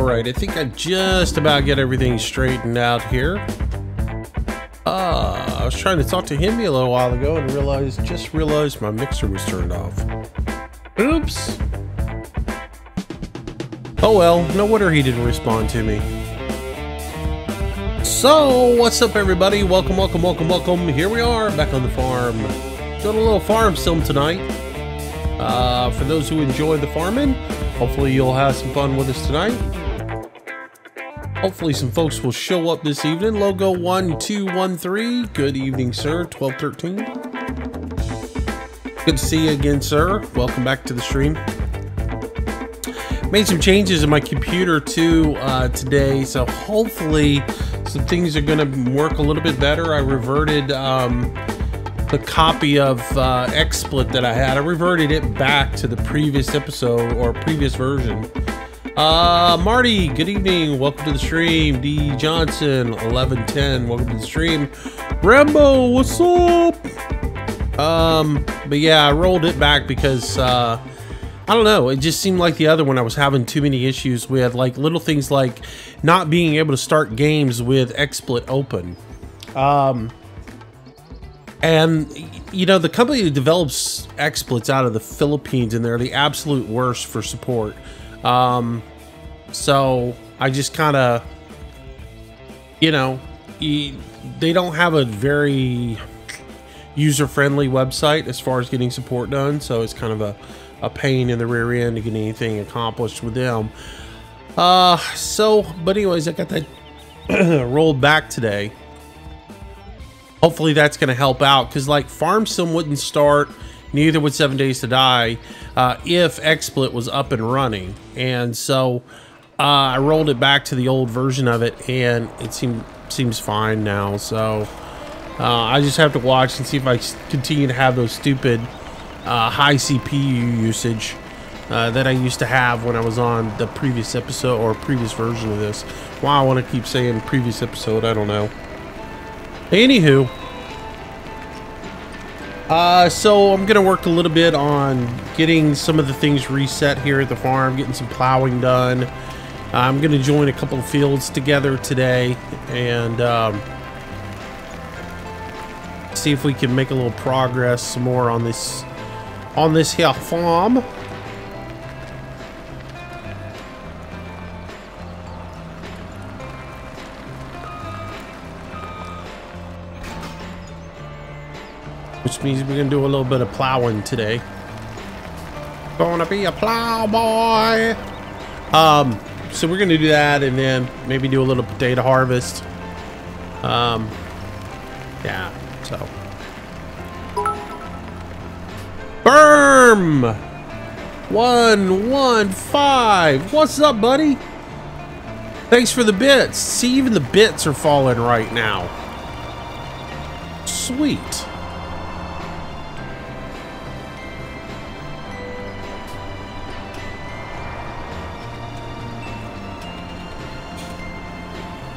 Alright, I think I just about get everything straightened out here. I was trying to talk to him a little while ago and just realized my mixer was turned off. Oops. Oh well, no wonder he didn't respond to me. So, what's up everybody? Welcome. Here we are, back on the farm. Doing a little farm sim tonight. For those who enjoy the farming, hopefully you'll have some fun with us tonight. Hopefully some folks will show up this evening. Logo 1213. Good evening, sir. 1213. Good to see you again, sir. Welcome back to the stream. Made some changes in my computer too today, so hopefully some things are going to work a little bit better. I reverted the copy of XSplit that I had. I reverted it back to the previous episode or previous version. Marty, good evening. Welcome to the stream. D Johnson, 1110. Welcome to the stream. Rambo, what's up? But yeah, I rolled it back because I don't know. It just seemed like the other one I was having too many issues with, like little things like not being able to start games with XSplit open. And you know, the company that develops XSplits out of the Philippines, and they're the absolute worst for support. So I just kind of, you know, they don't have a very user-friendly website as far as getting support done. So it's kind of a pain in the rear end to get anything accomplished with them. But anyways, I got that rolled back today. Hopefully that's going to help out, because like Farm Sim wouldn't start, neither would 7 Days to Die, if XSplit was up and running. And so I rolled it back to the old version of it, and it seems fine now. So I just have to watch and see if I continue to have those stupid high CPU usage that I used to have when I was on the previous episode or previous version of this. Why I want to keep saying previous episode, I don't know. Anywho, so I'm gonna work a little bit on getting some of the things reset here at the farm, getting some plowing done. I'm gonna join a couple of fields together today and see if we can make a little progress some more on this here farm. Which means we're gonna do a little bit of plowing today. Gonna be a plow boy. So we're gonna do that, and then maybe do a little potato harvest. Yeah. So. Berm 115. What's up, buddy? Thanks for the bits. See, even the bits are falling right now. Sweet.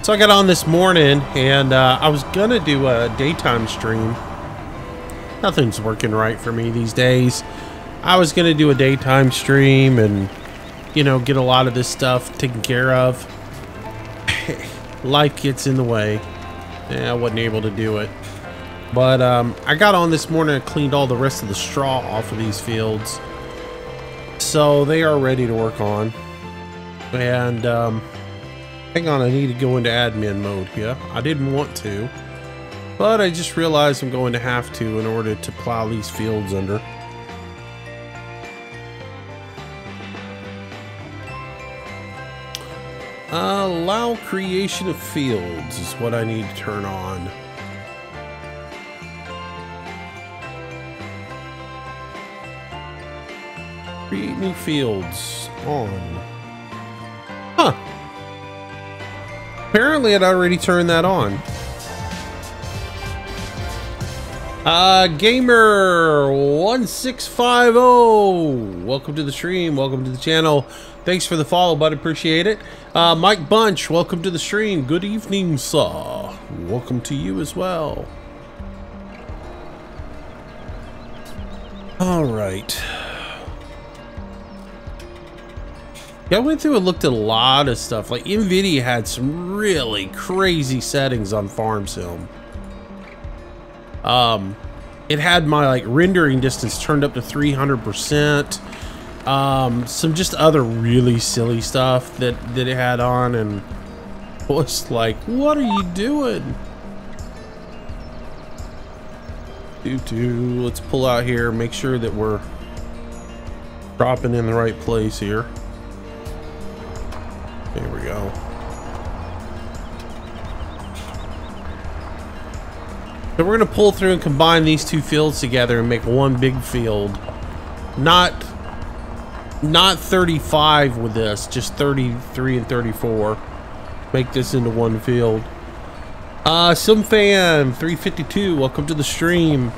So I got on this morning, and I was gonna do a daytime stream. Nothing's working right for me these days. I was gonna do a daytime stream and, you know, get a lot of this stuff taken care of. Life gets in the way. Yeah, I wasn't able to do it. But I got on this morning and cleaned all the rest of the straw off of these fields. So they are ready to work on. And hang on, I need to go into admin mode here. I didn't want to, but I just realized I'm going to have to in order to plow these fields under. Allow creation of fields is what I need to turn on. Create new fields on. Huh. Apparently I'd already turned that on. Gamer1650, welcome to the stream, welcome to the channel. Thanks for the follow, bud, appreciate it. Mike Bunch, welcome to the stream. Good evening, sir. Welcome to you as well. All right. Yeah, I went through and looked at a lot of stuff. Like NVIDIA had some really crazy settings on Farm Sim. It had my like rendering distance turned up to 300%. Some just other really silly stuff that it had on, and I was like, what are you doing? Let's pull out here, make sure that we're dropping in the right place here. There we go. So we're gonna pull through and combine these two fields together and make one big field. Not 35 with this, just 33 and 34. Make this into one field. Simfan 352, welcome to the stream.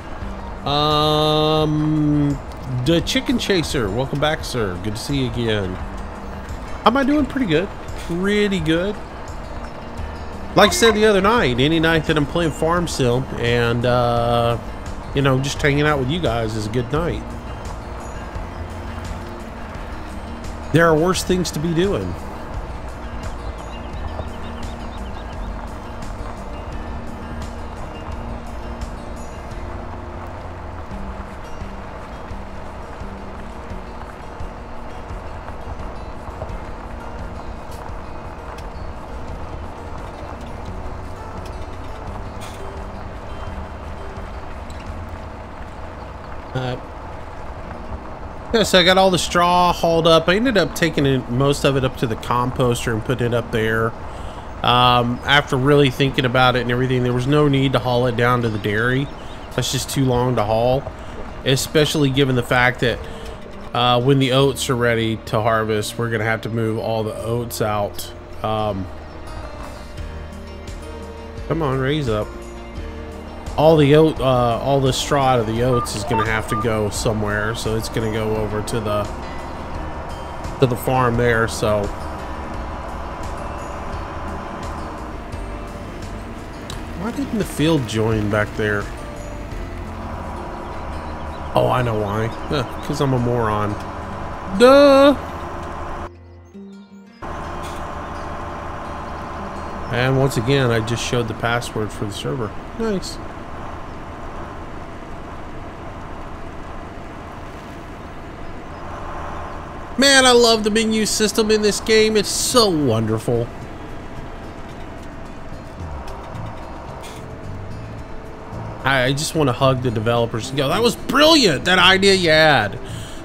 The Chicken Chaser, welcome back, sir. Good to see you again. How am I doing? Pretty good. Pretty good. Like I said the other night, any night that I'm playing Farm Sim and, you know, just hanging out with you guys is a good night. There are worse things to be doing. Yeah, so I got all the straw hauled up. I ended up taking most of it up to the composter and putting it up there. After really thinking about it and everything, there was no need to haul it down to the dairy. That's just too long to haul, especially given the fact that when the oats are ready to harvest, we're gonna have to move all the oats out. Come on, raise up. All the straw out of the oats is gonna have to go somewhere, so it's gonna go over to the farm there. So why didn't the field join back there? Oh, I know why. Because I'm a moron. Duh. And once again, I just showed the password for the server. Nice. Man, I love the menu system in this game. It's so wonderful. I just want to hug the developers and go, that was brilliant, that idea you had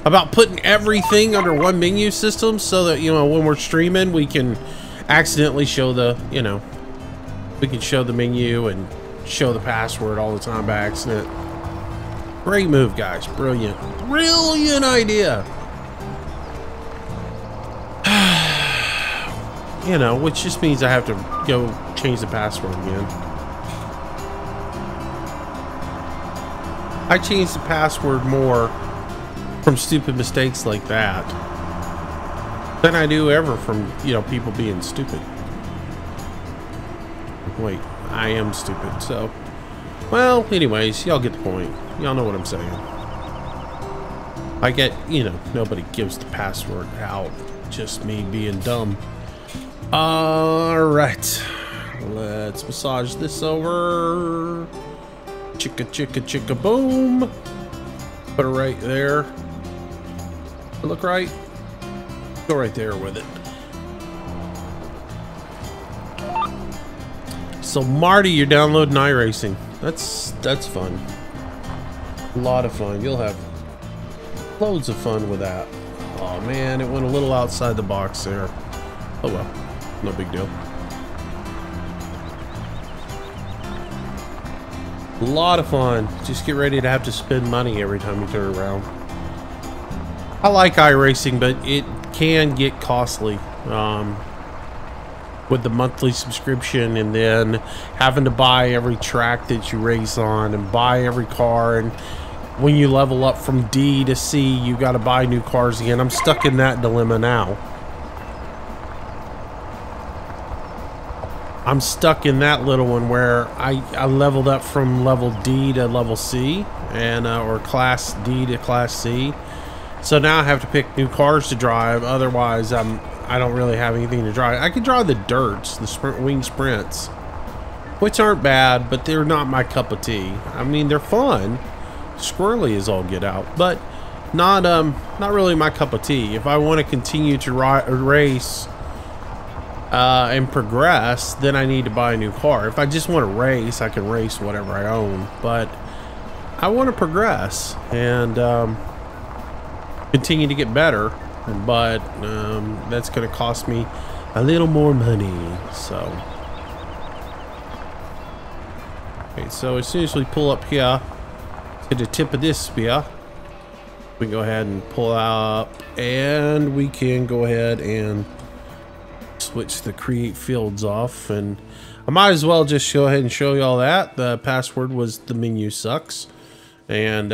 about putting everything under one menu system so that, you know, when we're streaming, we can accidentally show the, you know, we can show the menu and show the password all the time by accident. Great move, guys. Brilliant. Brilliant idea. You know, which just means I have to go change the password again. I change the password more from stupid mistakes like that than I do ever from, you know, people being stupid. Wait, I am stupid, so. Well, anyways, y'all get the point. Y'all know what I'm saying. I get, you know, nobody gives the password out. Just me being dumb. Alright. Let's massage this over. Chicka, chicka, chicka, boom. Put it right there. Look right. Go right there with it. So Marty, you're downloading iRacing. That's fun. A lot of fun. You'll have loads of fun with that. Oh man, it went a little outside the box there. Oh well, no big deal. A lot of fun. Just get ready to have to spend money every time you turn around. I like iRacing, but it can get costly with the monthly subscription, and then having to buy every track that you race on and buy every car, and when you level up from D to C, you got to buy new cars again. I'm stuck in that dilemma now. I'm stuck in that little one where I leveled up from level D to level C, and or class D to class C. So now I have to pick new cars to drive. Otherwise, I'm I don't really have anything to draw. I could draw the dirts, the wing sprints, which aren't bad, but they're not my cup of tea. I mean, they're fun. Squirrely as all get out, but not really my cup of tea. If I want to continue to race and progress, then I need to buy a new car. If I just want to race, I can race whatever I own, but I want to progress and continue to get better, but that's going to cost me a little more money. So okay, so as soon as we pull up here to the tip of this spear, we can go ahead and pull up, and we can go ahead and switch the create fields off. And I might as well just go ahead and show you all that. The password was the menu sucks, and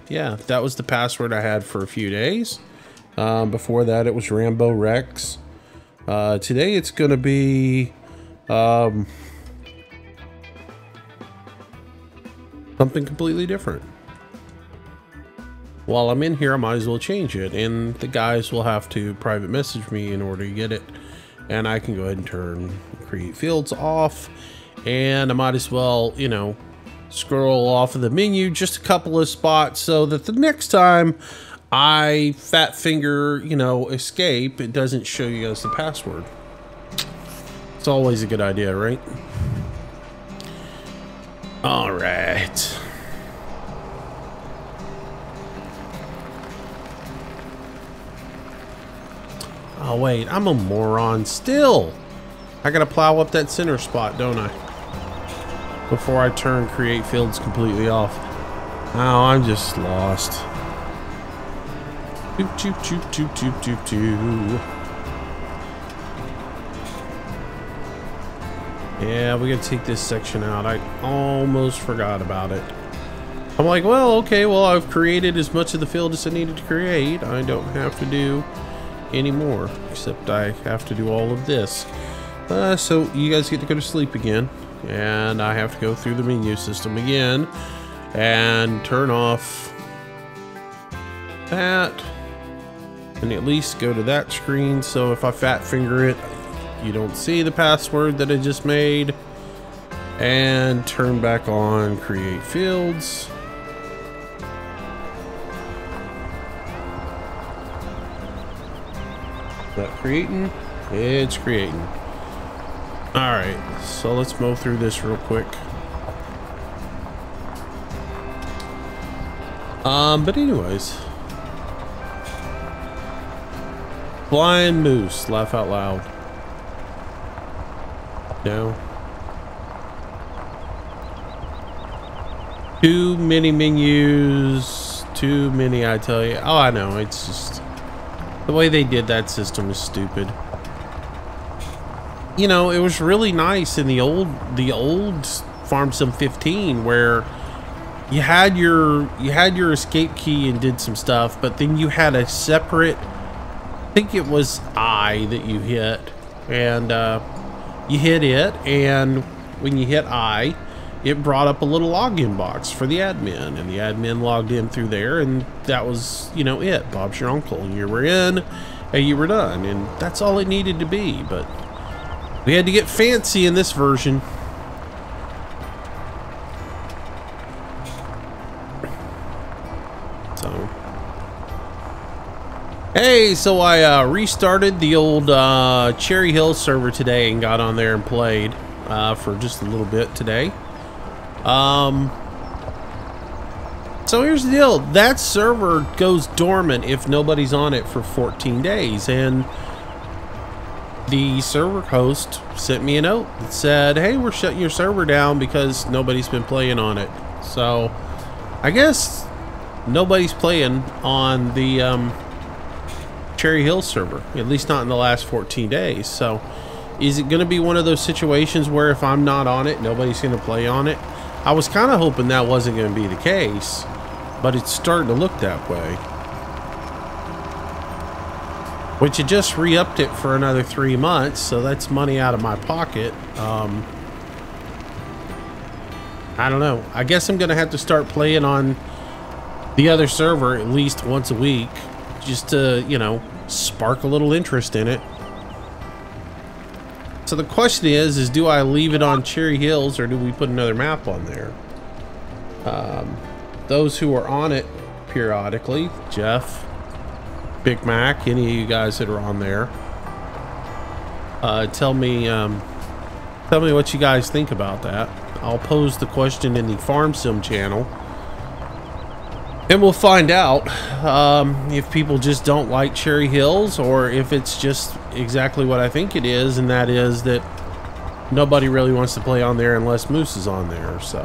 yeah, that was the password I had for a few days. Before that it was Rambo Rex. Today it's gonna be something completely different. While I'm in here, I might as well change it, and the guys will have to private message me in order to get it. And I can go ahead and turn create fields off, and I might as well, you know, scroll off of the menu just a couple of spots so that the next time I fat finger, you know, escape, it doesn't show you guys the password. It's always a good idea, right? All right. Oh wait, I'm a moron still. I gotta plow up that center spot, don't I? Before I turn create fields completely off. Oh, I'm just lost. Doop, doop, doop, doop, doop, doop, doop. Yeah, we gotta take this section out. I almost forgot about it. I'm like, well, okay, well, I've created as much of the field as I needed to create. I don't have to do anymore, except I have to do all of this. So you guys get to go to sleep again, and I have to go through the menu system again and turn off that, and at least go to that screen, so if I fat finger it, you don't see the password that I just made, and turn back on create fields. That creating? It's creating. Alright, so let's mow through this real quick. But anyways. Flying moose, laugh out loud. No. Too many menus, too many, I tell you. Oh, I know, it's just the way they did that system is stupid. You know, it was really nice in the old Farm Sim 15 where you had your escape key and did some stuff, but then you had a separate, I think it was I that you hit, and you hit it, and when you hit I, it brought up a little login box for the admin, and the admin logged in through there, and that was, you know, it. Bob's your uncle. You were in, and you were done, and that's all it needed to be. But we had to get fancy in this version. So, hey, so I restarted the old Cherry Hill server today and got on there and played for just a little bit today. So here's the deal. That server goes dormant if nobody's on it for 14 days. And the server host sent me a note that said, hey, we're shutting your server down because nobody's been playing on it. So I guess nobody's playing on the Cherry Hill server, at least not in the last 14 days. So is it going to be one of those situations where if I'm not on it, nobody's going to play on it? I was kind of hoping that wasn't going to be the case, but it's starting to look that way. Which it just re-upped it for another 3 months, so that's money out of my pocket. I don't know. I guess I'm going to have to start playing on the other server at least once a week, just to, you know, spark a little interest in it. So the question is do I leave it on Cherry Hills or do we put another map on there? Those who are on it periodically, Jeff, Big Mac, any of you guys that are on there, tell me what you guys think about that. I'll pose the question in the Farm Sim channel, and we'll find out if people just don't like Cherry Hills or if it's just exactly what I think it is, and that is that nobody really wants to play on there unless Moose is on there. So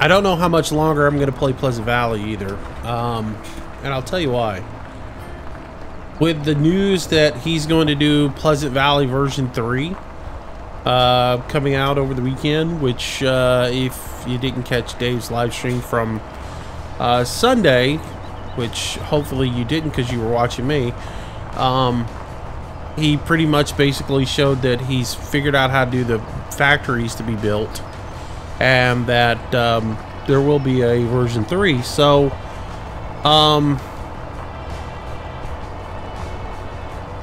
I don't know how much longer I'm going to play Pleasant Valley either, and I'll tell you why. With the news that he's going to do Pleasant Valley version 3 coming out over the weekend, which if you didn't catch Dave's live stream from Sunday, which hopefully you didn't because you were watching me, he pretty much basically showed that he's figured out how to do the factories to be built, and that there will be a version 3. So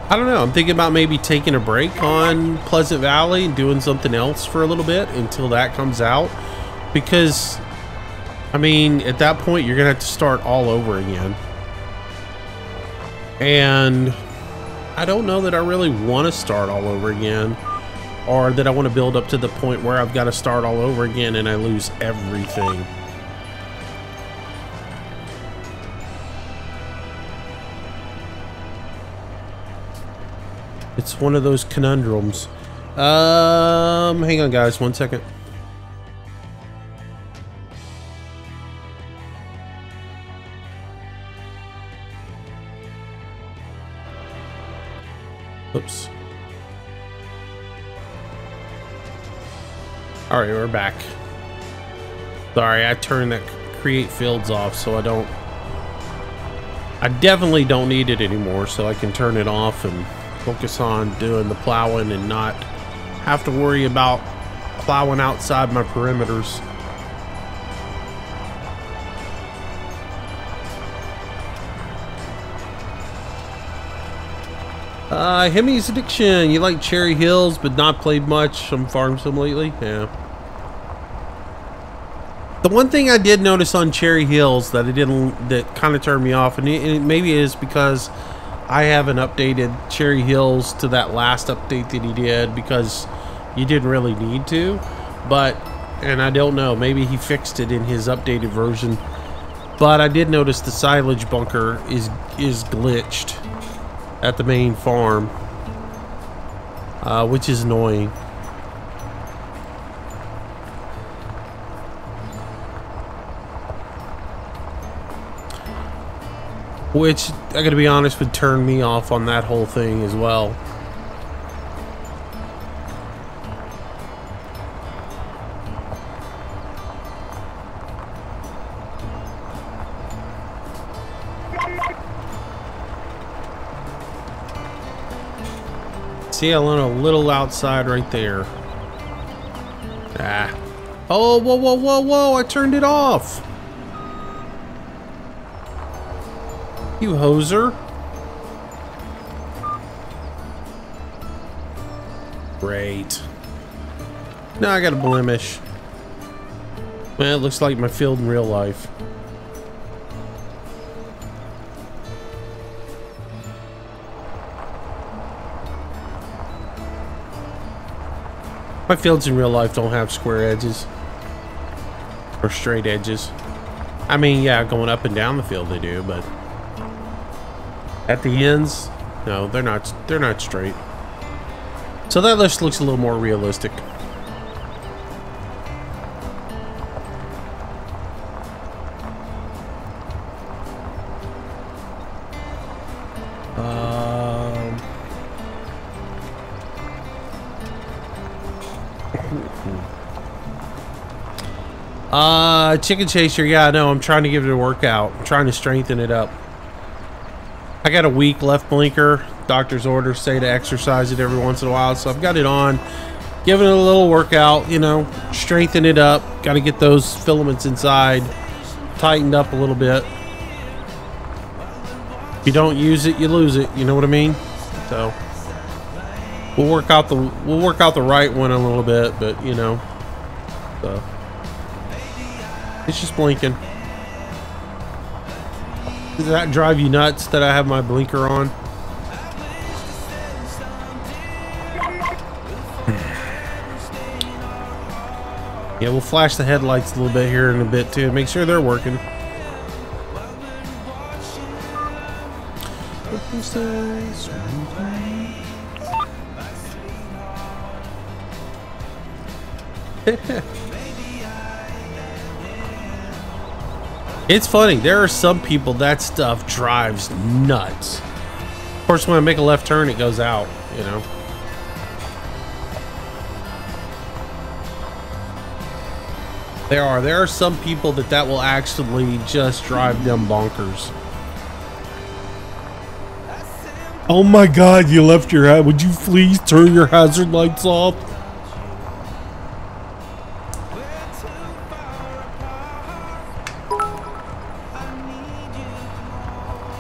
I don't know, I'm thinking about maybe taking a break on Pleasant Valley and doing something else for a little bit until that comes out, because I mean at that point you're gonna have to start all over again, and I don't know that I really want to start all over again, or that I want to build up to the point where I've got to start all over again and I lose everything. It's one of those conundrums. Hang on guys, 1 second. Oops. All right, we're back. Sorry, I turned that create fields off, so I definitely don't need it anymore, so I can turn it off and focus on doing the plowing and not have to worry about plowing outside my perimeters. Hemi's Addiction, you like Cherry Hills but not played much on Farm Sim lately? Yeah. The one thing I did notice on Cherry Hills that that kind of turned me off, and it maybe is because I haven't updated Cherry Hills to that last update that he did, because you didn't really need to, and I don't know, maybe he fixed it in his updated version, but I did notice the silage bunker is glitched at the main farm, which is annoying. Which, I gotta be honest, would turn me off on that whole thing as well. See, I went a little outside right there. Ah. Oh, whoa, whoa, whoa, whoa, I turned it off. You hoser. Great. Now I got a blemish. Well, it looks like my field in real life. My fields in real life don't have square edges or straight edges. I mean, yeah, going up and down the field they do, but at the ends, no, they're not straight. So that just looks a little more realistic. Chicken Chaser, yeah, no, I'm trying to give it a workout. I'm trying to strengthen it up. I got a week left blinker. Doctor's orders say to exercise it every once in a while, so I've got it on. Giving it a little workout, you know, strengthen it up. Got to get those filaments inside tightened up a little bit. If you don't use it, you lose it. You know what I mean? So we'll work out the right one a little bit, but you know, so it's just blinking. Does that drive you nuts that I have my blinker on? Yeah, we'll flash the headlights a little bit here in a bit too. Make sure they're working. It's funny. There are some people that stuff drives nuts. Of course, when I make a left turn, it goes out, you know. There are some people that will actually just drive them bonkers. Oh my God, you left your hat. Would you please turn your hazard lights off?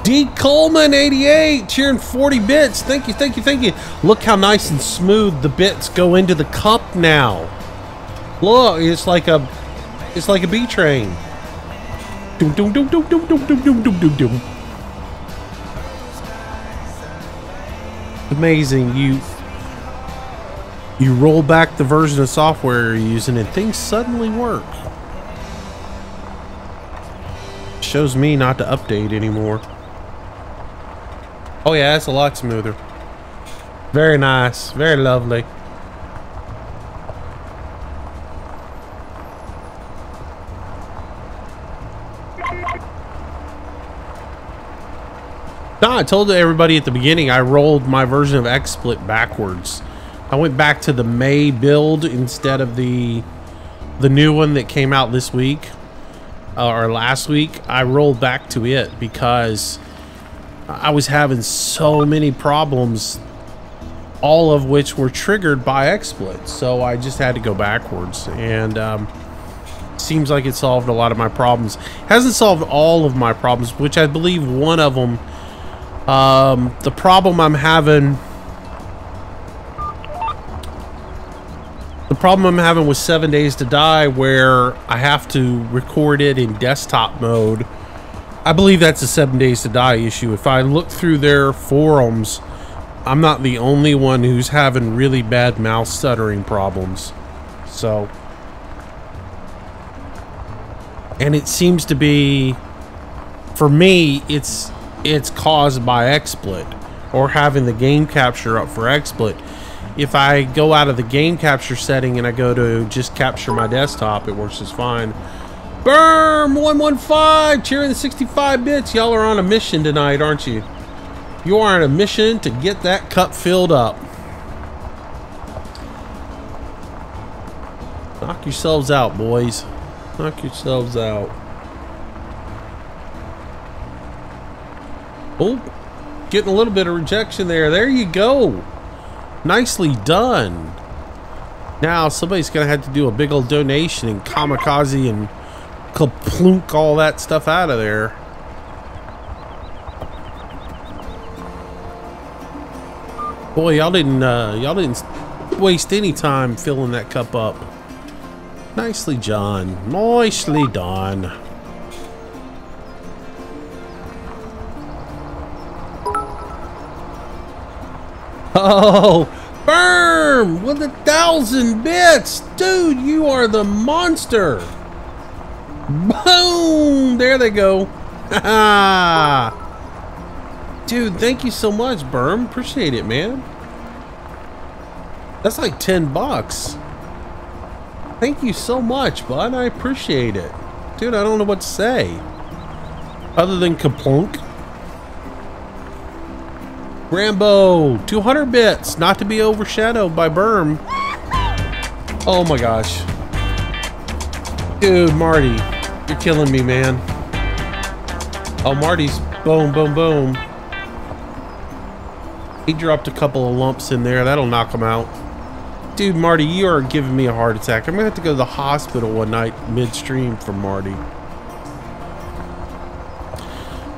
D. Coleman 88 cheering 40 bits. Thank you, thank you, thank you. Look how nice and smooth the bits go into the cup now. Look, it's like a B train. Doom doom doom doom doom doom doom doom doom doom doom. Amazing. You roll back the version of software you're using and things suddenly work. Shows me not to update anymore. Oh yeah, it's a lot smoother. Very nice, very lovely. No, I told everybody at the beginning I rolled my version of XSplit backwards. I went back to the May build instead of the new one that came out this week or last week. I rolled back to it because I was having so many problems, all of which were triggered by XSplit. So I just had to go backwards, and seems like it solved a lot of my problems. Hasn't solved all of my problems, which I believe one of them. The problem I'm having with 7 Days to Die, where I have to record it in desktop mode. I believe that's a 7 Days to Die issue. If I look through their forums, I'm not the only one who's having really bad mouse stuttering problems. So, and it seems to be, for me, it's caused by XSplit or having the game capture up for XSplit. If I go out of the game capture setting and I go to just capture my desktop, it works just fine. Berm 115 cheering the 65 bits. Y'all are on a mission tonight, aren't you? You are on a mission to get that cup filled up. Knock yourselves out, boys. Knock yourselves out. Oh, getting a little bit of rejection there. There you go. Nicely done. Now somebody's gonna have to do a big old donation and kamikaze and kaplunk all that stuff out of there. Boy, y'all didn't waste any time filling that cup up. Nicely done. Nicely done. Oh, Berm with 1,000 bits. Dude, you are the monster. Boom. There they go. Dude, thank you so much, Berm. Appreciate it, man. That's like 10 bucks. Thank you so much, bud. I appreciate it. Dude, I don't know what to say other than kaplunk. Rambo, 200 bits, not to be overshadowed by Berm. Oh my gosh. Dude, Marty, you're killing me, man. Oh, Marty's boom, boom, boom. He dropped a couple of lumps in there. That'll knock him out. Dude, Marty, you are giving me a heart attack. I'm gonna have to go to the hospital one night midstream for Marty.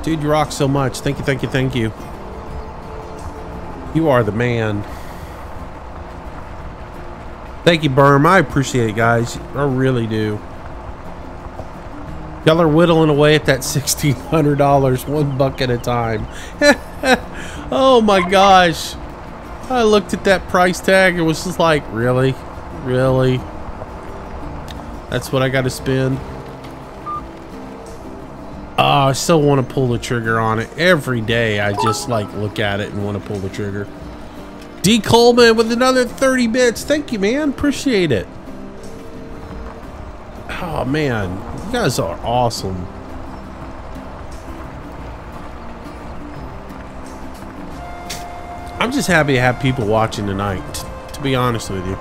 Dude, you rock so much. Thank you, thank you, thank you. You are the man. Thank you, Berm. I appreciate it, guys. I really do. Y'all are whittling away at that $1,600, $1 at a time. Oh my gosh. I looked at that price tag and was just like, really? Really? That's what I got to spend? Oh, I still want to pull the trigger on it. Every day I just like look at it and want to pull the trigger. D. Coleman with another 30 bits. Thank you, man. Appreciate it. Oh, man. You guys are awesome. I'm just happy to have people watching tonight, to be honest with you.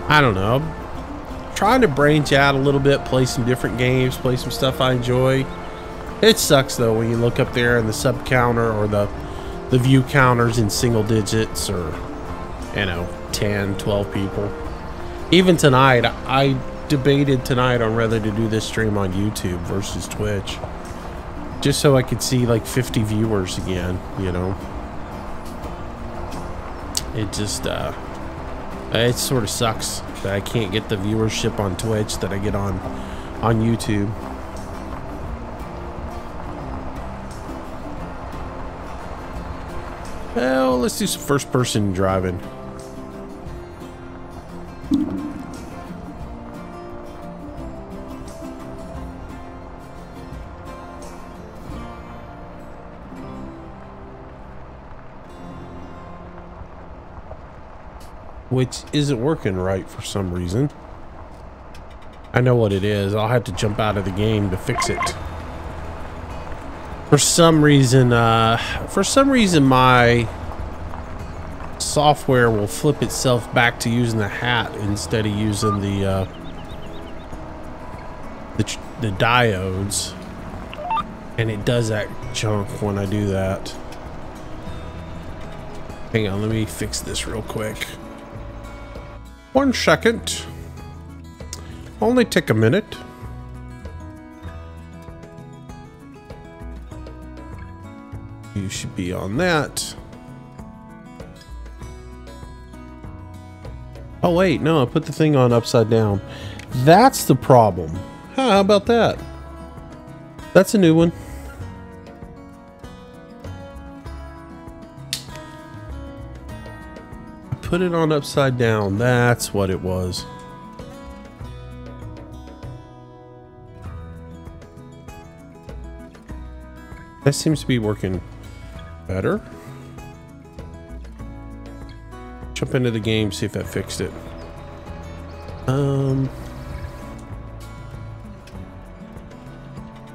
I don't know. I'm trying to branch out a little bit, play some different games, play some stuff I enjoy. It sucks, though, when you look up there and the sub counter or the view counters in single digits or, you know, 10, 12 people. Even tonight, I debated tonight on whether to do this stream on YouTube versus Twitch. Just so I could see, like, 50 viewers again, you know. It just, it sort of sucks that I can't get the viewership on Twitch that I get on YouTube. Well, let's do some first person driving. Which isn't working right for some reason. I know what it is. I'll have to jump out of the game to fix it. For some reason my software will flip itself back to using the hat instead of using the diodes. And it does that junk when I do that. Hang on, let me fix this real quick. 1 second. Only take a minute. You should be on that. Oh wait, no, I put the thing on upside down. That's the problem. How about that? That's a new one. Put it on upside down. That's what it was. That seems to be working better. Jump into the game, see if that fixed it.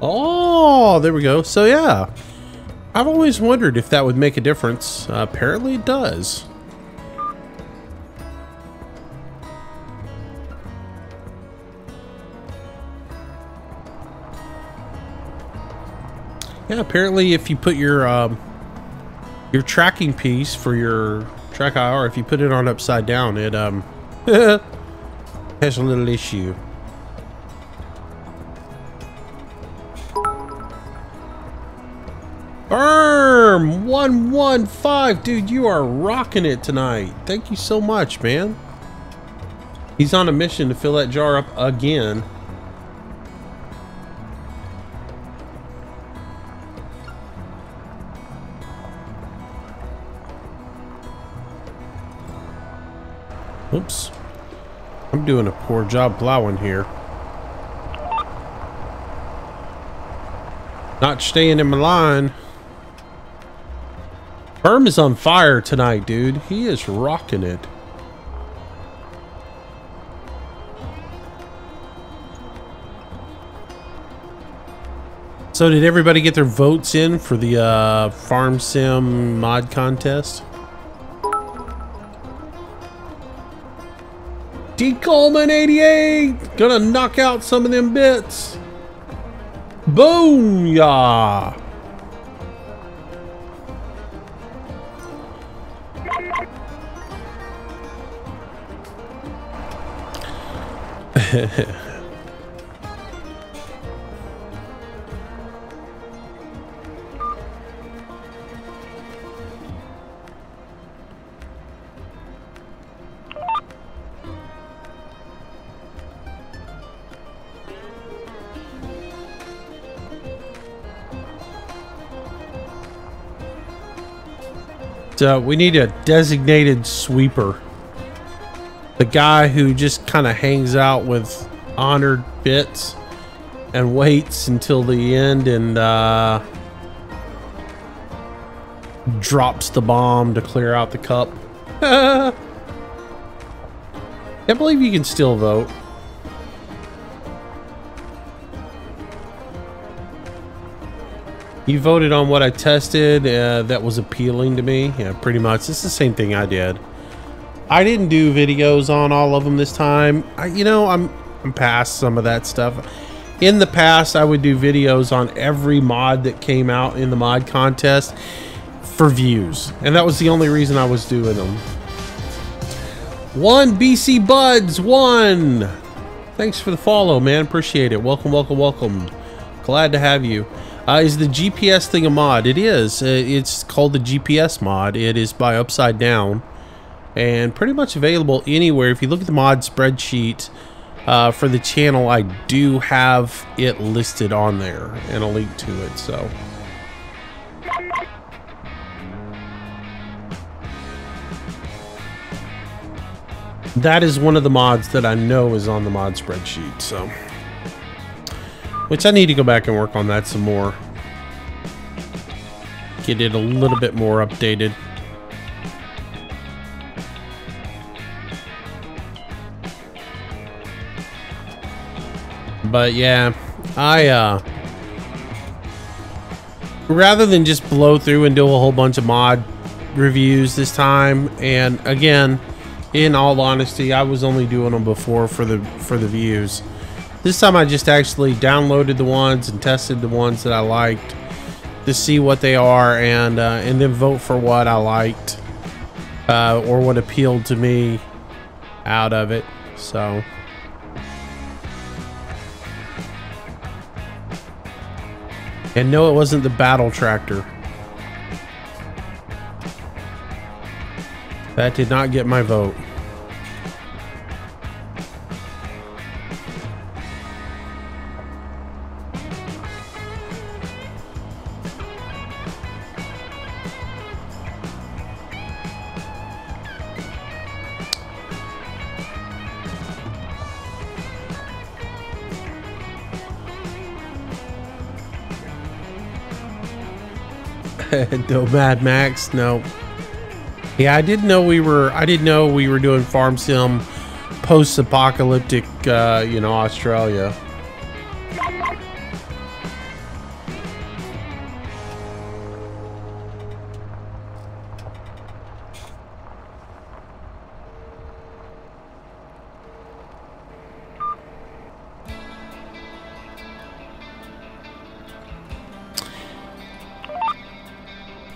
Oh, there we go. So yeah, I've always wondered if that would make a difference. Apparently it does. Yeah, apparently if you put your tracking piece for your track IR, if you put it on upside down, it has a little issue. Berm 115, dude, you are rocking it tonight. Thank you so much, man. He's on a mission to fill that jar up again. Oops. I'm doing a poor job plowing here. Not staying in my line. Berm is on fire tonight, dude. He is rocking it. So did everybody get their votes in for the Farm Sim mod contest? D. Coleman 88, gonna knock out some of them bits. Booyah! So we need a designated sweeper. The guy who just kind of hangs out with honored bits and waits until the end and drops the bomb to clear out the cup. Can't believe you can still vote. You voted on what I tested that was appealing to me. Yeah, pretty much. It's the same thing I did. I didn't do videos on all of them this time. You know, I'm past some of that stuff. In the past, I would do videos on every mod that came out in the mod contest for views. And that was the only reason I was doing them. 1 BC Buds, 1. Thanks for the follow, man. Appreciate it. Welcome, welcome, welcome. Glad to have you. Is the GPS thing a mod? It is. It's called the GPS mod. It is by Upside Down and pretty much available anywhere. If you look at the mod spreadsheet for the channel, I do have it listed on there and a link to it. So that is one of the mods that I know is on the mod spreadsheet. So, which I need to go back and work on that some more. Get it a little bit more updated. But yeah, rather than just blow through and do a whole bunch of mod reviews this time, and again, in all honesty, I was only doing them before for the views. This time I just actually downloaded the ones and tested the ones that I liked to see what they are, and then vote for what I liked or what appealed to me out of it. So and no, it wasn't the battle tractor. That did not get my vote. No Mad Max, no. Yeah, I didn't know we were doing farm sim post-apocalyptic, you know, Australia.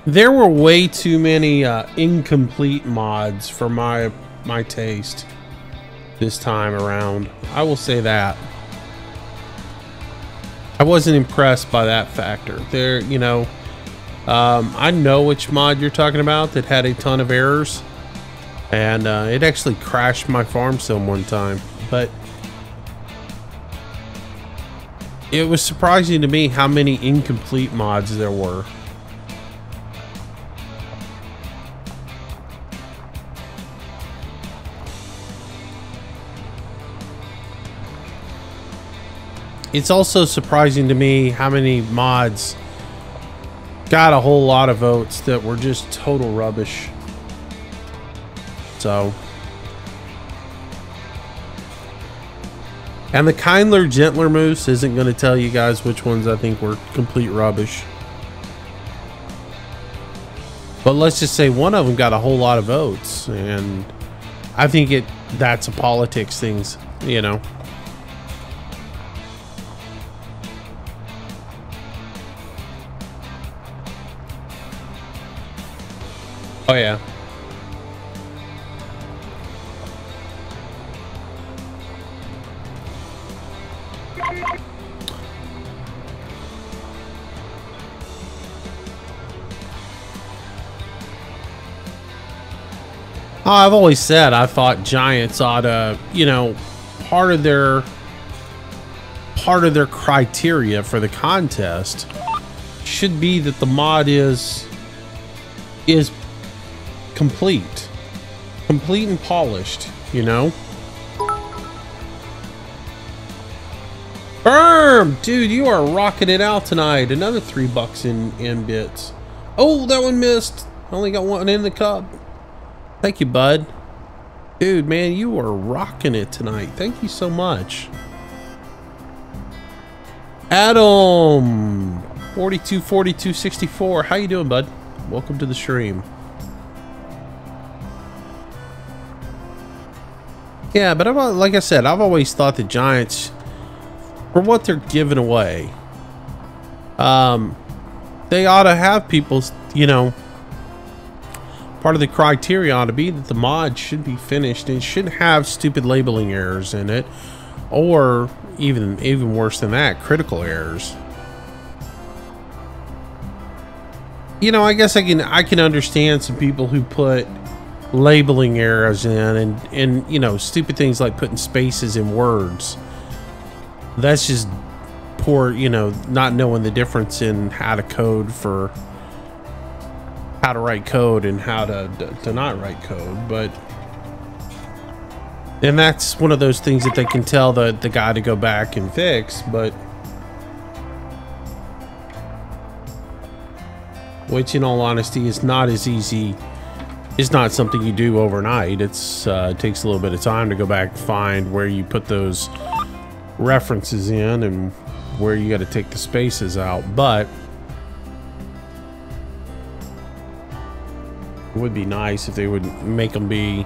There were way too many incomplete mods for my taste this time around. I will say that. I wasn't impressed by that factor. There, you know, I know which mod you're talking about that had a ton of errors, and it actually crashed my farm sim one time. But it was surprising to me how many incomplete mods there were. It's also surprising to me how many mods got a whole lot of votes that were just total rubbish. So, and the kindler, gentler moose isn't going to tell you guys which ones I think were complete rubbish. But let's just say one of them got a whole lot of votes, and I think that's a politics thing, you know. Oh yeah. Oh, I've always said I thought Giants ought to, you know, part of their criteria for the contest should be that the mod is complete and polished, you know. Berm, dude, you are rocking it out tonight. Another $3 in bits. Oh, that one missed. Only got one in the cup. Thank you, bud. Dude, man, you are rocking it tonight. Thank you so much. Adam 424264. How you doing, bud? Welcome to the stream. Yeah, but like I said, I've always thought the Giants, for what they're giving away, they ought to have people, you know, part of the criteria ought to be that the mod should be finished and shouldn't have stupid labeling errors in it, or even worse than that, critical errors. You know, I guess I can understand some people who put labeling errors in and you know, stupid things like putting spaces in words. That's just poor, you know, not knowing the difference in how to code for how to write code and how to not write code. But and that's one of those things that they can tell the guy to go back and fix, but which in all honesty is not as easy. It's not something you do overnight. It takes a little bit of time to go back and find where you put those references in and where you got to take the spaces out. But it would be nice if they would make them be,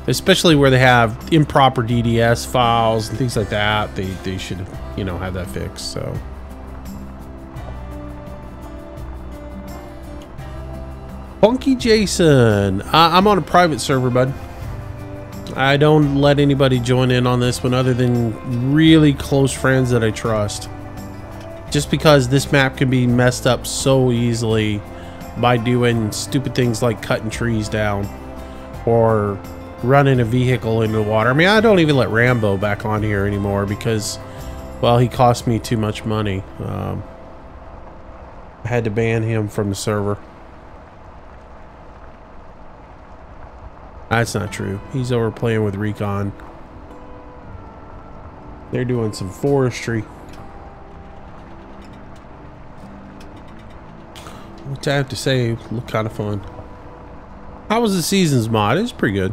especially where they have improper DDS files and things like that. They should, you know, have that fixed. So. Funky Jason, I'm on a private server, bud. I don't let anybody join in on this one other than really close friends that I trust. Just because this map can be messed up so easily by doing stupid things like cutting trees down or running a vehicle into the water. I mean, I don't even let Rambo back on here anymore because, well, he cost me too much money. I had to ban him from the server. That's not true. He's over playing with Recon. They're doing some forestry. Which I have to say, looked kind of fun. How was the Seasons mod? It's pretty good.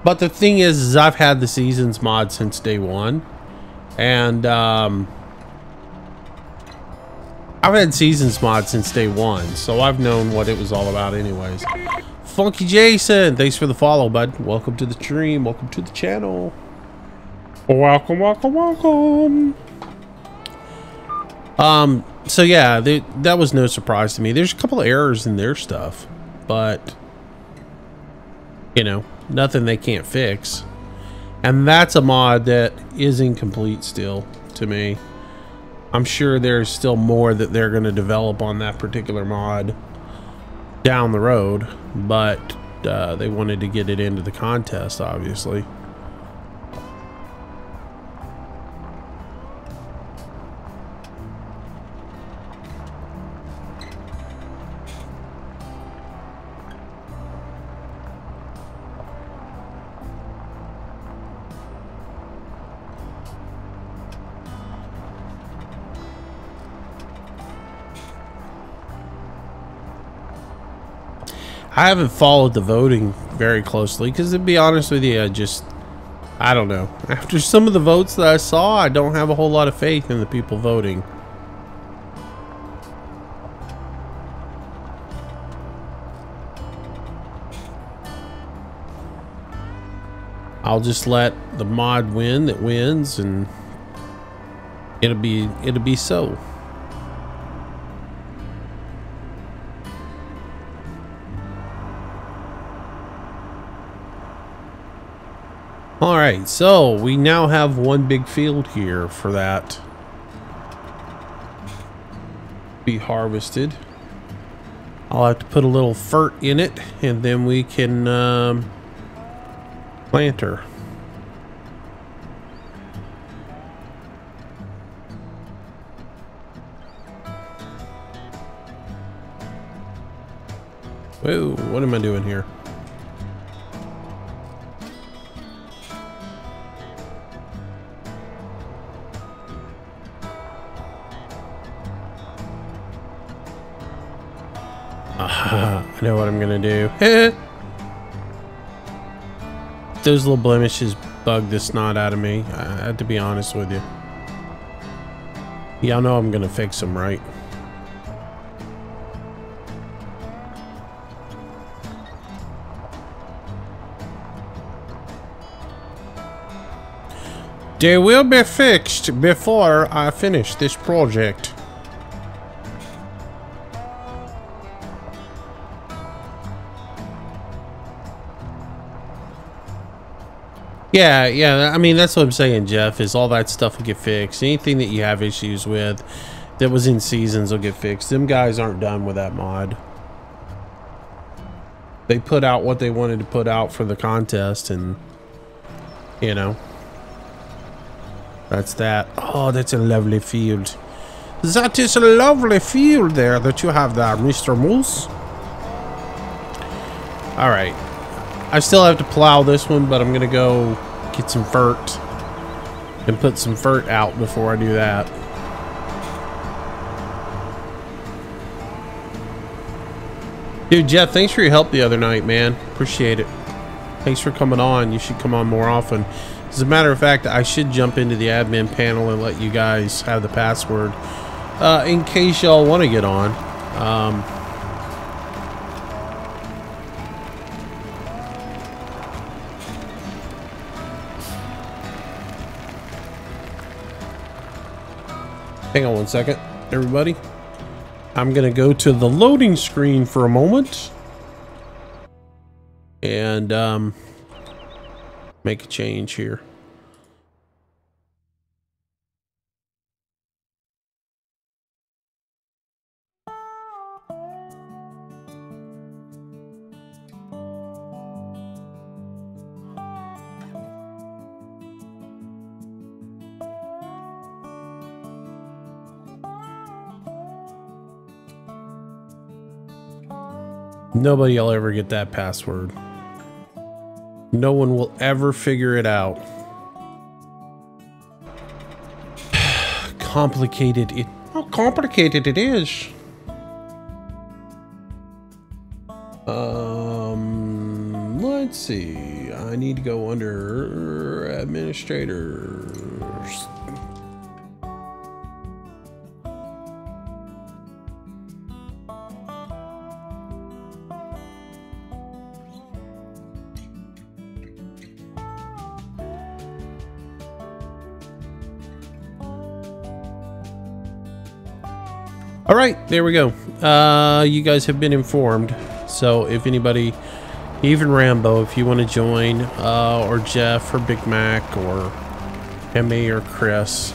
But the thing is I've had the Seasons mod since day one. And, I've had Seasons mod since day one. So I've known what it was all about anyways. Funky Jason, thanks for the follow, bud. Welcome to the stream. Welcome to the channel. Welcome, welcome, welcome. So yeah, that was no surprise to me. There's a couple of errors in their stuff, but you know, nothing they can't fix. And that's a mod that is incomplete still to me. I'm sure there's still more that they're going to develop on that particular mod down the road, but they wanted to get it into the contest, obviously. I haven't followed the voting very closely because, to be honest with you, I don't know. After some of the votes that I saw, I don't have a whole lot of faith in the people voting. I'll just let the mod win that wins, and it'll be so. All right, so we now have one big field here for that be harvested. I'll have to put a little fert in it, and then we can plant her. Whoa, what am I doing here? I know what I'm gonna do. Those little blemishes bug the snot out of me. I have to be honest with you. Y'all know I'm gonna fix them, right? They will be fixed before I finish this project. Yeah, I mean, that's what I'm saying, Jeff, is all that stuff will get fixed. Anything that you have issues with that was in seasons will get fixed. Them guys aren't done with that mod. They put out what they wanted to put out for the contest, and, you know, that's that. Oh, that's a lovely field. That is a lovely field there that you have there, Mr. Moose. All right. I still have to plow this one, but I'm gonna go get some fert and put some fert out before I do that. Dude, Jeff, thanks for your help the other night, man. Appreciate it. Thanks for coming on. You should come on more often. As a matter of fact, I should jump into the admin panel and let you guys have the password in case y'all want to get on. Hang on one second, everybody. I'm gonna go to the loading screen for a moment and make a change here. Nobody will ever get that password. No one will ever figure it out. Complicated it. How complicated it is. Let's see. I need to go under administrators. All right, there we go. You guys have been informed. So if anybody, even Rambo, if you want to join, or Jeff or Big Mac or Emmy or Chris,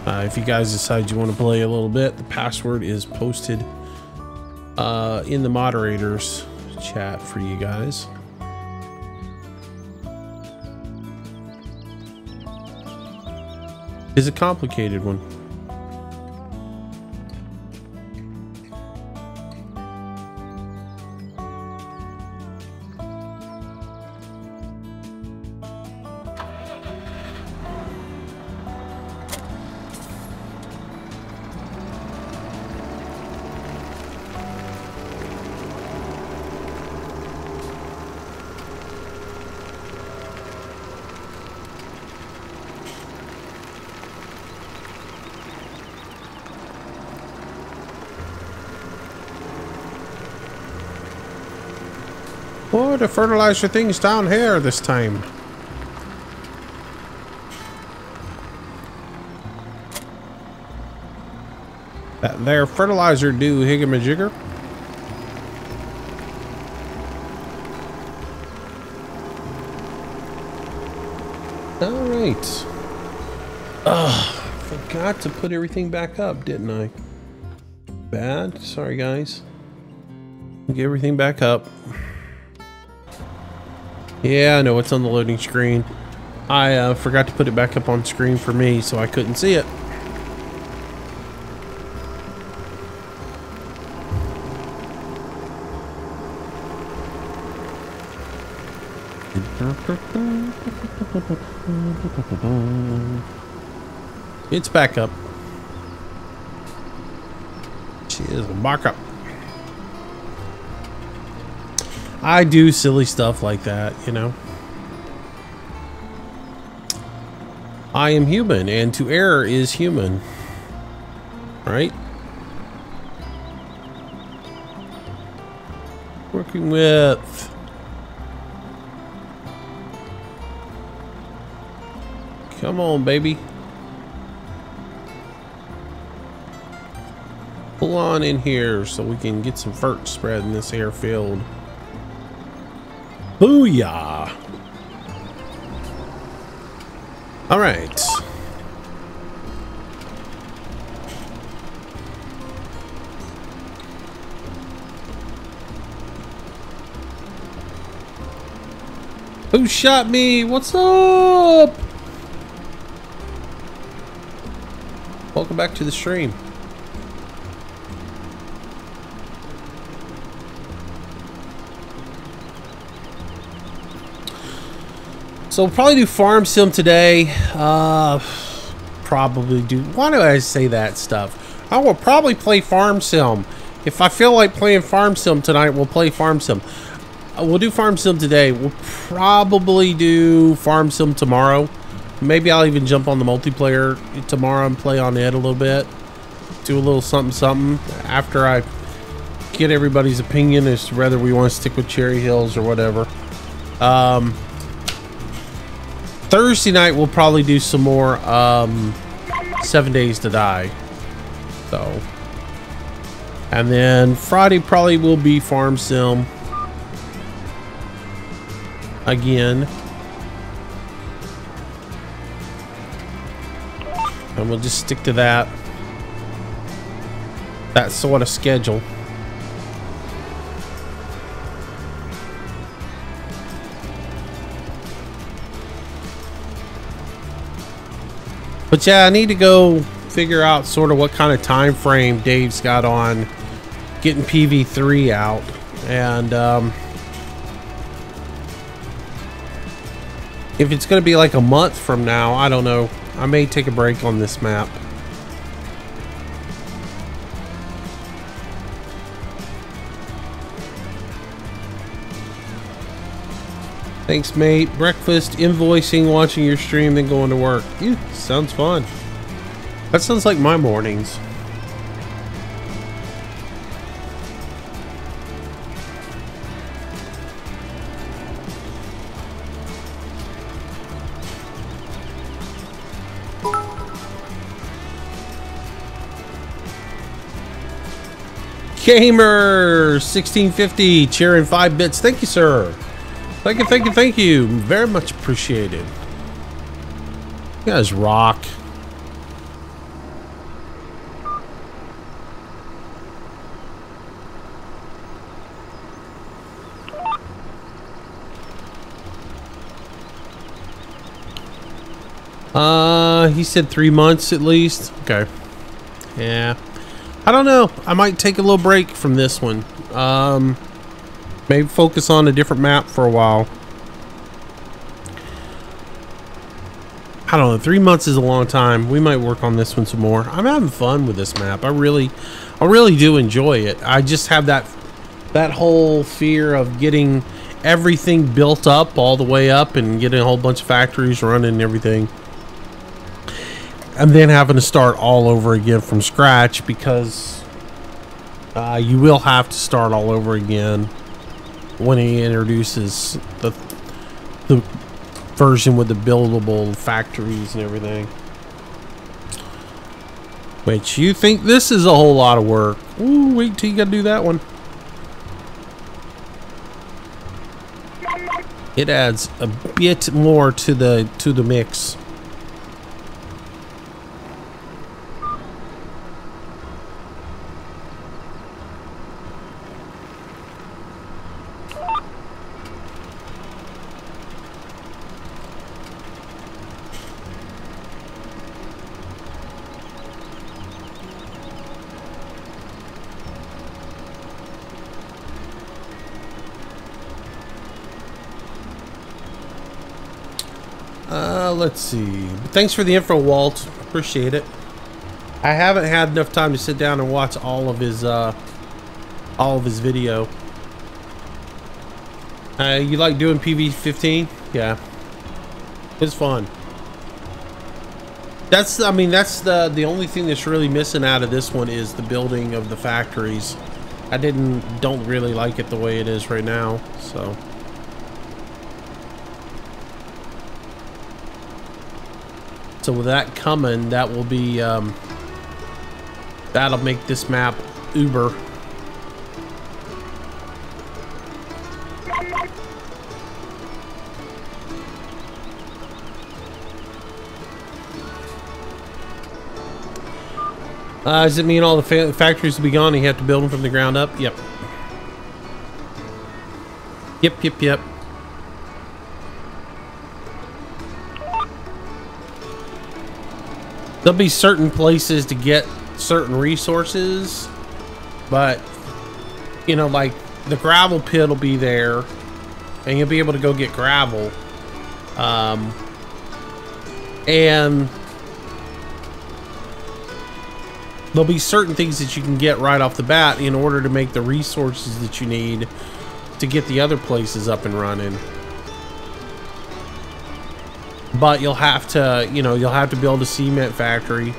if you guys decide you want to play a little bit, the password is posted in the moderators chat for you guys. It's a complicated one. Oh, the fertilizer thing's down here this time. That there fertilizer do higgamajigger. All right. Forgot to put everything back up, didn't I? Bad. Sorry, guys. Get everything back up. Yeah, I know it's on the loading screen. I forgot to put it back up on screen for me, so I couldn't see it. It's back up. She is back up. I do silly stuff like that, you know. I am human, and to err is human. Right? Working with... Come on, baby. Pull on in here so we can get some fert spread in this airfield. Booyah! All right. Who shot me? What's up? Welcome back to the stream. So we'll probably do Farm Sim today. Probably do. Why do I say that stuff? I will probably play Farm Sim. If I feel like playing Farm Sim tonight, we'll play Farm Sim. We'll do Farm Sim today. We'll probably do Farm Sim tomorrow. Maybe I'll even jump on the multiplayer tomorrow and play on it a little bit. Do a little something after I get everybody's opinion as to whether we want to stick with Cherry Hills or whatever. Thursday night we'll probably do some more 7 Days to Die. So, and then Friday probably will be Farm Sim again. And we'll just stick to that sort of schedule. But yeah, I need to go figure out sort of what kind of time frame Dave's got on getting PV3 out. And if it's going to be like a month from now, I don't know. I may take a break on this map. Thanks, mate. Breakfast, invoicing, watching your stream, then going to work. Yeah, sounds fun. That sounds like my mornings. Gamer 1650 cheering 5 bits. Thank you, sir. Thank you, thank you, thank you. Very much appreciated. You guys rock. He said 3 months at least. Okay. Yeah. I don't know. I might take a little break from this one. Maybe focus on a different map for a while. I don't know. 3 months is a long time. We might work on this one some more. I'm having fun with this map. I really do enjoy it. I just have that whole fear of getting everything built up all the way up and getting a whole bunch of factories running and everything. And then having to start all over again from scratch, because you will have to start all over again when he introduces the version with the buildable factories and everything. Which you think this is a whole lot of work. Ooh, wait till you gotta do that one. It adds a bit more to the mix. Let's see. Thanks for the info, Walt. Appreciate it. I haven't had enough time to sit down and watch all of his video. You like doing PV15? Yeah. It's fun. I mean, that's the only thing that's really missing out of this one is the building of the factories. I don't really like it the way it is right now, so. So with that coming, that will be, that'll make this map uber. Does it mean all the factories will be gone and you have to build them from the ground up? Yep. Yep. There'll be certain places to get certain resources, but, you know, like the gravel pit will be there and you'll be able to go get gravel. And there'll be certain things that you can get right off the bat in order to make the resources that you need to get the other places up and running. But you'll have to, you know, you'll have to build a cement factory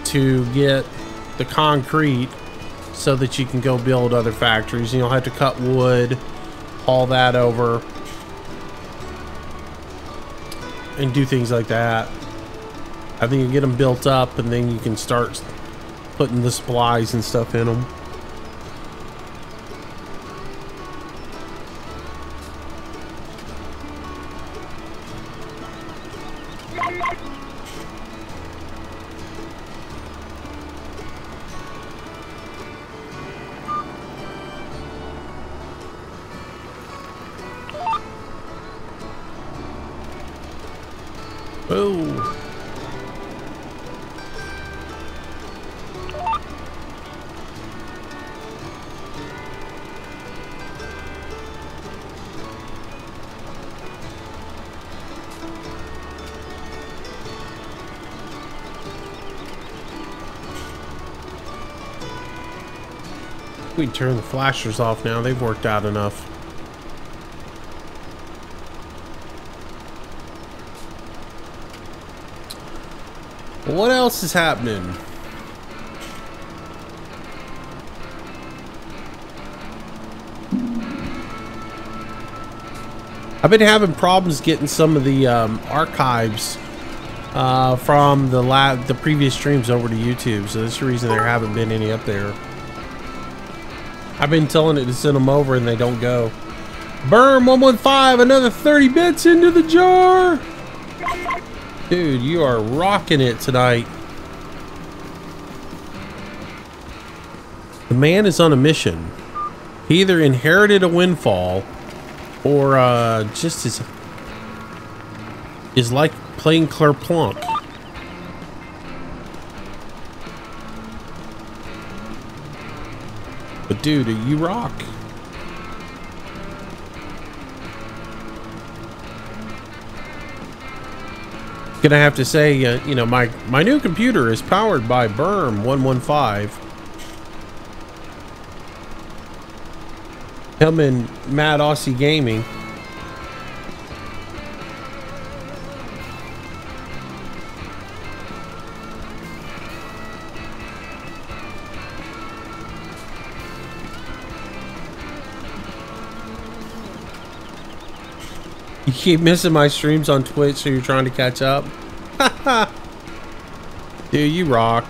to get the concrete so that you can go build other factories. And you'll have to cut wood, haul that over, and do things like that. I think you get them built up and then you can start putting the supplies and stuff in them. Oh. We can turn the flashers off now. They've worked out enough. What else is happening? I've been having problems getting some of the archives from the previous streams over to YouTube, so that's the reason there haven't been any up there. I've been telling it to send them over and they don't go. Berm 115, another 30 bits into the jar. Dude, you are rocking it tonight. The man is on a mission. He either inherited a windfall or just is like playing Claire Plunk. But dude, you rock. Gonna have to say, you know, my new computer is powered by Berm 115. Him and Mad Aussie Gaming. You keep missing my streams on Twitch, so you're trying to catch up? Dude, you rock.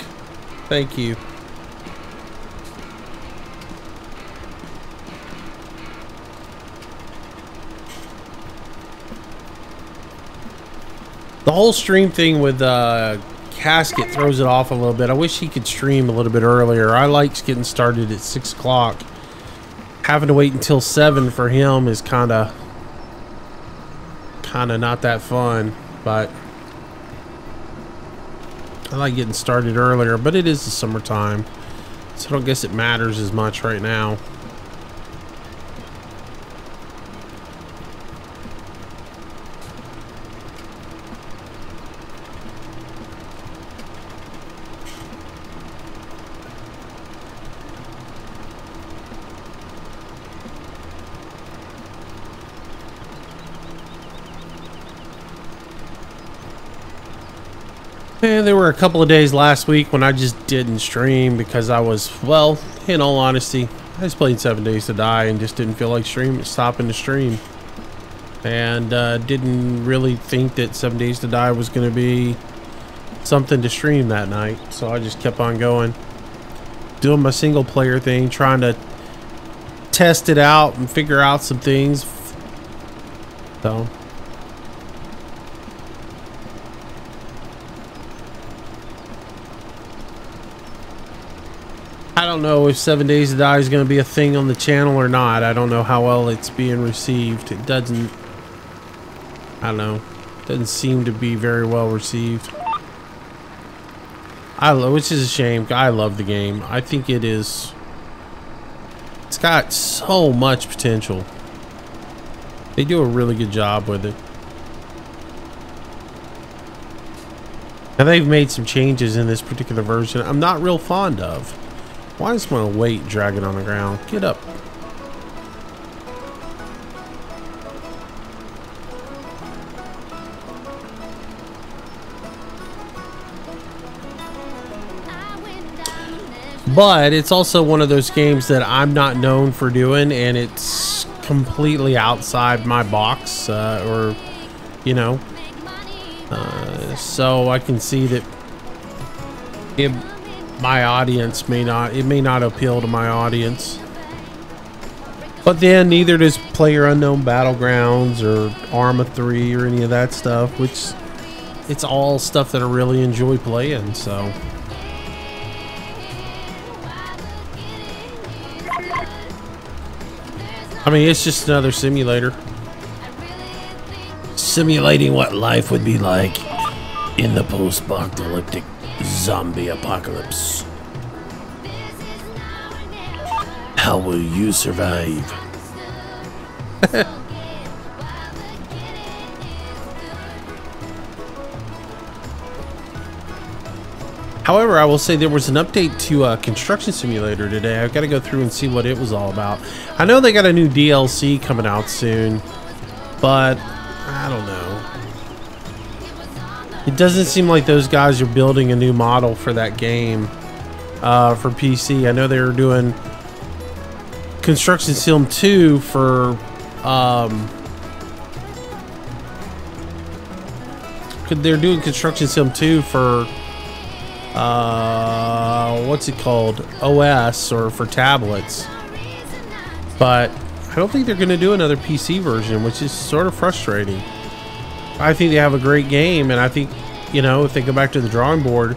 Thank you. The whole stream thing with Casket throws it off a little bit. I wish he could stream a little bit earlier. I like getting started at 6 o'clock. Having to wait until 7 for him is kind of not that fun, but I like getting started earlier. But it is the summertime, so I don't guess it matters as much right now. And there were a couple of days last week when I just didn't stream because I was, well, in all honesty, I was playing 7 Days to Die and just didn't feel like stopping to stream. And didn't really think that 7 Days to Die was going to be something to stream that night. So I just kept on going, doing my single player thing, trying to test it out and figure out some things. So I don't know if 7 Days to Die is going to be a thing on the channel or not. I don't know how well it's being received. It doesn't, I don't know, doesn't seem to be very well received. Which is a shame. I love the game. I think it's got so much potential. They do a really good job with it. And they've made some changes in this particular version I'm not real fond of. Why is my weight dragging on the ground? Get up. But it's also one of those games that I'm not known for doing, and it's completely outside my box, or, you know, so I can see that my audience may not appeal to my audience. But then neither does PlayerUnknown Battlegrounds or Arma 3 or any of that stuff, which it's all stuff that I really enjoy playing, so. I mean, it's just another simulator. Simulating what life would be like in the post-apocalyptic zombie apocalypse. How will you survive? However, I will say there was an update to Construction Simulator today. I've got to go through and see what it was all about. I know they got a new DLC coming out soon, but I don't know. It doesn't seem like those guys are building a new model for that game for PC. I know they were doing Construction Sim 2 for they're doing Construction Sim 2 for what's it called, OS, or for tablets, but I don't think they're going to do another PC version, which is sort of frustrating. I think they have a great game, and I think, you know, if they go back to the drawing board,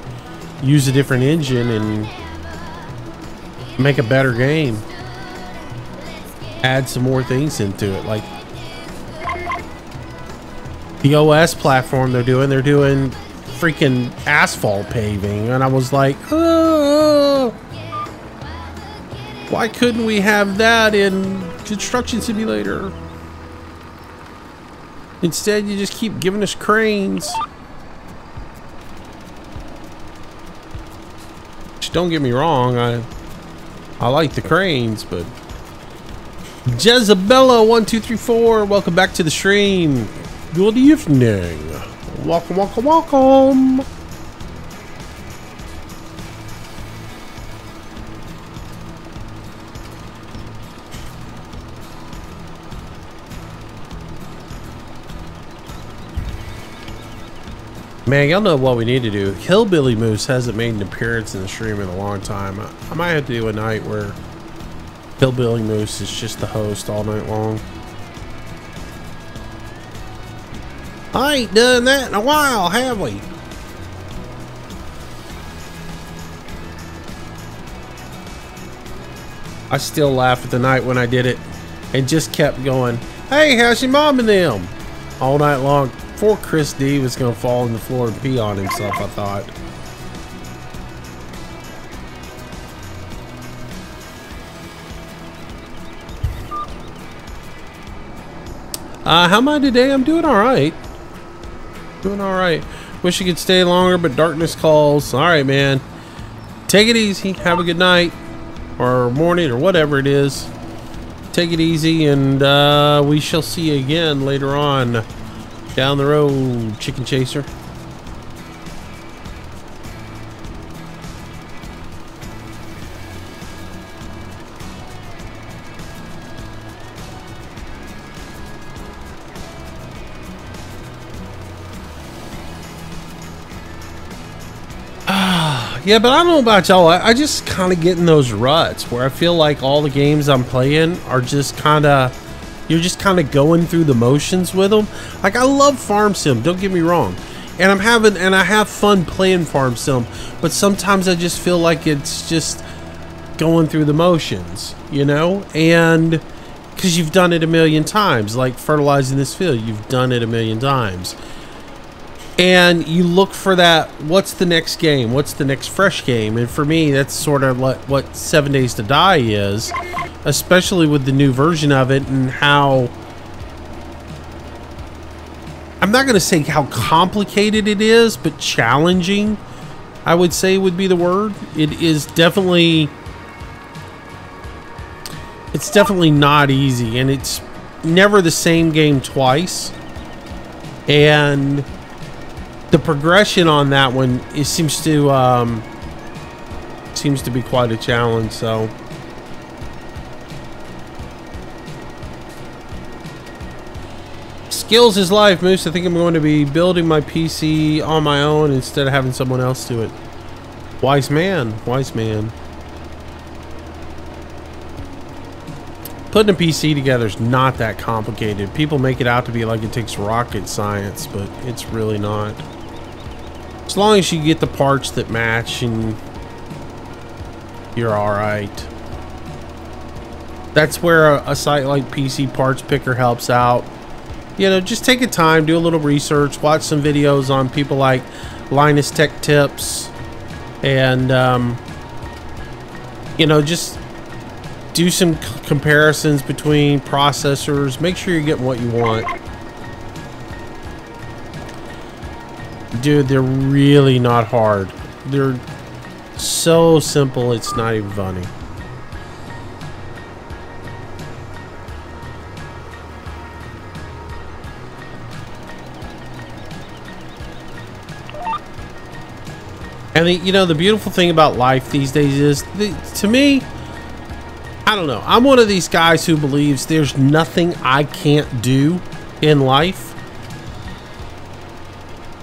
use a different engine and make a better game, add some more things into it, like the OS platform they're doing freaking asphalt paving, and I was like, oh, why couldn't we have that in Construction Simulator? Instead, you just keep giving us cranes. Don't get me wrong, I like the cranes, but Jezebella1234, welcome back to the stream. Good evening. Welcome, welcome, welcome. Man, y'all know what we need to do. Hillbilly Moose hasn't made an appearance in the stream in a long time. I might have to do a night where Hillbilly Moose is just the host all night long. I ain't done that in a while, have we? I still laugh at the night when I did it and just kept going, hey, how's your mom and them? All night long. Before Chris D was going to fall on the floor and pee on himself, I thought. How am I today? I'm doing alright. Doing alright. Wish you could stay longer, but darkness calls. Alright, man. Take it easy. Have a good night. Or morning, or whatever it is. Take it easy, and we shall see you again later on. Down the road, Chicken Chaser. Yeah, but I don't know about y'all. I just kind of get in those ruts where I feel like all the games I'm playing are just kind of, you're just kind of going through the motions with them. Like, I love Farm Sim, don't get me wrong. And I have fun playing Farm Sim, but sometimes I just feel like it's just going through the motions, you know? And because you've done it a million times, like fertilizing this field, you've done it a million times. And you look for that, what's the next game? What's the next fresh game? And for me, that's sort of what 7 Days to Die is, especially with the new version of it and how, I'm not going to say how complicated it is, but challenging, I would say would be the word. It is definitely, it's definitely not easy, and it's never the same game twice. And the progression on that one, it seems to be quite a challenge. So skills is life, Moose. I think I'm going to be building my PC on my own instead of having someone else do it. Wise man, wise man. Putting a PC together is not that complicated. People make it out to be like it takes rocket science, but it's really not. As long as you get the parts that match, and you're alright. That's where a site like PC Parts Picker helps out. You know, just take a time, do a little research, watch some videos on people like Linus Tech Tips, and you know, just do some comparisons between processors. Make sure you're getting what you want. Dude, they're really not hard. They're so simple, it's not even funny. And you know, the beautiful thing about life these days is, to me, I don't know. I'm one of these guys who believes there's nothing I can't do in life.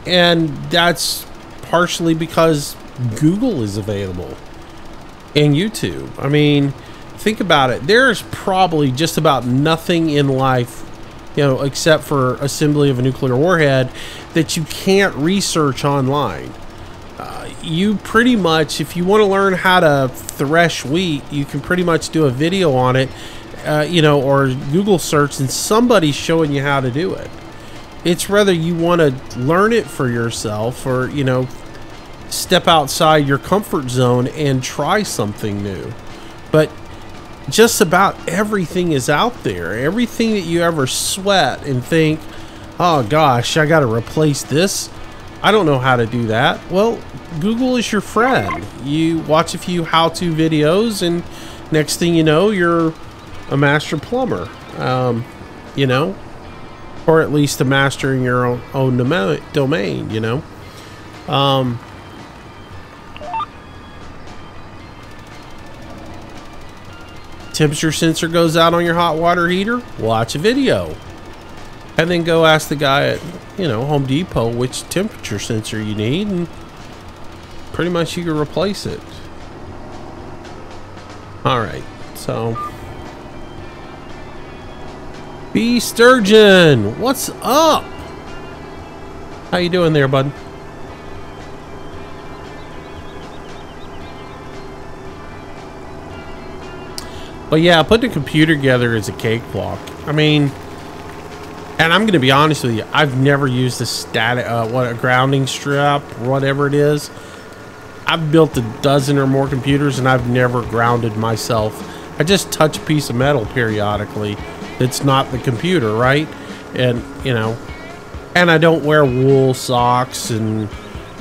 And that's partially because Google is available and YouTube. I mean, think about it. There's probably just about nothing in life, you know, except for assembly of a nuclear warhead, that you can't research online. You pretty much, if you want to learn how to thresh wheat, you can pretty much do a video on it, you know, or Google search, and somebody's showing you how to do it. It's whether you want to learn it for yourself or, you know, step outside your comfort zone and try something new. But just about everything is out there. Everything that you ever sweat and think, oh gosh, I got to replace this. I don't know how to do that. Well, Google is your friend. You watch a few how-to videos, and next thing you know, you're a master plumber. You know, or at least a master in your own domain, you know. Temperature sensor goes out on your hot water heater, watch a video. And then go ask the guy at, you know, Home Depot which temperature sensor you need, and pretty much you can replace it. Alright, so B Sturgeon, what's up? How you doing there, bud? But yeah, putting a computer together is a cakewalk. I mean, and I'm going to be honest with you, I've never used a static, a grounding strap, whatever it is. I've built a dozen or more computers, and I've never grounded myself. I just touch a piece of metal periodically. It's not the computer, right? And, you know, and I don't wear wool socks and,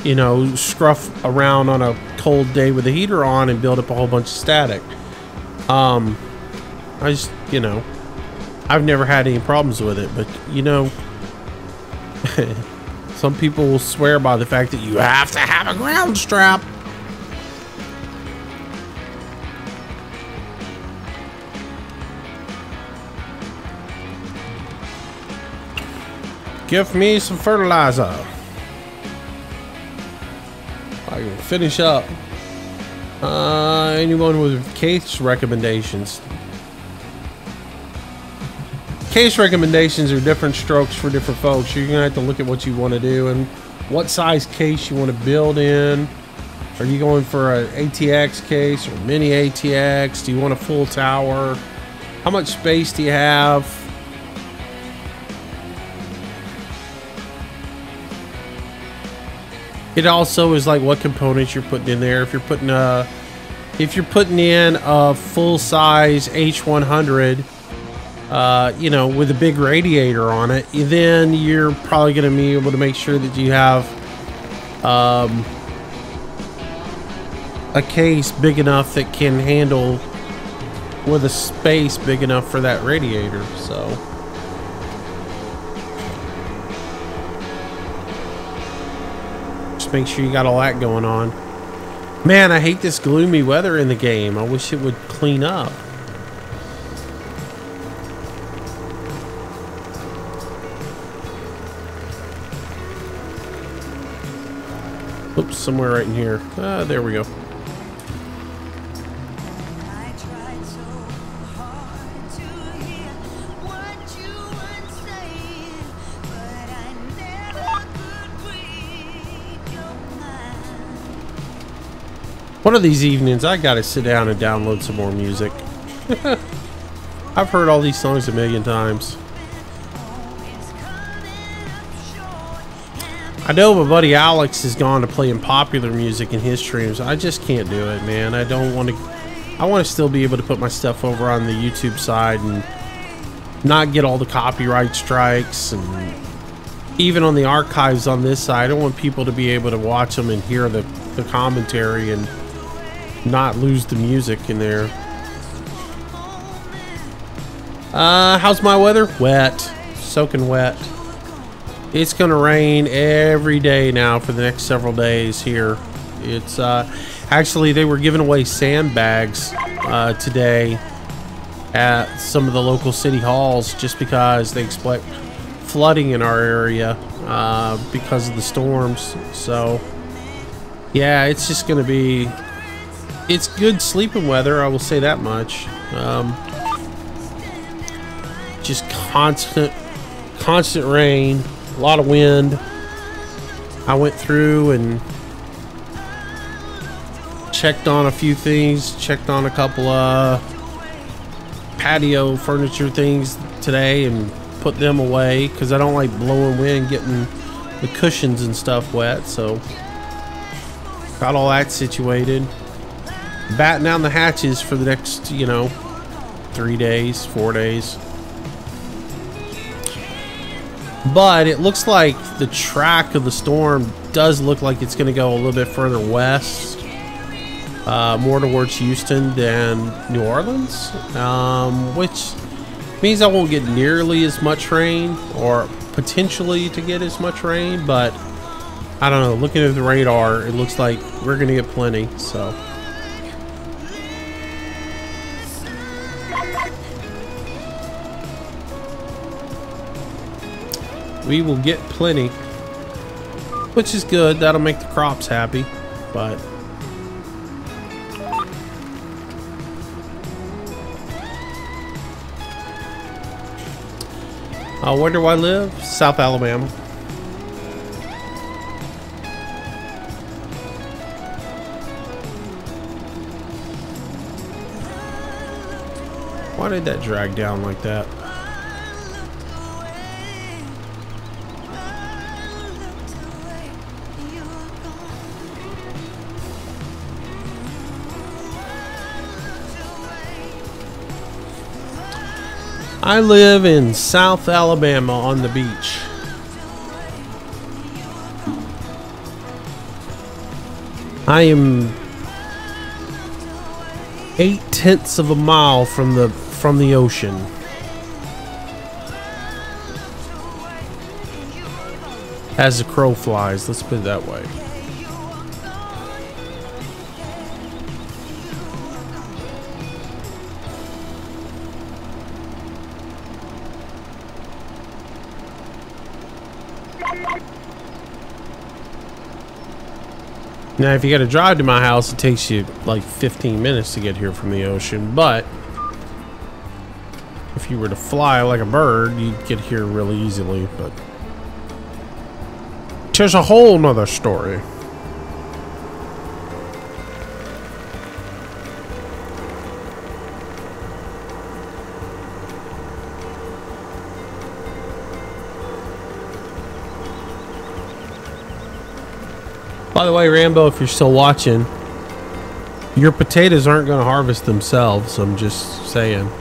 you know, scruff around on a cold day with the heater on and build up a whole bunch of static. I just, you know, I've never had any problems with it, but, you know, some people will swear by the fact that you have to have a ground strap. Give me some fertilizer. I can finish up Anyone with case recommendations? Case recommendations are different strokes for different folks. You're gonna have to look at what you want to do and what size case you want to build in. Are you going for an ATX case or mini ATX? Do you want a full tower? How much space do you have? It also is like what components you're putting in there. If you're putting in a full size H100, you know, with a big radiator on it, then you're probably going to be able to make sure that you have a case big enough that can handle with a space big enough for that radiator. So just make sure you got all that going on. Man, I hate this gloomy weather in the game. I wish it would clean up. Oops, somewhere right in here. There we go. One of these evenings, I gotta sit down and download some more music. I've heard all these songs a million times. I know my buddy Alex has gone to playing popular music in his streams. I just can't do it, man. I don't want to. I want to still be able to put my stuff over on the YouTube side and not get all the copyright strikes, and even on the archives on this side, I don't want people to be able to watch them and hear the commentary and not lose the music in there. How's my weather? Wet. Soaking wet. It's gonna rain every day now for the next several days here. It's actually, they were giving away sandbags today at some of the local city halls just because they expect flooding in our area because of the storms. So yeah, it's just gonna be, it's good sleeping weather, I will say that much. Just constant rain, a lot of wind. I went through and checked on a few things, checked on a couple of patio furniture things today and put them away because I don't like blowing wind, getting the cushions and stuff wet. So got all that situated. Batting down the hatches for the next, you know, 3 days, 4 days. But it looks like the track of the storm does look like it's going to go a little bit further west, more towards Houston than New Orleans, which means I won't get nearly as much rain, or potentially to get as much rain. But I don't know, looking at the radar, it looks like we're going to get plenty. So we will get plenty, which is good. That'll make the crops happy. But where do I live? South Alabama. Why did that drag down like that? I live in South Alabama on the beach. I am 0.8 of a mile from the ocean. As the crow flies, let's put it that way. Now, if you got to drive to my house, it takes you like 15 minutes to get here from the ocean. But if you were to fly like a bird, you'd get here really easily. But there's a whole nother story. By the way, Rambo, if you're still watching, your potatoes aren't going to harvest themselves. I'm just saying.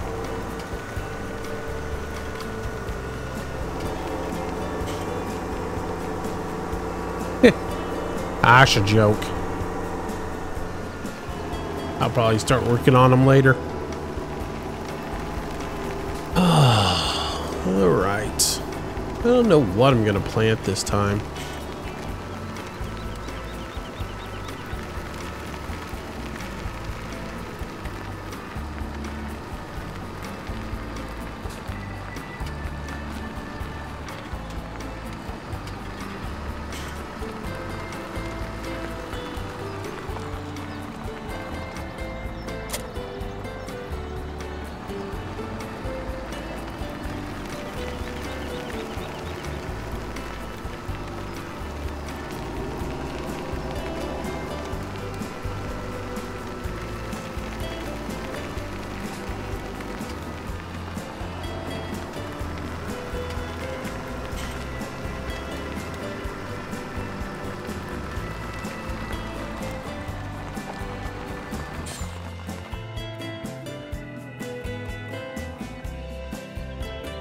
That's a joke. I'll probably start working on them later. All right. I don't know what I'm going to plant this time.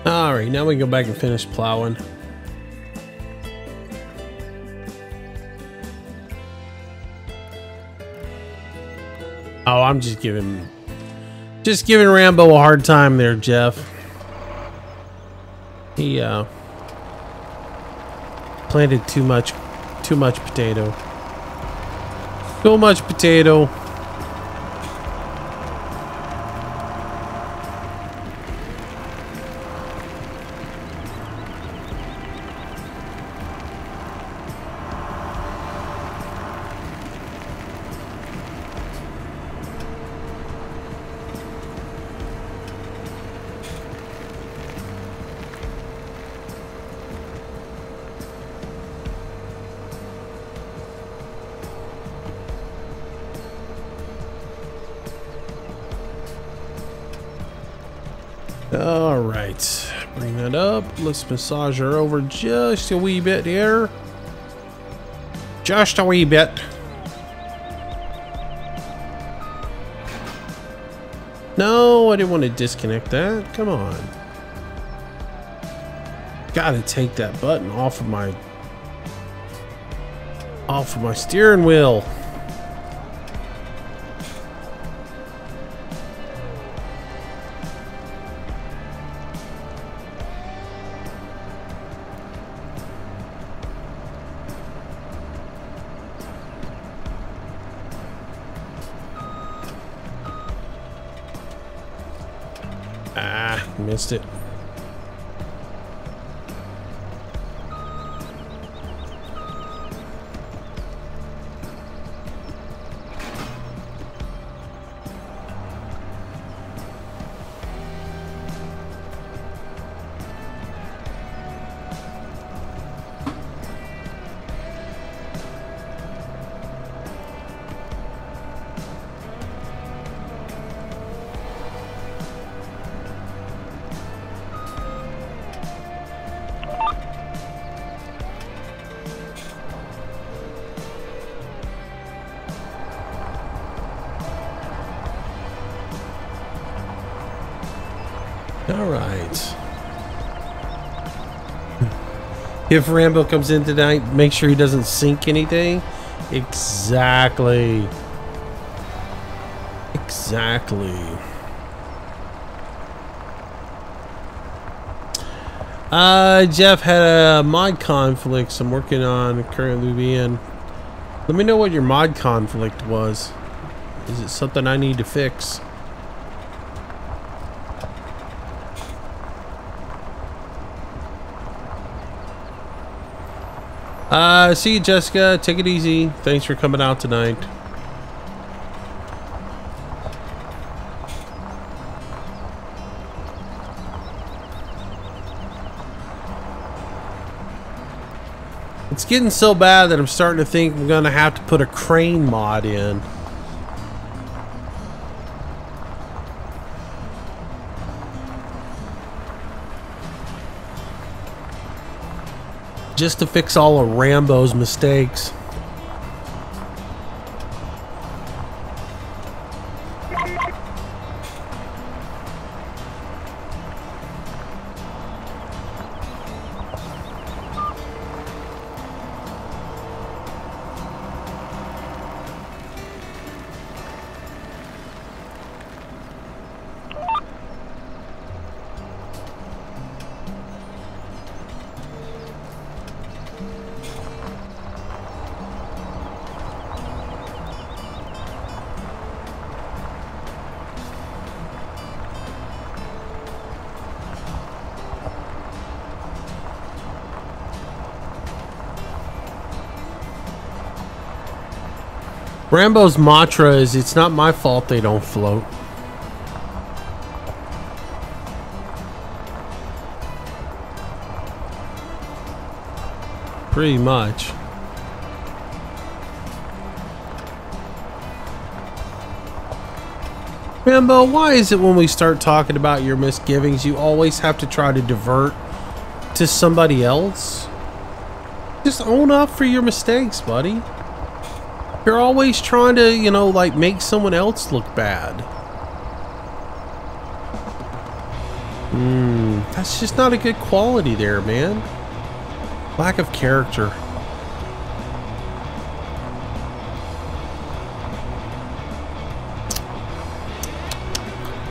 Alright, now we can go back and finish plowing. Oh, I'm just giving Rambo a hard time there, Jeff. He planted too much potato. Too much potato. All right, bring that up. Let's massage her over just a wee bit here. Just a wee bit. No, I didn't want to disconnect that. Come on. Gotta take that button off of my steering wheel. Missed it. All right. If Rambo comes in tonight, make sure he doesn't sink anything. Exactly. Exactly. Jeff had a mod conflict I'm working on currently being. Let me know what your mod conflict was. Is it something I need to fix? See you, Jessica. Take it easy. Thanks for coming out tonight. It's getting so bad that I'm starting to think I'm gonna have to put a crane mod in. Just to fix all of Rambo's mistakes. Rambo's mantra is, it's not my fault they don't float. Pretty much. Rambo, why is it when we start talking about your misgivings, you always have to try to divert to somebody else? Just own up for your mistakes, buddy. You're always trying to, you know, like, make someone else look bad. That's just not a good quality there, man. Lack of character.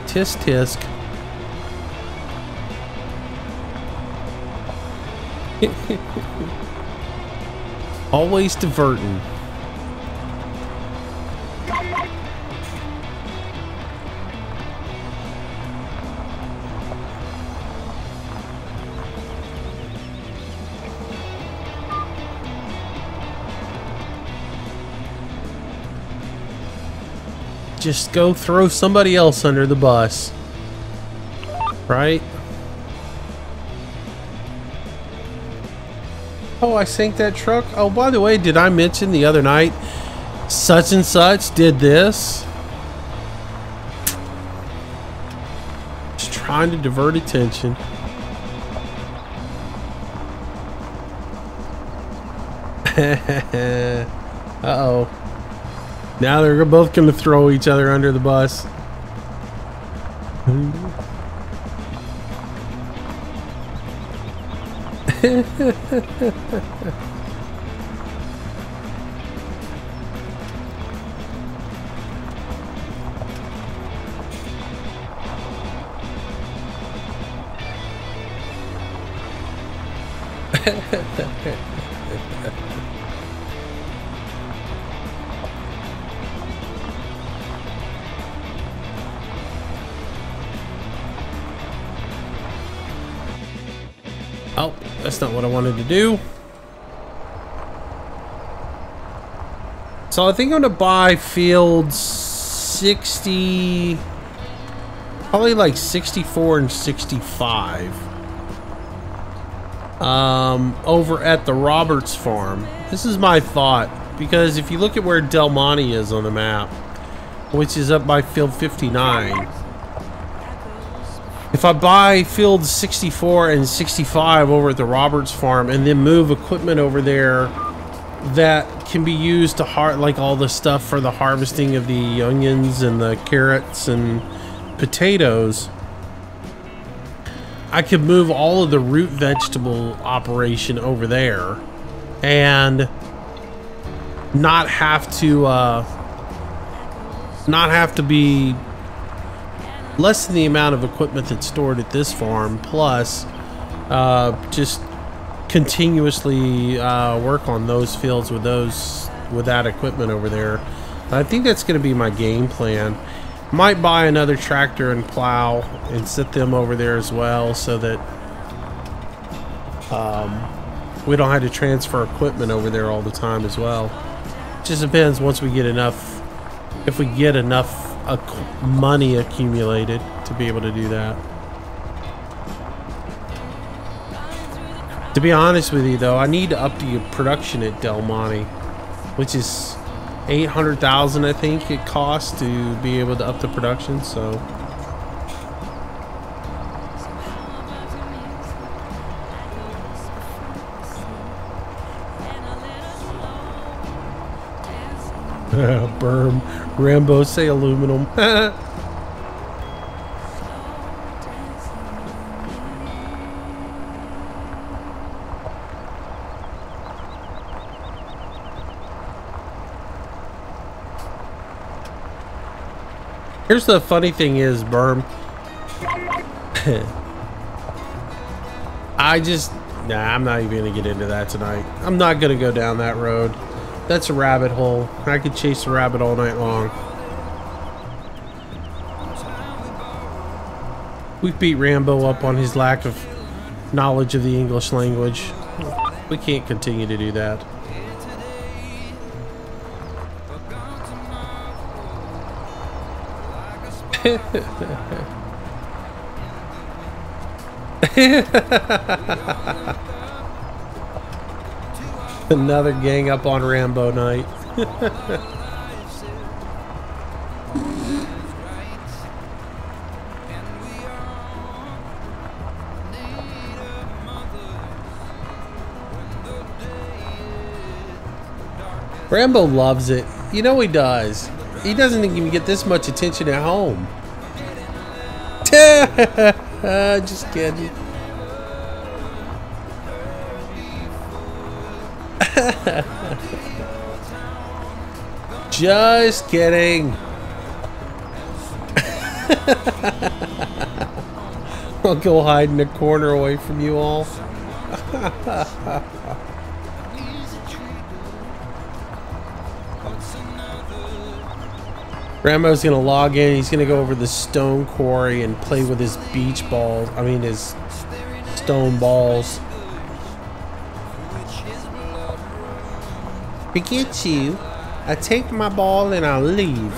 Tisk tisk. Always diverting. Just go throw somebody else under the bus. Right? Oh, I sank that truck. Oh, by the way, did I mention the other night such and such did this? Just trying to divert attention. Uh-oh. Now they're both going to throw each other under the bus. Oh, that's not what I wanted to do. So I think I'm gonna buy fields 60, probably like 64 and 65. Over at the Roberts farm. This is my thought, because if you look at where Del Monte is on the map, which is up by field 59, if I buy fields 64 and 65 over at the Roberts farm and then move equipment over there that can be used to like all the stuff for the harvesting of the onions and the carrots and potatoes, I could move all of the root vegetable operation over there and not have to be lessen the amount of equipment that's stored at this farm, plus just continuously work on those fields with that equipment over there. I think that's going to be my game plan. Might buy another tractor and plow and set them over there as well, so that we don't have to transfer equipment over there all the time as well. It just depends once we get enough, if we get enough money accumulated to be able to do that. To be honest with you though, I need to up the production at Del Monte, which is 800,000 I think it costs to be able to up the production, so. Berm. Rambo say aluminum. Here's the funny thing is, Berm. I'm not even gonna get into that tonight. I'm not gonna go down that road. That's a rabbit hole. I could chase a rabbit all night long. We beat Rambo up on his lack of knowledge of the English language. We can't continue to do that. Another gang up on Rambo night. Rambo loves it. You know he does. He doesn't even get this much attention at home. Just kidding. Just kidding. I'll go hide in a corner away from you all. Rambo's gonna log in. He's gonna go over the stone quarry and play with his beach balls. I mean his stone balls. Forget you. I take my ball and I'll leave.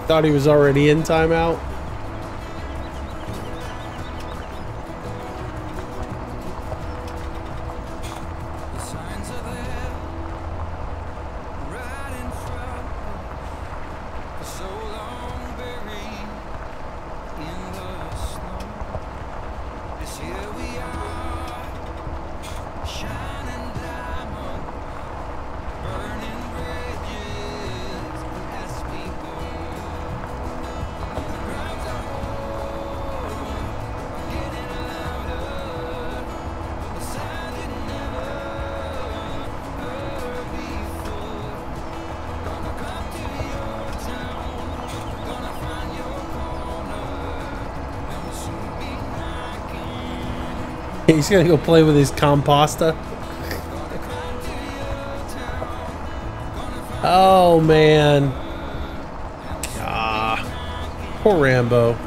Thought he was already in timeout. He's gonna go play with his composta. Oh man. Ah, poor Rambo.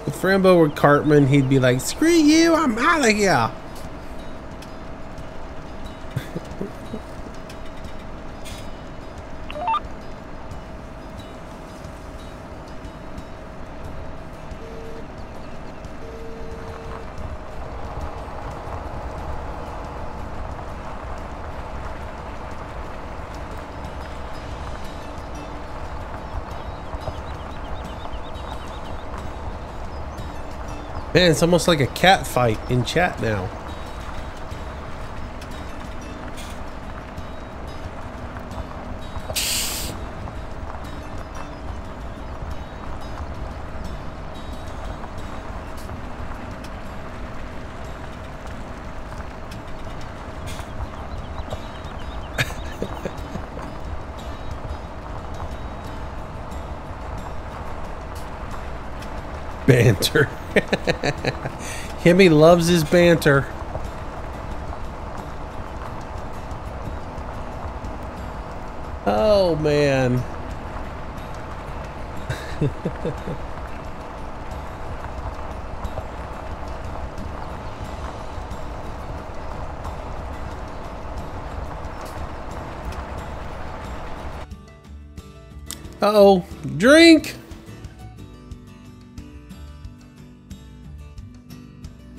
If Rambo were Cartman, he'd be like, "Screw you, I'm out of here." Man, it's almost like a cat fight in chat now. Banter. Himmy loves his banter. Oh, man. Uh-oh. Drink!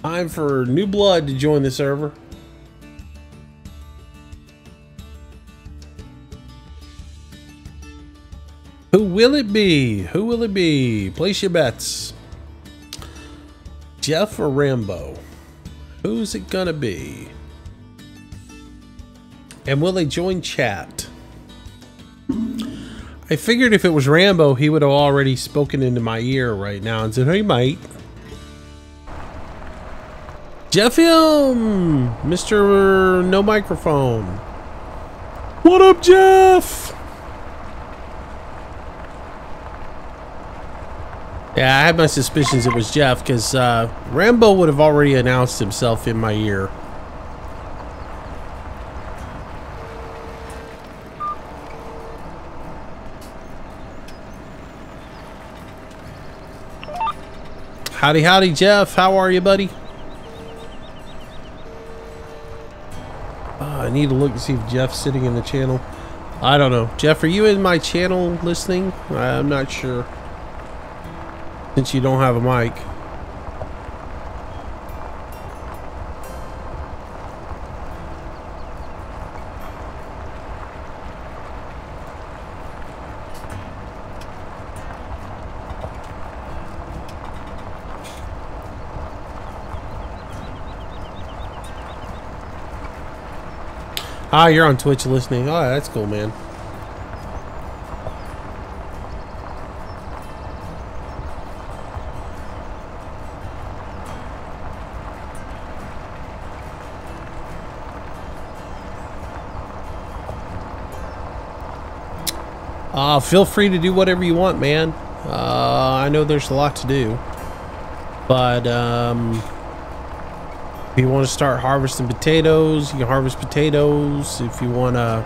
Time for new blood to join the server. Who will it be? Who will it be? Place your bets. Jeff or Rambo? Who's it gonna be? And will they join chat? I figured if it was Rambo, he would have already spoken into my ear right now and said, "Hey, mate." Jeff Film, Mr. No Microphone. What up, Jeff? Yeah, I had my suspicions it was Jeff because Rambo would have already announced himself in my ear. Howdy, howdy, Jeff. How are you, buddy? I need to look and see if Jeff's sitting in the channel. I don't know. Jeff, are you in my channel listening? I'm not sure. Since you don't have a mic. Ah, you're on Twitch listening. Oh, that's cool, man. Feel free to do whatever you want, man. I know there's a lot to do. But, if you want to start harvesting potatoes, you can harvest potatoes. If you want to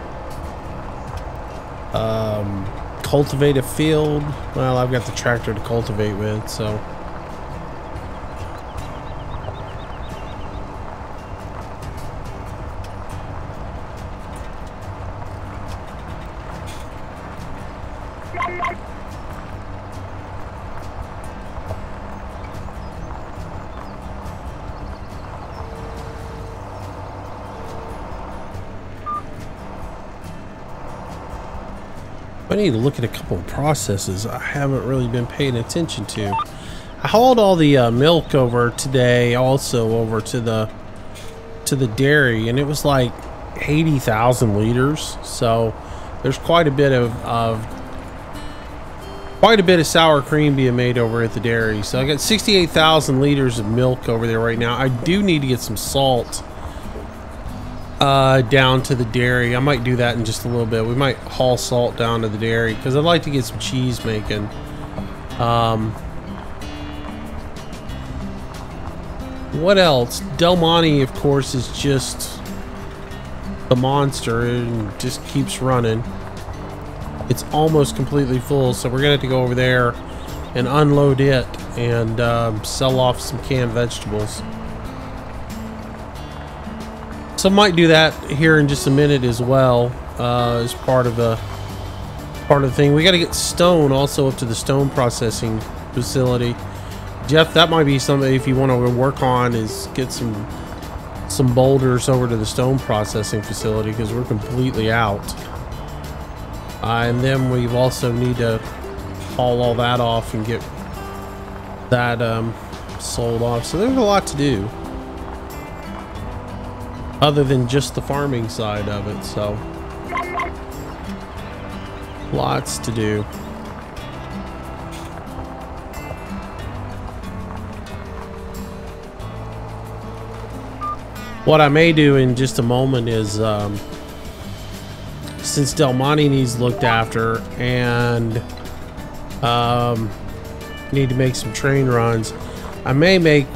cultivate a field, well, I've got the tractor to cultivate with, so. I need to look at a couple of processes I haven't really been paying attention to. I hauled all the milk over today, also over to the dairy, and it was like 80,000 liters. So there's quite a bit of sour cream being made over at the dairy. So I got 68,000 liters of milk over there right now. I do need to get some salt down to the dairy. I might do that in just a little bit. We might haul salt down to the dairy because I'd like to get some cheese making. What else? Del Monte, of course, is just a monster and just keeps running. It's almost completely full, so we're gonna have to go over there and unload it and sell off some canned vegetables. So I might do that here in just a minute as well, as part of the thing. We got to get stone also up to the stone processing facility. Jeff, that might be something if you want to work on, is get some boulders over to the stone processing facility because we're completely out. And then we also need to haul all that off and get that sold off. So there's a lot to do, other than just the farming side of it, so lots to do. What I may do in just a moment is, since Del Monte needs looked after, and Need to make some train runs. I may make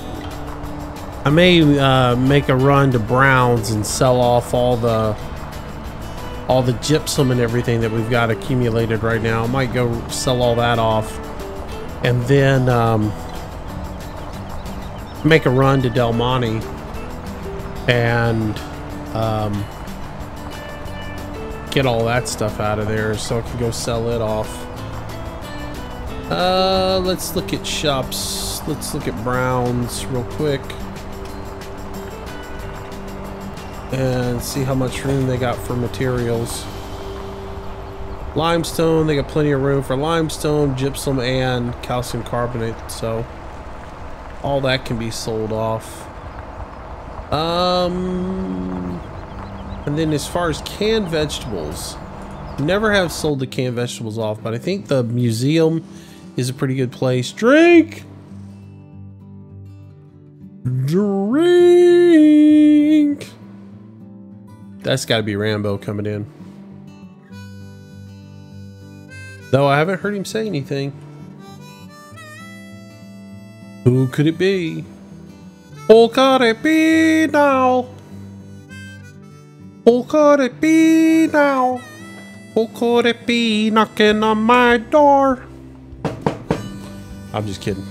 a run to Brown's and sell off all the gypsum and everything that we've got accumulated right now. I might go sell all that off, and then make a run to Del Monte and get all that stuff out of there so I can go sell it off. Let's look at shops. Let's look at Brown's real quick and see how much room they got for materials. Limestone, they got plenty of room for limestone, gypsum, and calcium carbonate, so all that can be sold off. And then as far as canned vegetables, never have sold the canned vegetables off, but I think the museum is a pretty good place. Drink! Drink! That's got to be Rambo coming in. Though I haven't heard him say anything. Who could it be? Who could it be now? Who could it be now? Who could it be knocking on my door? I'm just kidding.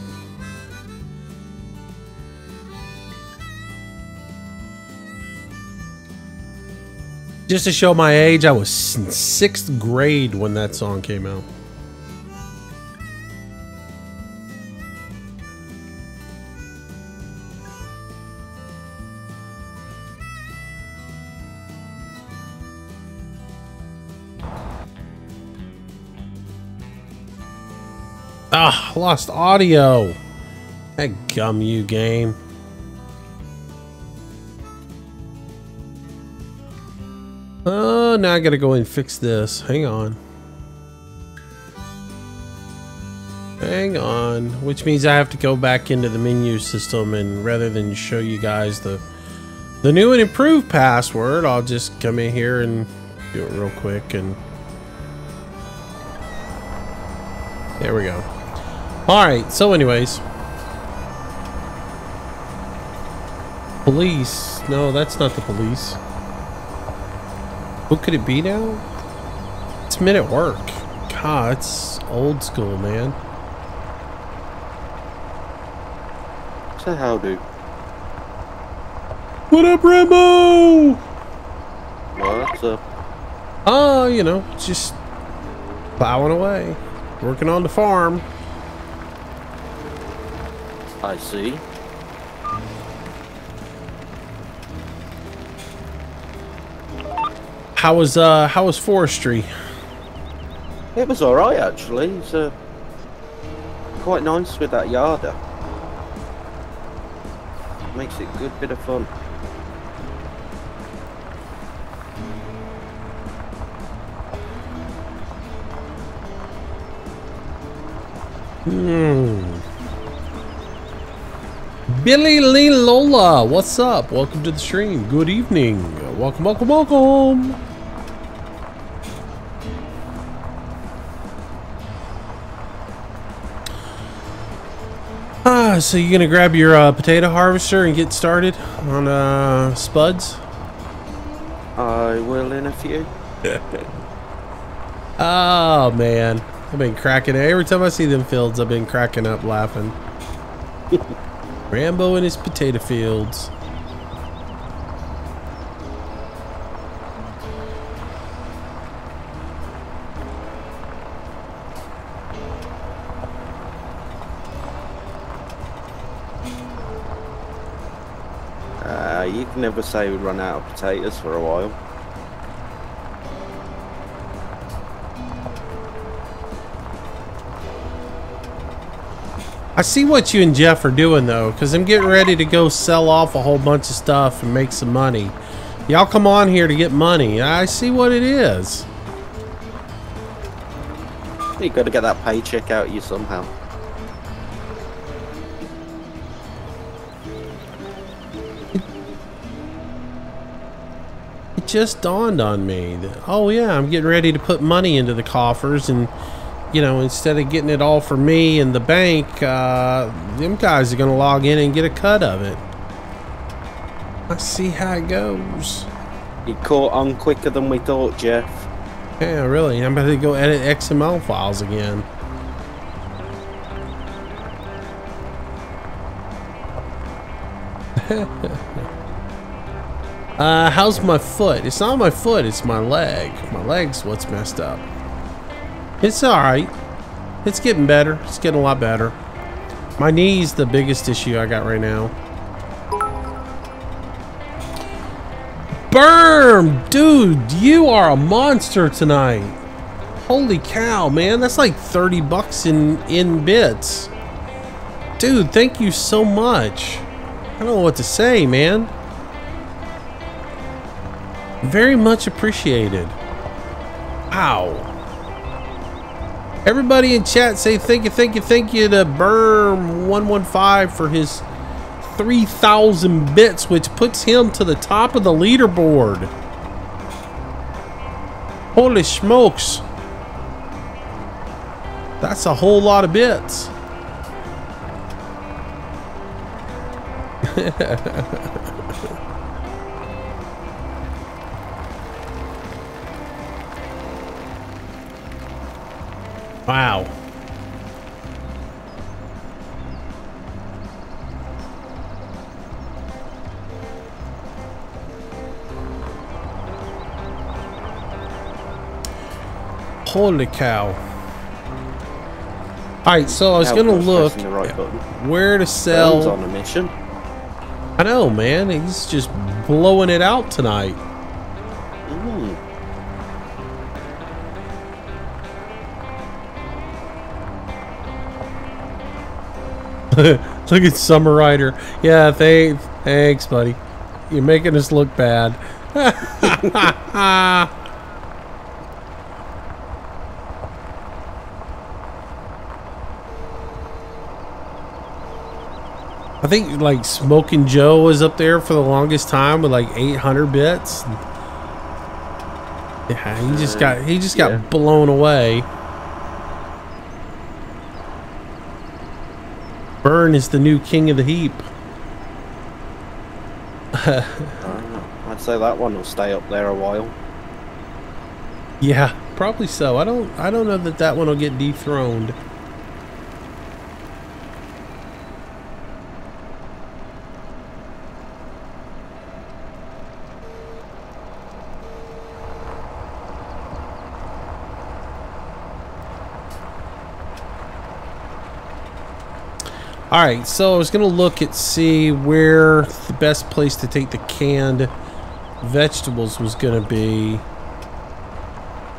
Just to show my age, I was in 6th grade when that song came out. Ah, lost audio. That gum you game. Oh, now I gotta go and fix this. Hang on. Hang on. Which means I have to go back into the menu system, and rather than show you guys the new and improved password, I'll just come in here and do it real quick, and there we go. Alright, so anyways. Police. No, that's not the police. Who could it be now? It's Men at Work. God, it's old school, man. Say howdy. What up, Rambo? What's up? Oh, you know, just plowing away. Working on the farm. I see. How was forestry? It was alright actually. It's quite nice with that yarder. Makes it a good bit of fun. Billy Lee Lola, what's up? Welcome to the stream. Good evening. Welcome, welcome, welcome. So you're gonna grab your potato harvester and get started on spuds? I will in a few. Oh man, I've been cracking it. Every time I see them fields, I've been cracking up laughing. Rambo and his potato fields. You can never say we run out of potatoes for a while. I see what you and Jeff are doing though, because I'm getting ready to go sell off a whole bunch of stuff and make some money. Y'all come on here to get money. I see what it is. You got to get that paycheck out of you somehow. It just dawned on me that, oh yeah, I'm getting ready to put money into the coffers and you know, instead of getting it all for me and the bank, them guys are going to log in and get a cut of it. Let's see how it goes. You caught on quicker than we thought, Jeff. Yeah, really. I'm about to go edit XML files again. How's my foot? It's not my foot, it's my leg. My leg's what's messed up. It's alright. It's getting better. It's getting a lot better. My knee's the biggest issue I got right now. Berm! Dude, you are a monster tonight. Holy cow, man. That's like 30 bucks in bits. Dude, thank you so much. I don't know what to say, man. Very much appreciated. Wow. Everybody in chat say thank you to Berm115 for his 3,000 bits, which puts him to the top of the leaderboard. Holy smokes. That's a whole lot of bits. Wow. Holy cow. Alright, so I was gonna look where to sell. On a mission. I know, man. He's just blowing it out tonight. Look at Summer Rider. Yeah, thanks, buddy. You're making us look bad. I think like Smoking Joe was up there for the longest time with like 800 bits. Yeah, he just got blown away. Burn is the new king of the heap. I'd say that one will stay up there a while. Yeah, probably so. I don't know that one will get dethroned. Alright, so I was going to look at see where the best place to take the canned vegetables was going to be.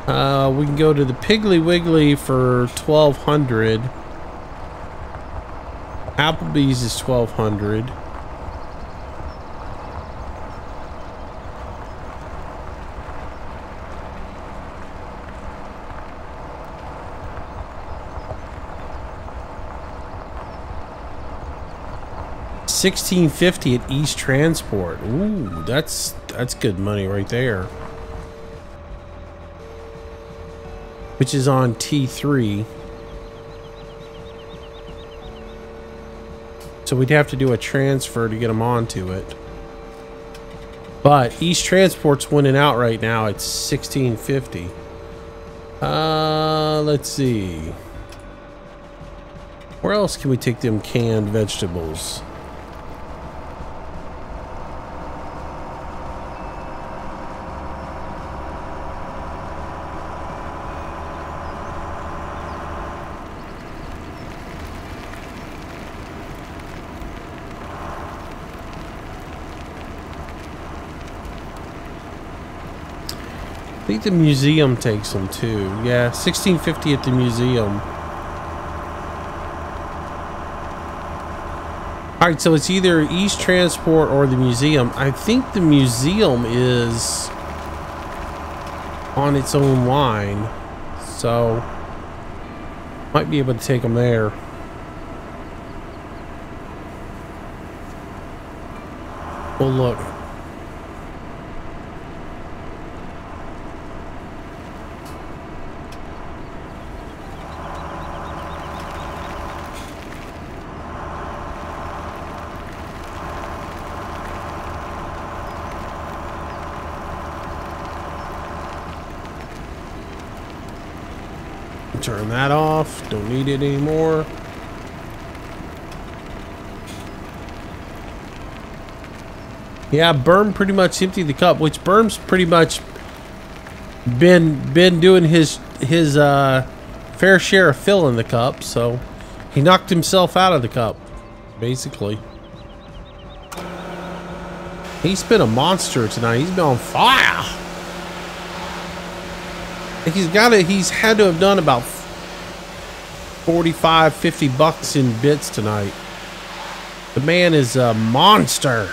We can go to the Piggly Wiggly for 1,200. Applebee's is 1,200. $1,650 at East Transport. Ooh, that's good money right there. Which is on T3. So we'd have to do a transfer to get them onto it. But East Transport's winning out right now at $1,650. Let's see. Where else can we take them canned vegetables? I think the museum takes them too. Yeah, $1,650 at the museum. Alright, so it's either East Transport or the museum. I think the museum is on its own line. So, might be able to take them there. Well, look. Turn that off. Don't need it anymore. Yeah, Berm pretty much emptied the cup, which Berm's pretty much been doing his fair share of filling the cup, so he knocked himself out of the cup, basically. He's been a monster tonight. He's been on fire. He's had to have done about 45, 50 bucks in bits tonight. The man is a monster.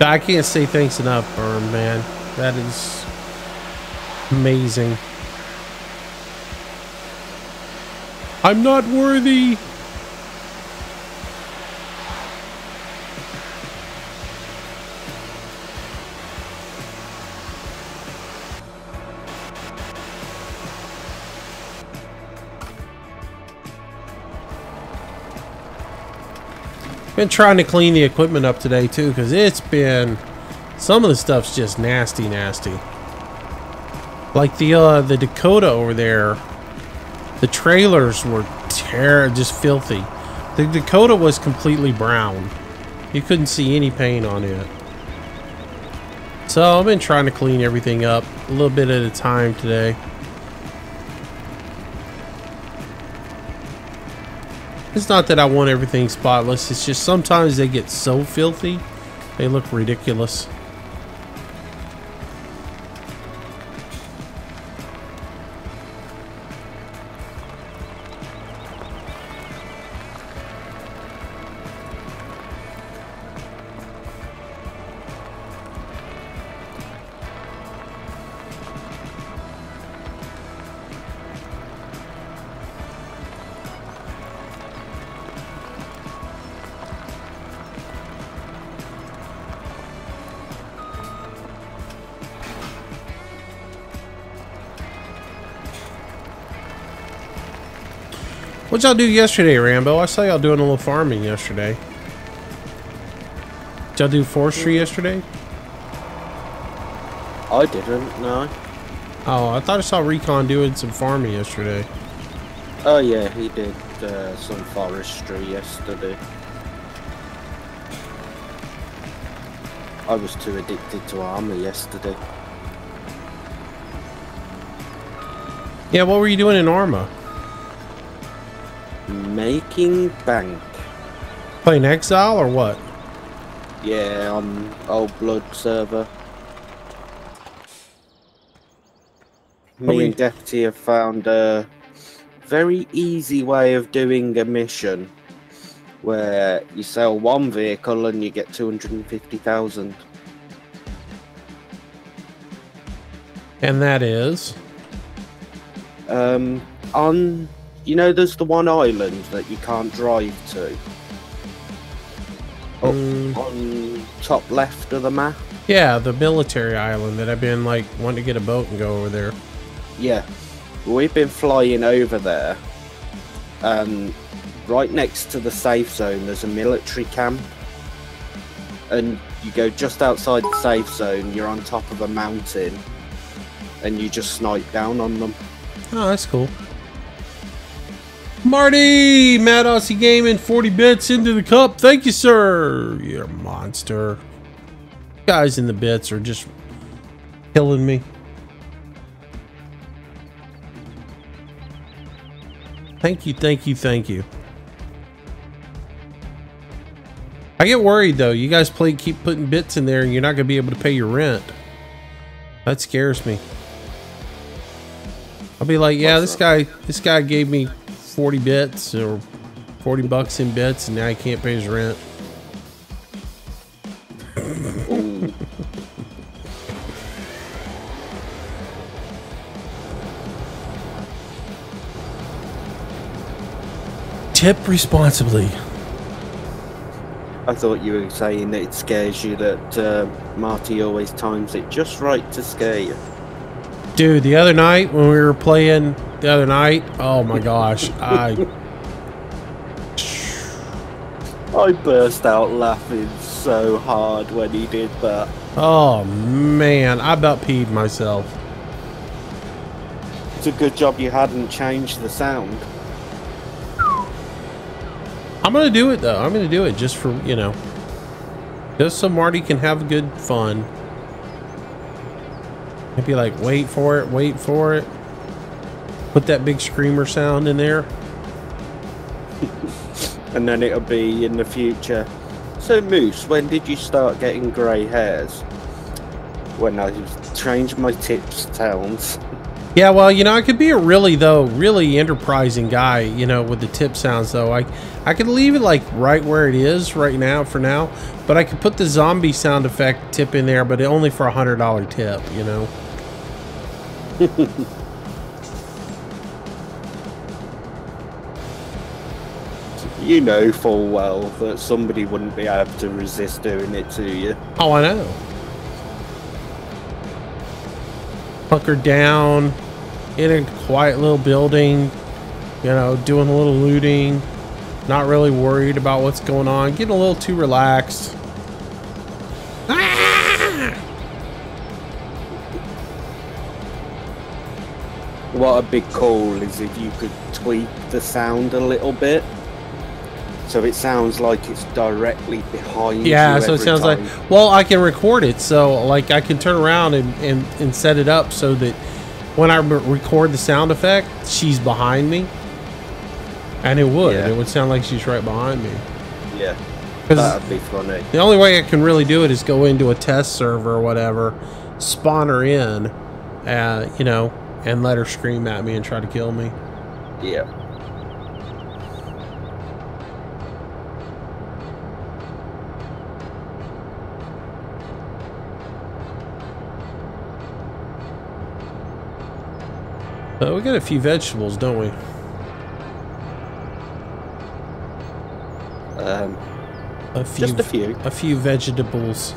I can't say thanks enough, Berm, man. That is amazing. I'm not worthy. Been trying to clean the equipment up today too, because it's been, some of the stuff's just nasty. Like the Dakota over there, the trailers were just filthy. The Dakota was completely brown. You couldn't see any paint on it. So I've been trying to clean everything up a little bit at a time today. It's not that I want everything spotless, it's just sometimes they get so filthy, they look ridiculous. What'd y'all do yesterday, Rambo? I saw y'all doing a little farming yesterday. Did y'all do forestry yesterday? I didn't, no. Oh, I thought I saw Recon doing some farming yesterday. Oh yeah, he did some forestry yesterday. I was too addicted to armor yesterday. Yeah, what were you doing in Arma? Making bank. Playing Exile or what? Yeah, on Old Blood server. Me and Deputy have found a very easy way of doing a mission where you sell one vehicle and you get 250,000. And that is? On, you know, there's the one island that you can't drive to. Up on top left of the map. Yeah, the military island that I've been like wanting to get a boat and go over there. Yeah, we've been flying over there, and right next to the safe zone there's a military camp, and you go just outside the safe zone, you're on top of a mountain, and you just snipe down on them. Oh, that's cool. Marty, Mad Aussie Gaming, 40 bits into the cup. Thank you, sir. You're a monster. Guys in the bits are just killing me. Thank you, thank you, thank you. I get worried though. You guys keep putting bits in there and you're not gonna be able to pay your rent. That scares me. I'll be like, yeah, this guy gave me 40 bits or 40 bucks in bits and now he can't pay his rent. Tip responsibly. I thought you were saying that it scares you that Marty always times it just right to scare you. Dude, the other night when we were playing the other night, oh my gosh, I burst out laughing so hard when he did that. Oh man, I about peed myself. It's a good job you hadn't changed the sound. I'm gonna do it though. I'm gonna do it just for, you know, just so Marty can have good fun. I'd be like, wait for it, wait for it. Put that big screamer sound in there. And then it'll be in the future. So Moose, when did you start getting grey hairs? When I changed my tips sounds. Yeah, well, you know, I could be a really enterprising guy, you know, with the tip sounds though. I could leave it like right where it is right now for now, but I could put the zombie sound effect tip in there, but only for $100 tip, you know. You know full well that somebody wouldn't be able to resist doing it to you. Oh, I know. Hunker down in a quiet little building, you know, doing a little looting, not really worried about what's going on, getting a little too relaxed. Ah! What a big call is if you could tweak the sound a little bit. So it sounds like it's directly behind you. Yeah, so it sounds time. like, well, I can record it, so like I can turn around and set it up so that when I record the sound effect, she's behind me. And it would. Yeah. It would sound like she's right behind me. Yeah, 'Cause that'd be funny. the only way I can really do it is go into a test server or whatever, spawn her in, you know, and let her scream at me and try to kill me. Yeah. We got a few vegetables, don't we? Just a few. A few vegetables.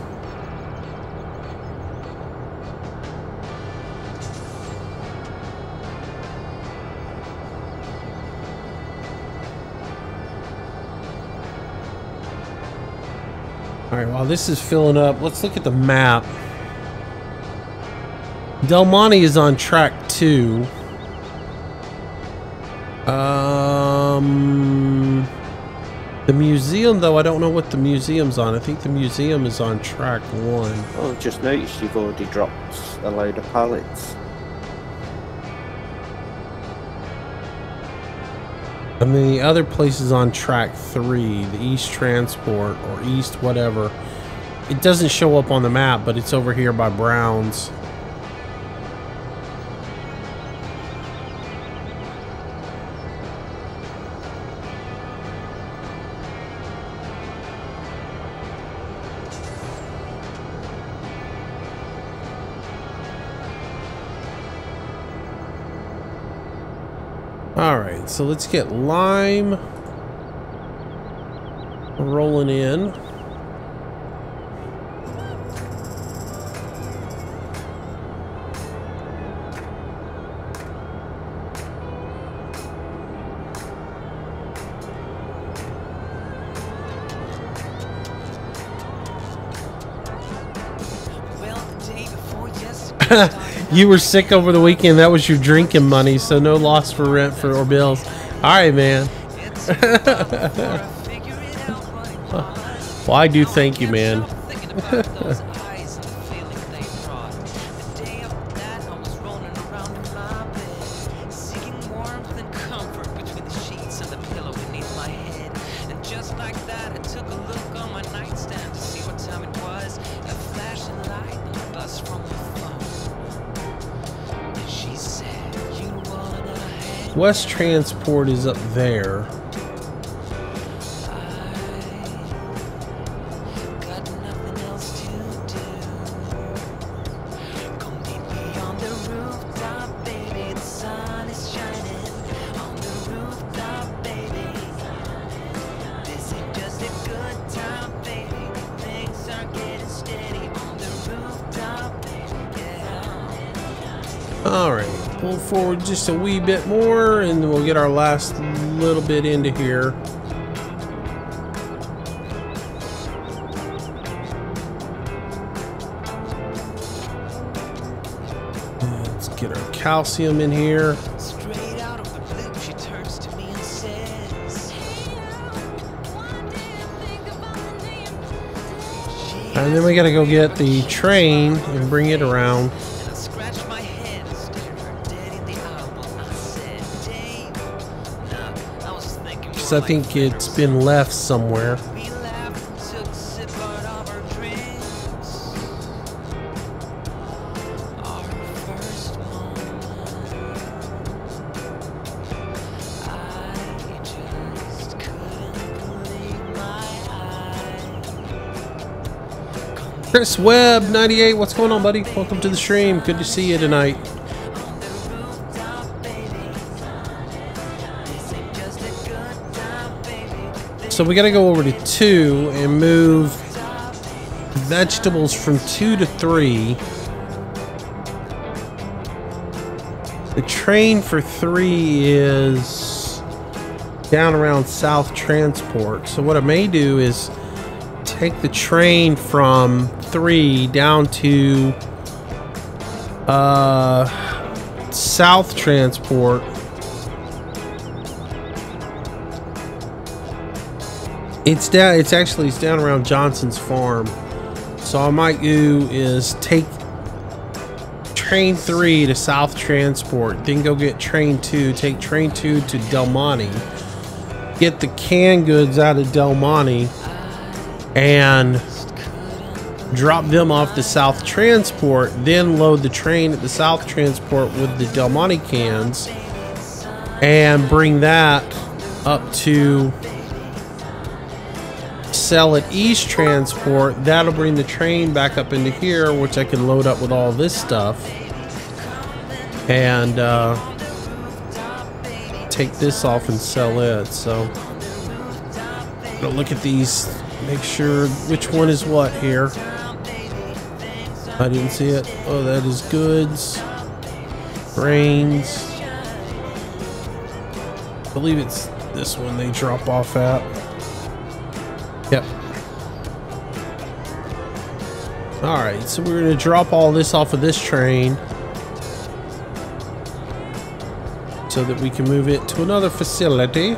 All right, while this is filling up, let's look at the map. Del Monte is on track 2. The museum, though, I don't know what the museum's on. I think the museum is on track 1. Oh, I've just noticed you've already dropped a load of pallets. And then the other place is on track 3, the East Transport or East whatever. It doesn't show up on the map, but it's over here by Brown's. Alright, so let's get lime rolling in. You were sick over the weekend. That was your drinking money, so no loss for rent or bills. All right, man. Well, I do thank you, man. West Transport is up there. Alright, pull forward just a wee bit more and then we'll get our last little bit into here. get our calcium in here. Straight out of the blue, she turns to me and says, And then we gotta go get the train and bring it around. and I scratched my head and stared her dead in the eye while I said, Dave. Nah, I was just thinking Because more I think like it's been left somewhere. we laughed and took a sip out of our drinks. Our first moment, I just couldn't believe my eyes. Chris Webb 98, what's going on, buddy? Welcome to the stream. Good to see you tonight. On the rooftop, baby. This ain't just a good time, baby. So we gotta go over to 2 and move vegetables from 2 to 3. The train for 3 is down around South Transport. So what I may do is take the train from 3 down to South Transport. It's down around Johnson's Farm. So I might do is take train 3 to South Transport, then go get train 2, take train 2 to Del Monte, get the canned goods out of Del Monte, and drop them off the South Transport, then load the train at the South Transport with the Del Monte cans, and bring that up to sell at East Transport. That'll bring the train back up into here, which I can load up with all this stuff, and take this off and sell it. So I'm gonna look at these, make sure which one is what here. I didn't see it. Oh, that is goods, grains. I believe it's this one they drop off at. Yep. Alright, so we're going to drop all this off of this train so that we can move it to another facility.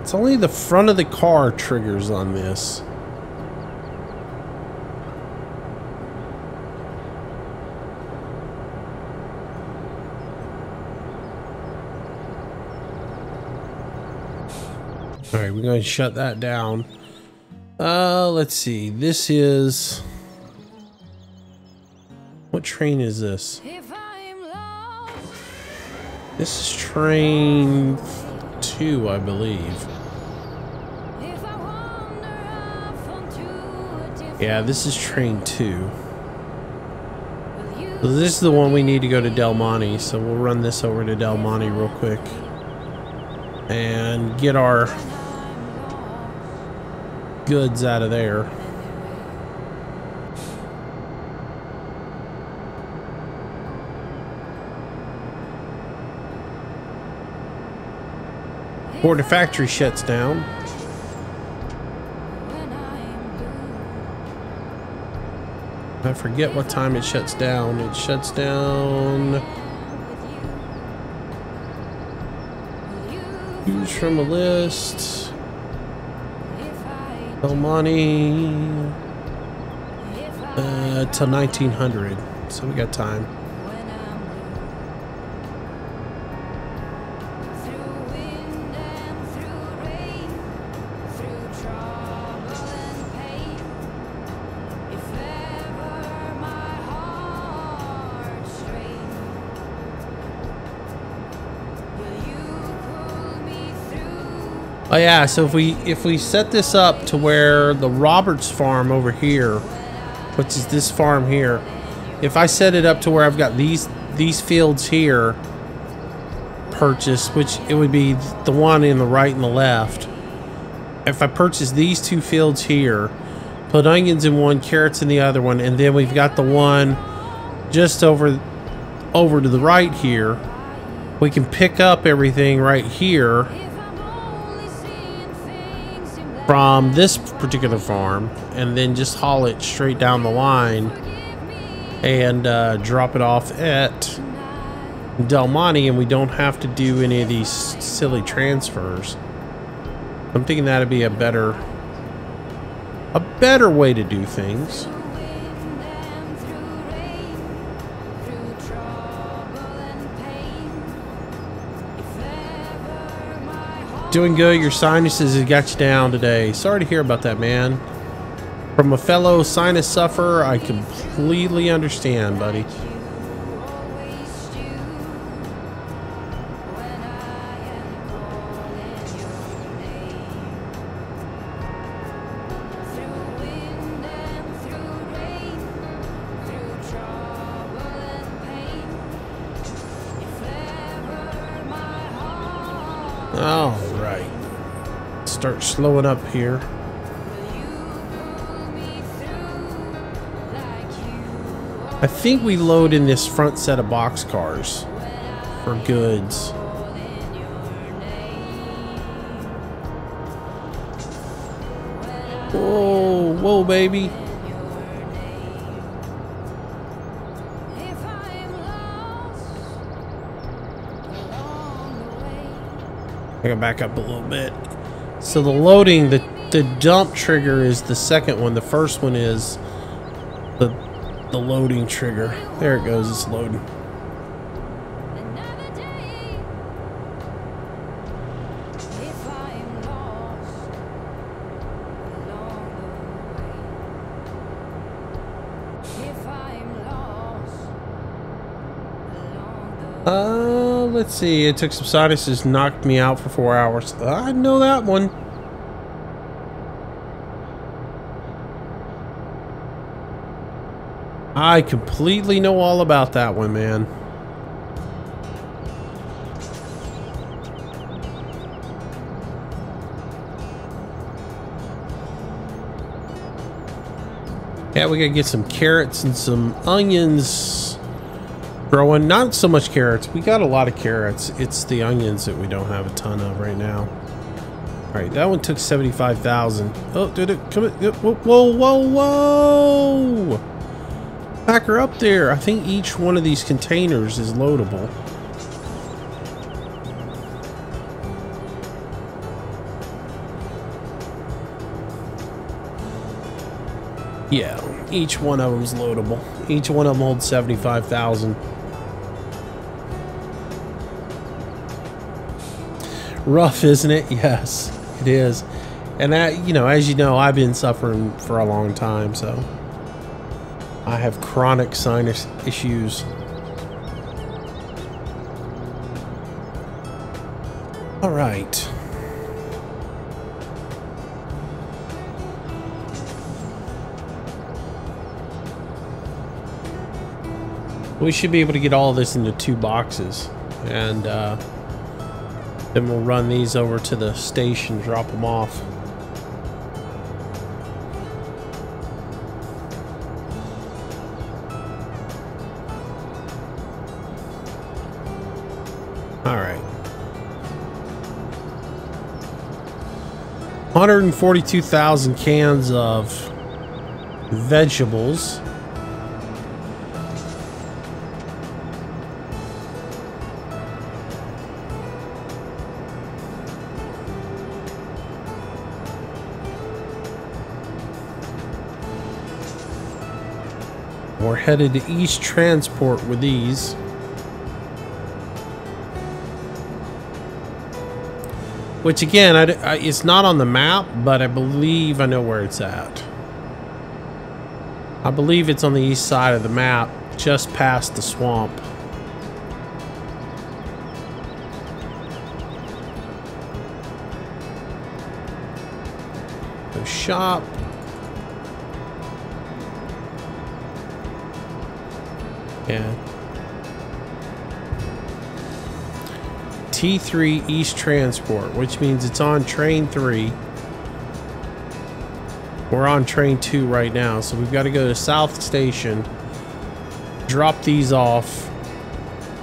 It's only the front of the car triggers on this. Alright, we're going to shut that down. Let's see. This is... What train is this? This is train 2, I believe. Yeah, this is train 2. So this is the one we need to go to Del Monte, so we'll run this over to Del Monte real quick and get our goods out of there. Before the factory shuts down. I forget what time it shuts down. It shuts down. Choose from a list. Del Monte. Till 1900. So we got time. Oh yeah, so if we set this up to where the Roberts farm over here, which is this farm here, if I set it up to where I've got these fields here purchased, which it would be the one in the right and the left, if I purchase these 2 fields here, put onions in one, carrots in the other one, and then we've got the one just over to the right here, we can pick up everything right here from this particular farm and then just haul it straight down the line and drop it off at Del Monte, and we don't have to do any of these silly transfers. I'm thinking that'd be a better way to do things. Doing good. Your sinuses have got you down today. Sorry to hear about that, man. From a fellow sinus sufferer, I completely understand, buddy. All right. Start slowing up here. I think we load in this front set of boxcars for goods. Whoa, whoa, baby. I gotta back up a little bit. So the loading, the dump trigger is the second one. The first one is the loading trigger. There it goes, it's loading. Let's see. It took some sinuses, knocked me out for 4 hours. I know that one. I completely know all about that one, man. Yeah, we gotta get some carrots and some onions growing. Not so much carrots. We got a lot of carrots. It's the onions that we don't have a ton of right now. All right, that one took 75,000. Oh, did it come? Whoa, whoa, whoa, whoa! Back her up there. I think each one of these containers is loadable. Yeah, each one of them is loadable. Each one of them holds 75,000. Rough, isn't it? Yes, it is. And that, you know, as you know, I've been suffering for a long time, so I have chronic sinus issues. All right. We should be able to get all of this into 2 boxes, and then we'll run these over to the station, drop them off. All right. 142,000 cans of vegetables. We're headed to East Transport with these. Which again, it's not on the map, but I believe I know where it's at. I believe it's on the east side of the map, just past the swamp. Go shop. Yeah. T3 East Transport, which means it's on train 3. We're on train 2 right now, so we've got to go to South Station, drop these off.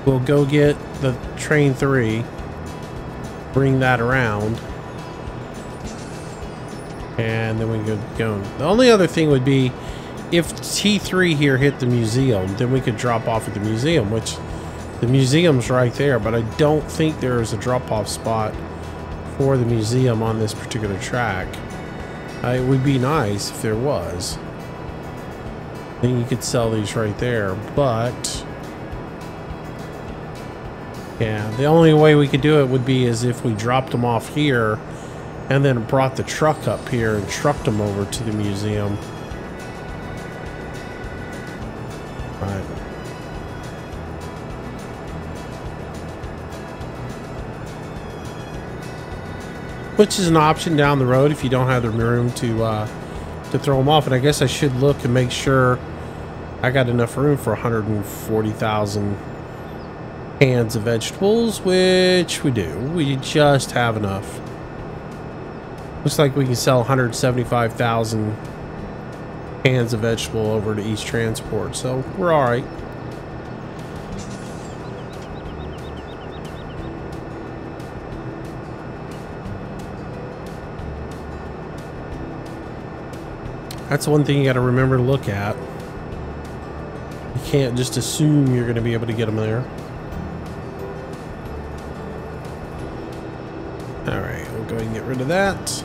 We'll go get the train 3, bring that around, and then we could go. The only other thing would be if T3 here hit the museum, then we could drop off at the museum, which the museum's right there, but I don't think there is a drop-off spot for the museum on this particular track. It would be nice if there was. Then you could sell these right there, but yeah, the only way we could do it would be as if we dropped them off here and then brought the truck up here and trucked them over to the museum. Right. Which is an option down the road if you don't have the room to throw them off. And I guess I should look and make sure I got enough room for 140,000 cans of vegetables, which we do. We just have enough. Looks like we can sell 175,000 cans of vegetable over to East Transport, so we're all right. That's one thing you got to remember to look at. You can't just assume you're going to be able to get them there. All right, we'll go ahead and get rid of that.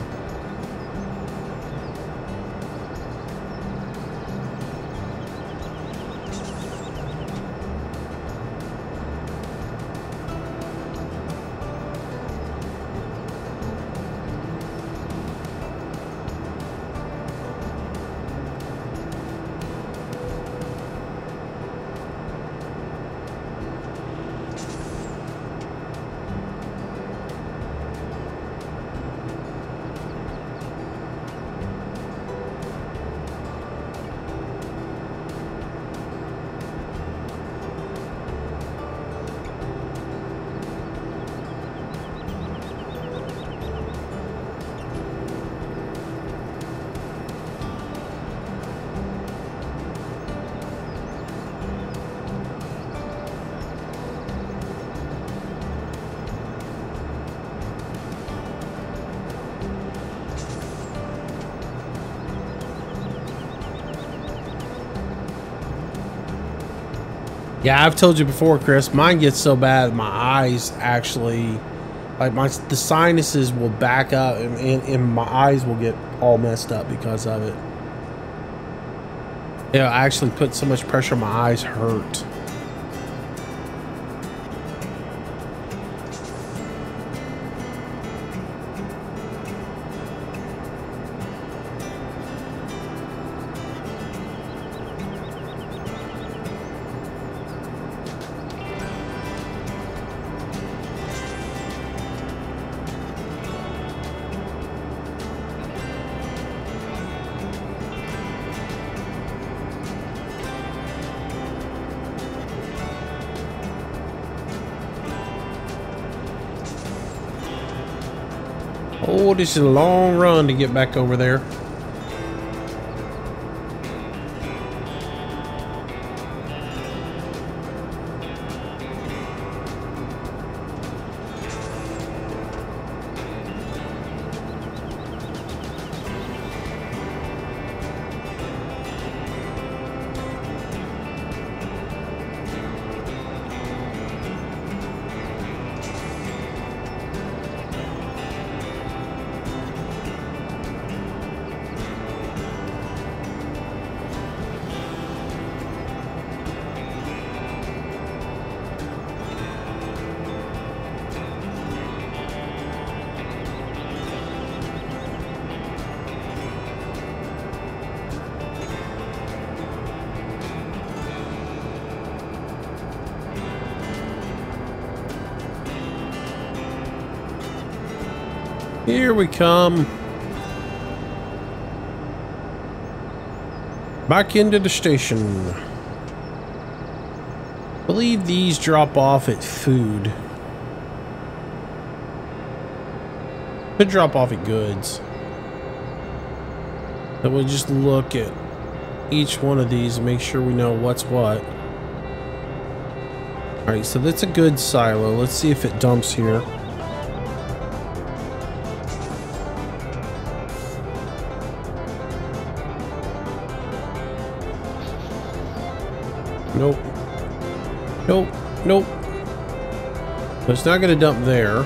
Yeah, I've told you before, Chris, mine gets so bad my eyes actually, like the sinuses will back up and my eyes will get all messed up because of it. Yeah, I actually put so much pressure, my eyes hurt. Oh, this is a long run to get back over there. Here we come. Back into the station. I believe these drop off at food. Could drop off at goods. Then we'll just look at each one of these and make sure we know what's what. Alright, so that's a good silo. Let's see if it dumps here. Nope. Nope. Nope. So it's not going to dump there. I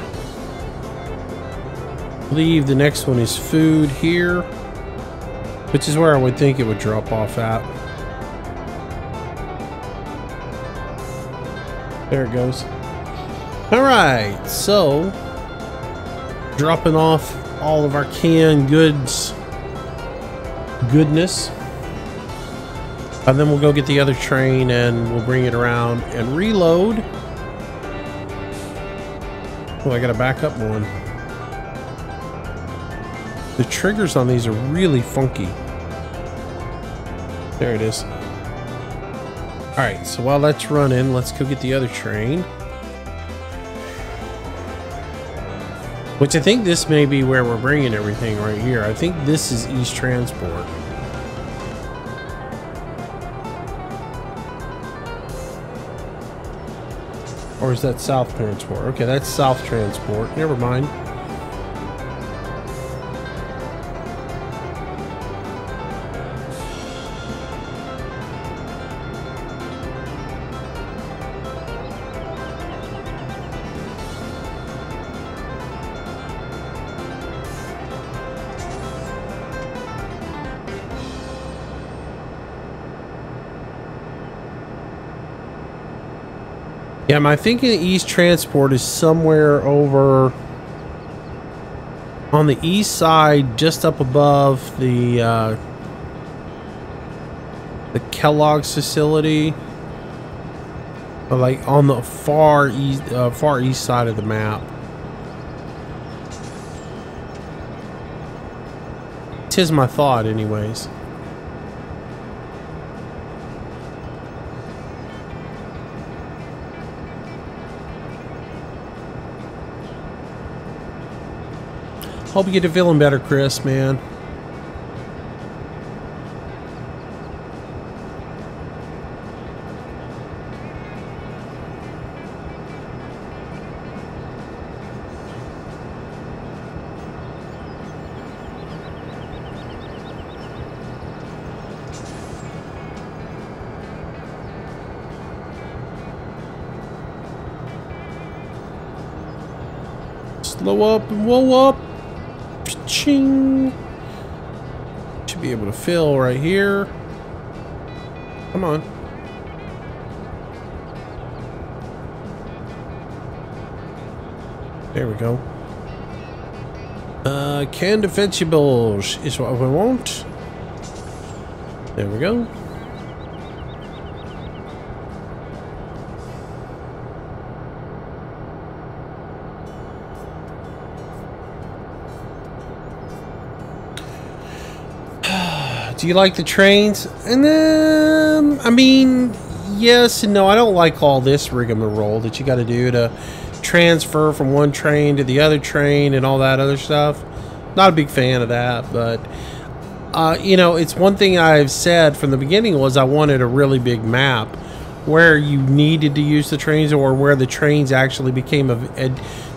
believe the next one is food here, which is where I would think it would drop off at. There it goes. Alright, so dropping off all of our canned goodness. And then we'll go get the other train and we'll bring it around and reload. Oh, I gotta back up one. The triggers on these are really funky. There it is. Alright, so while that's running, let's go get the other train. Which I think this may be where we're bringing everything right here. I think this is East Transport. Or is that South Transport? Okay, that's South Transport. Never mind. Yeah, my thinking East Transport is somewhere over on the east side, just up above the Kellogg's facility, or like on the far east side of the map. Tis my thought, anyways. Hope you get to feeling better, Chris, man. Slow up and whoa up. Ching. Should be able to fill right here. Come on. There we go. Canned vegetables is what we want. There we go. Do you like the trains? And I mean, yes and no. I don't like all this rigmarole that you got to do to transfer from one train to the other train and all that other stuff. Not a big fan of that, but you know, it's one thing I've said from the beginning was I wanted a really big map where you needed to use the trains, or where the trains actually became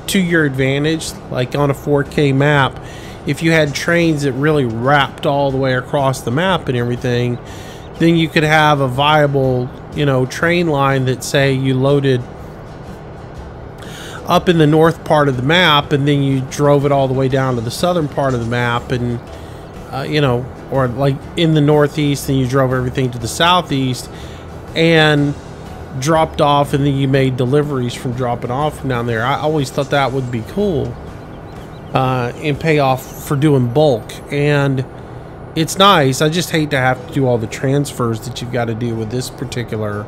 to your advantage, like on a 4K map. If you had trains that really wrapped all the way across the map and everything, then you could have a viable, you know, train line that, say, you loaded up in the north part of the map and then you drove it all the way down to the southern part of the map, and you know, or like in the northeast and you drove everything to the southeast and dropped off, and then you made deliveries from dropping off from down there. I always thought that would be cool. And pay off for doing bulk, and it's nice. I just hate to have to do all the transfers that you've got to do with this particular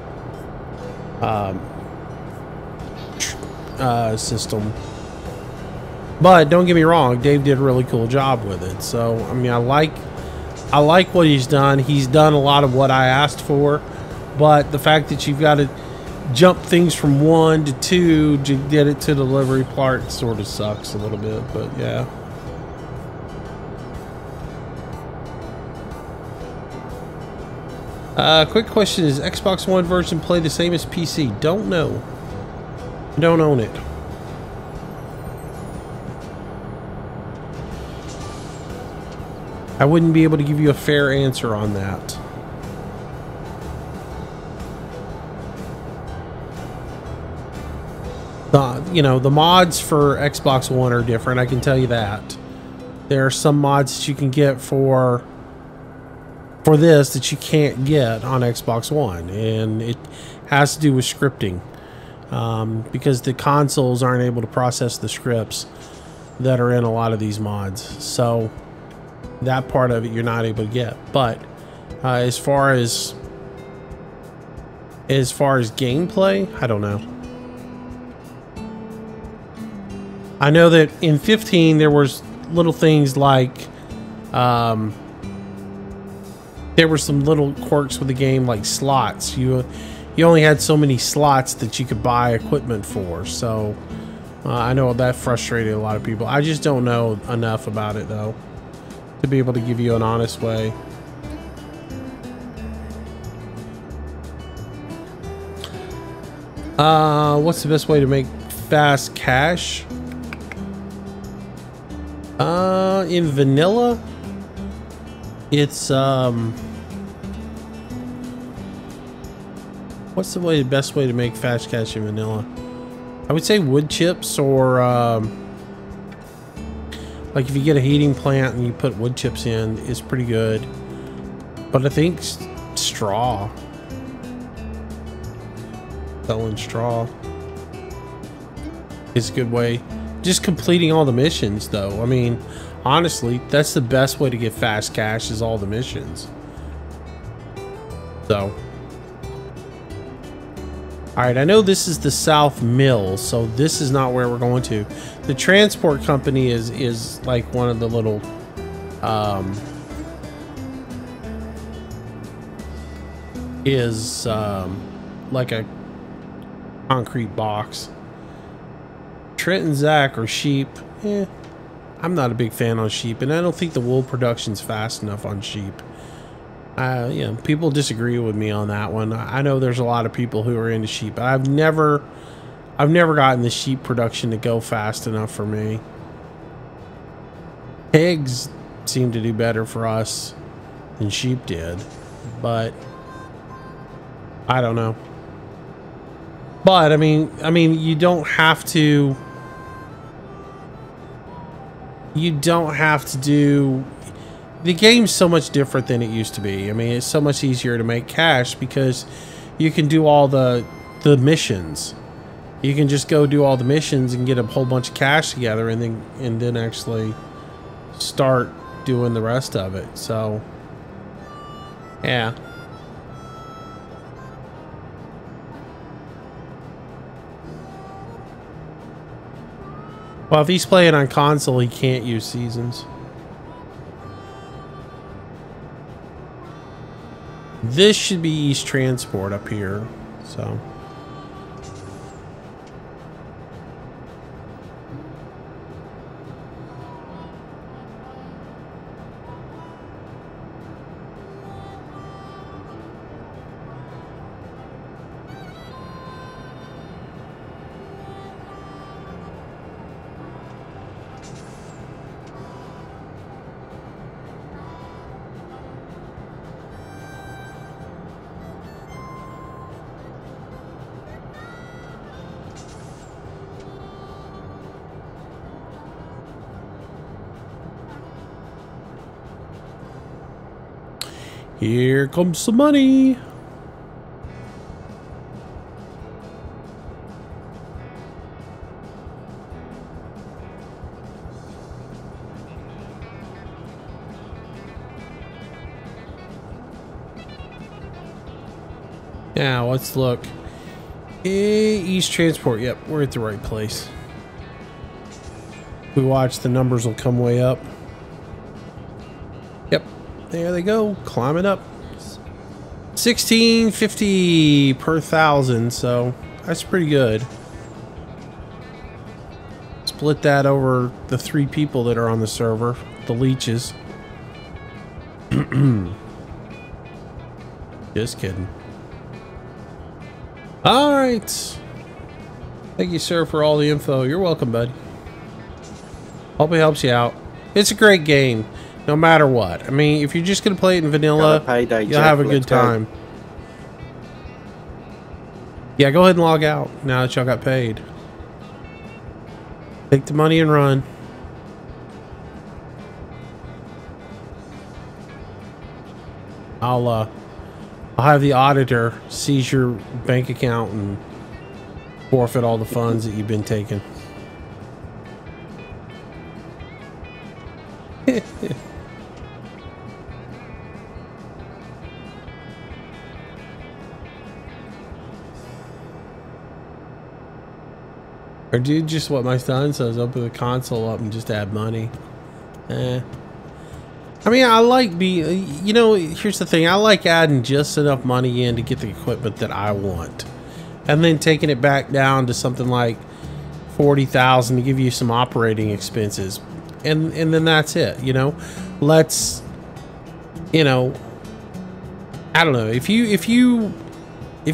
system. But don't get me wrong, Dave did a really cool job with it. So I mean, I like what he's done. He's done a lot of what I asked for, but the fact that you've got to jump things from 1 to 2 to get it to delivery part sort of sucks a little bit, but yeah. Quick question, is Xbox One version play the same as PC? Don't know. Don't own it. I wouldn't be able to give you a fair answer on that. You know, the mods for Xbox One are different, I can tell you that. There are some mods that you can get for this that you can't get on Xbox One, and it has to do with scripting, because the consoles aren't able to process the scripts that are in a lot of these mods. So that part of it you're not able to get. But as far as gameplay, I don't know. I know that in 15 there was little things like there were some little quirks with the game, like slots. You only had so many slots that you could buy equipment for. So I know that frustrated a lot of people. I just don't know enough about it though to be able to give you an honest way. What's the best way to make fast cash? In vanilla, it's what's the best way to make fast cash in vanilla? I would say wood chips, or like if you get a heating plant and you put wood chips in, is pretty good. But I think straw, selling straw, is a good way. Just completing all the missions though. I mean, honestly, that's the best way to get fast cash, is all the missions. So, alright, I know this is the South Mill, so this is not where we're going to. The transport company is like one of the little like a concrete box. Trent and Zach are sheep. I'm not a big fan on sheep, and I don't think the wool production's fast enough on sheep. Yeah, people disagree with me on that one. I know there's a lot of people who are into sheep, but I've never gotten the sheep production to go fast enough for me. Pigs seem to do better for us than sheep did, but I don't know. But I mean, you don't have to. You don't have to do. The game's so much different than it used to be. I mean, it's so much easier to make cash because you can do all the missions. You can just go do all the missions and get a whole bunch of cash together, and then actually start doing the rest of it. So, yeah. Well, if he's playing on console, he can't use seasons. This should be East Transport up here, so. Here comes some money. Now let's look. East Transport. Yep, we're at the right place. We watch, the numbers will come way up. Yep. There they go, climbing up. 1650 per 1,000, so that's pretty good. Split that over the 3 people that are on the server, the leeches. Just kidding. All right. Thank you, sir, for all the info. You're welcome, bud. Hope it helps you out. It's a great game, no matter what. I mean, if you're just going to play it in vanilla, you'll have a good time. Yeah, go ahead and log out now that y'all got paid. Take the money and run. I'll have the auditor seize your bank account and forfeit all the funds that you've been taking. Or do just what my son says, open the console up and just add money. I mean, I like you know, here's the thing. I like adding just enough money in to get the equipment that I want. And then taking it back down to something like 40,000 to give you some operating expenses. And then that's it, you know. Let's, you know, I don't know. If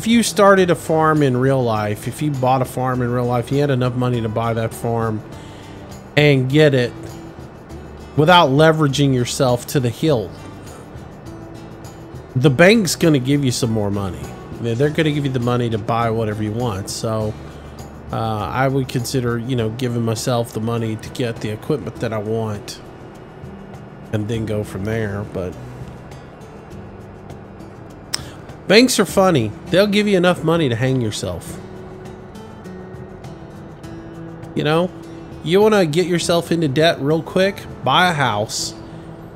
you started a farm in real life, if you bought a farm in real life, you had enough money to buy that farm and get it without leveraging yourself to the hill, the bank's going to give you some more money. They're going to give you the money to buy whatever you want. So I would consider, you know, giving myself the money to get the equipment that I want and then go from there. But banks are funny. They'll give you enough money to hang yourself. You know, you want to get yourself into debt real quick, buy a house,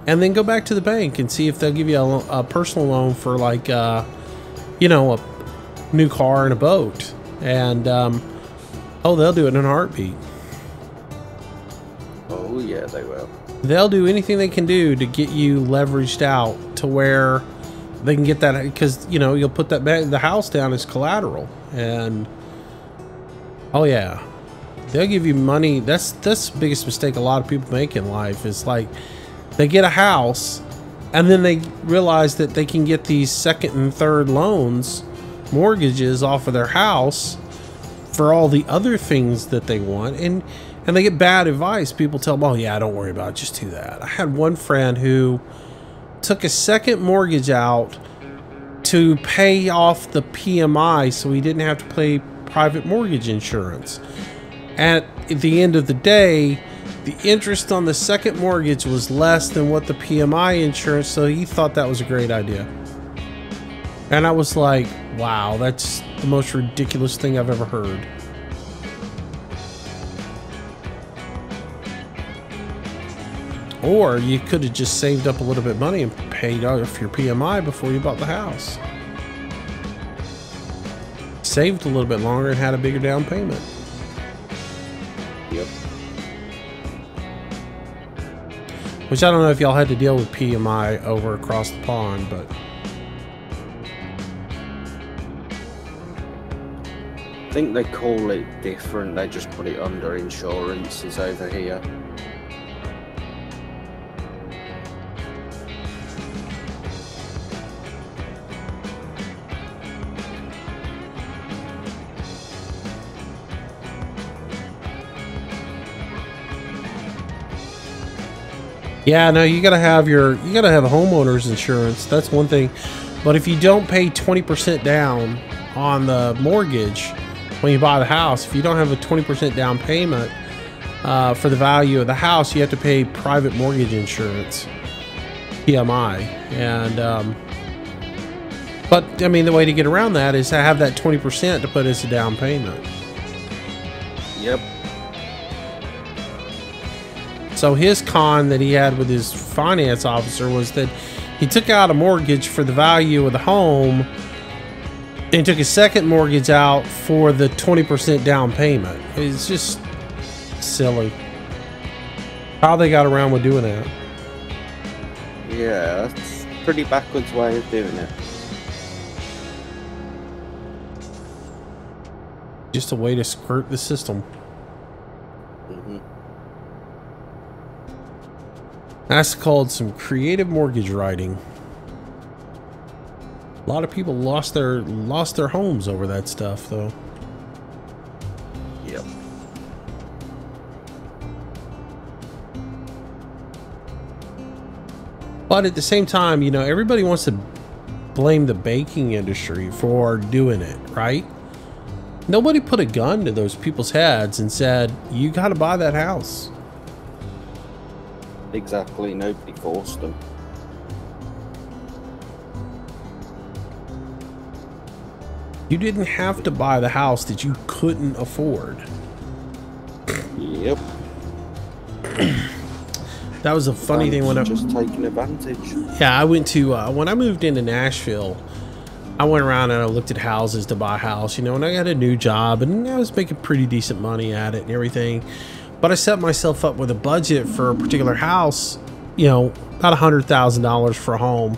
and then go back to the bank and see if they'll give you a personal loan for like, you know, a new car and a boat. And, oh, they'll do it in a heartbeat. Oh, yeah, they will. They'll do anything they can do to get you leveraged out to where they can get that, because, you know, you'll put that the house down as collateral. And, oh, yeah. They'll give you money. That's the biggest mistake a lot of people make in life is like they get a house and then they realize that they can get these second and third loans, mortgages off of their house for all the other things that they want. And they get bad advice. People tell them, oh yeah, don't worry about it, just do that. I had one friend who took a second mortgage out to pay off the PMI so he didn't have to pay private mortgage insurance. At the end of the day, the interest on the second mortgage was less than what the PMI insurance, so he thought that was a great idea. And I was like, wow, that's the most ridiculous thing I've ever heard. Or you could have just saved up a little bit of money and paid off your PMI before you bought the house. Saved a little bit longer and had a bigger down payment. Yep. Which I don't know if y'all had to deal with PMI over across the pond, but I think they call it different. They just put it under insurances over here. yeah, no, you gotta have a homeowner's insurance. That's one thing. But if you don't pay 20% down on the mortgage when you buy the house, if you don't have a 20% down payment for the value of the house, you have to pay private mortgage insurance, PMI. And but I mean, the way to get around that is to have that 20% to put as a down payment. Yep. So his con that he had with his finance officer was that he took out a mortgage for the value of the home and took a second mortgage out for the 20% down payment. It's just silly how they got around with doing that. Yeah, that's a pretty backwards way of doing it. Just a way to skirt the system. That's called some creative mortgage writing. A lot of people lost their homes over that stuff, though. Yep. But at the same time, you know, everybody wants to blame the banking industry for doing it, right? Nobody put a gun to those people's heads and said, you got to buy that house. Exactly. Nobody forced them. You didn't have to buy the house that you couldn't afford. Yep. That was a funny thing when I just taking advantage. Yeah, I went to when I moved into Nashville, I went around and I looked at houses to buy a house, you know, and I got a new job and I was making pretty decent money at it and everything. But I set myself up with a budget for a particular house, you know, about $100,000 for a home.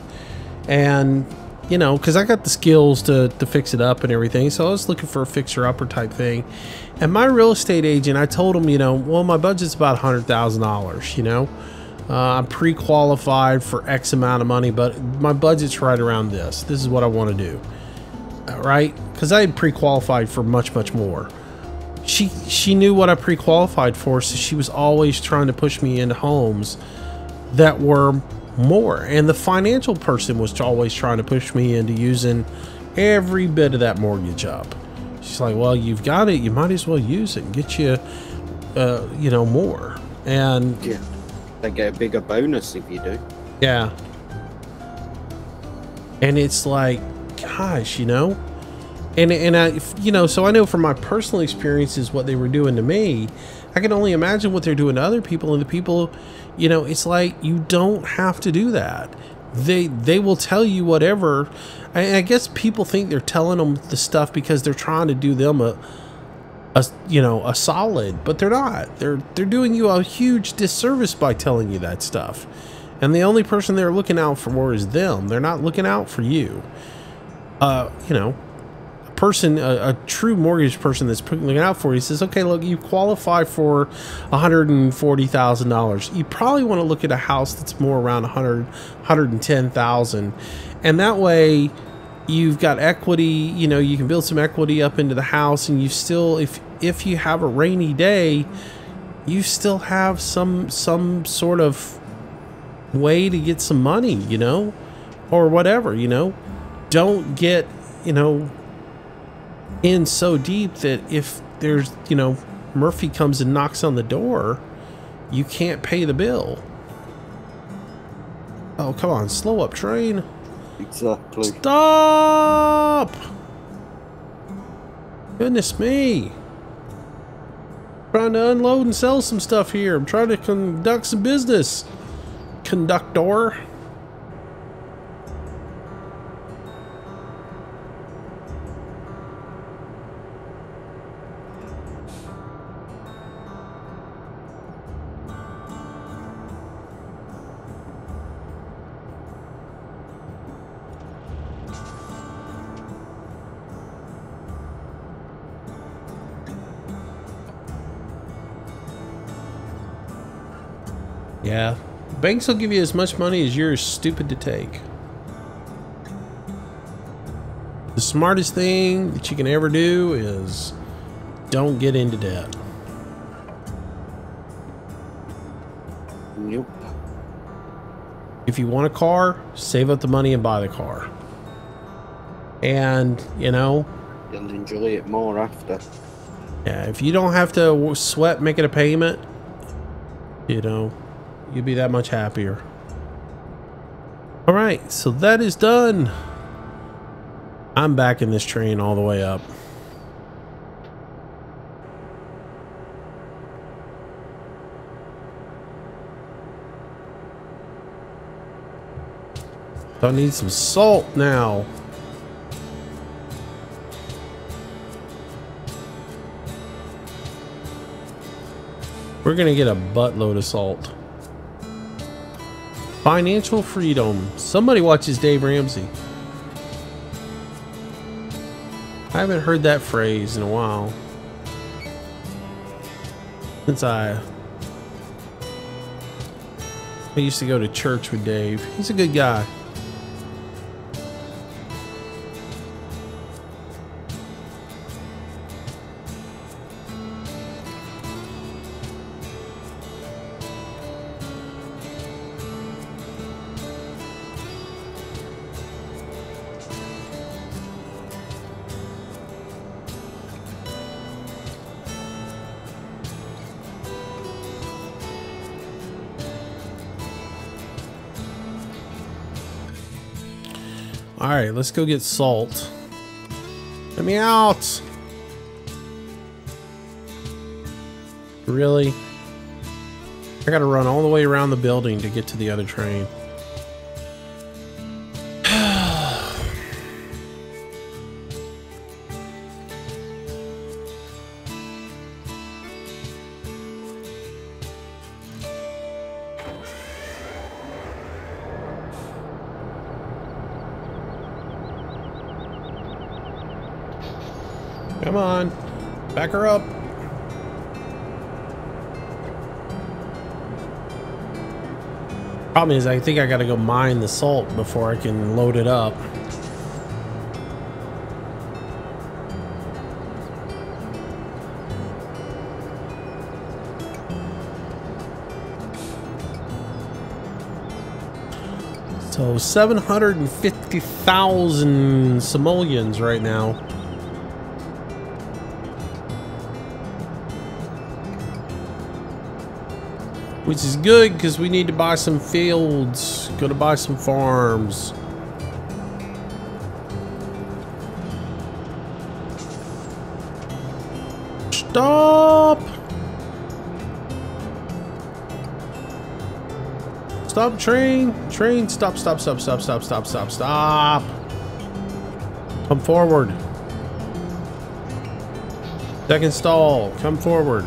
And, you know, because I got the skills to fix it up and everything. So I was looking for a fixer-upper type thing. And my real estate agent, I told him, you know, well, my budget's about $100,000, you know. I'm pre-qualified for X amount of money, but my budget's right around this. This is what I want to do. Right? Because I had pre-qualified for much, much more. She knew what I pre-qualified for, so she was always trying to push me into homes that were more. And the financial person was always trying to push me into using every bit of that mortgage up. She's like, well, you've got it. You might as well use it and get you, you know, more. And yeah, they get a bigger bonus if you do. Yeah. And it's like, gosh, you know, and I, you know, so I know from my personal experiences what they were doing to me. I can only imagine what they're doing to other people, and the people, you know, it's like you don't have to do that. They will tell you whatever. I guess people think they're telling them the stuff because they're trying to do them a you know, a solid, but they're not. They're doing you a huge disservice by telling you that stuff. And the only person they're looking out for is them. They're not looking out for you. You know, a true mortgage person that's looking out for you says, okay, look, you qualify for $140,000. You probably want to look at a house that's more around 110,000, and that way you've got equity. You know, you can build some equity up into the house, and you still, if you have a rainy day, you still have some sort of way to get some money, you know, or whatever, you know. Don't get, you know, in so deep that if there's, you know, Murphy comes and knocks on the door, you can't pay the bill. Oh, come on, slow up, train. Exactly. Stop! Goodness me. Trying to unload and sell some stuff here. I'm trying to conduct some business. Conductor. Yeah, banks will give you as much money as you're stupid to take. The smartest thing that you can ever do is don't get into debt. Nope. If you want a car, save up the money and buy the car. And, you know, You'll enjoy it more after. yeah, if you don't have to sweat making a payment, you know, you'll be that much happier. All right, so that is done. I'm backing this train all the way up. I need some salt now. We're gonna get a buttload of salt. Financial freedom. Somebody watches Dave Ramsey. I haven't heard that phrase in a while. Since I used to go to church with Dave. He's a good guy. Alright, let's go get salt. Let me out! Really? I gotta run all the way around the building to get to the other train. Come on, back her up. Problem is, I think I gotta go mine the salt before I can load it up. So 750,000 simoleons right now. Which is good because we need to buy some fields. Gotta buy some farms. Stop! Stop, train! Train, stop, stop, stop, stop, stop, stop, stop, stop! Come forward. Second stall, come forward.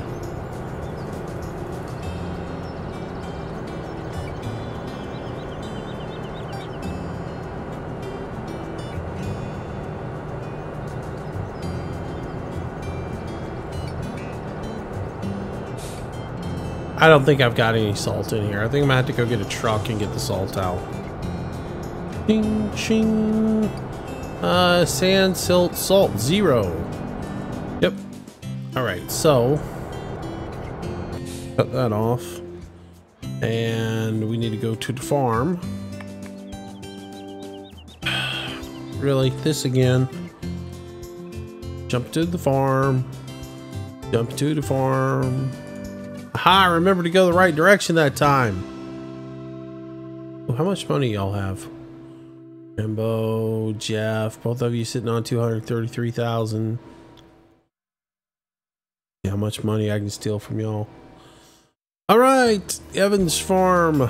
I don't think I've got any salt in here. I think I'm gonna have to go get a truck and get the salt out. Ching, ching. Sand, silt, salt, 0. Yep. Alright, so cut that off. And we need to go to the farm. Really? This again? Jump to the farm. Jump to the farm. Aha, I remember to go the right direction that time. Oh, how much money y'all have? Rambo, Jeff, both of you sitting on 233,000. See how much money I can steal from y'all. All right, Evans Farm.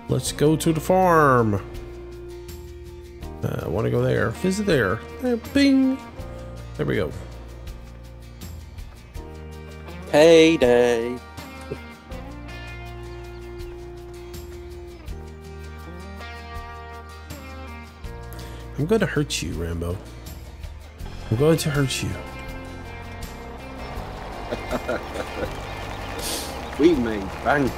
Let's go to the farm. I want to go there. Visit there. Bing. There we go. Payday. I'm going to hurt you, Rambo. I'm going to hurt you. We made bank.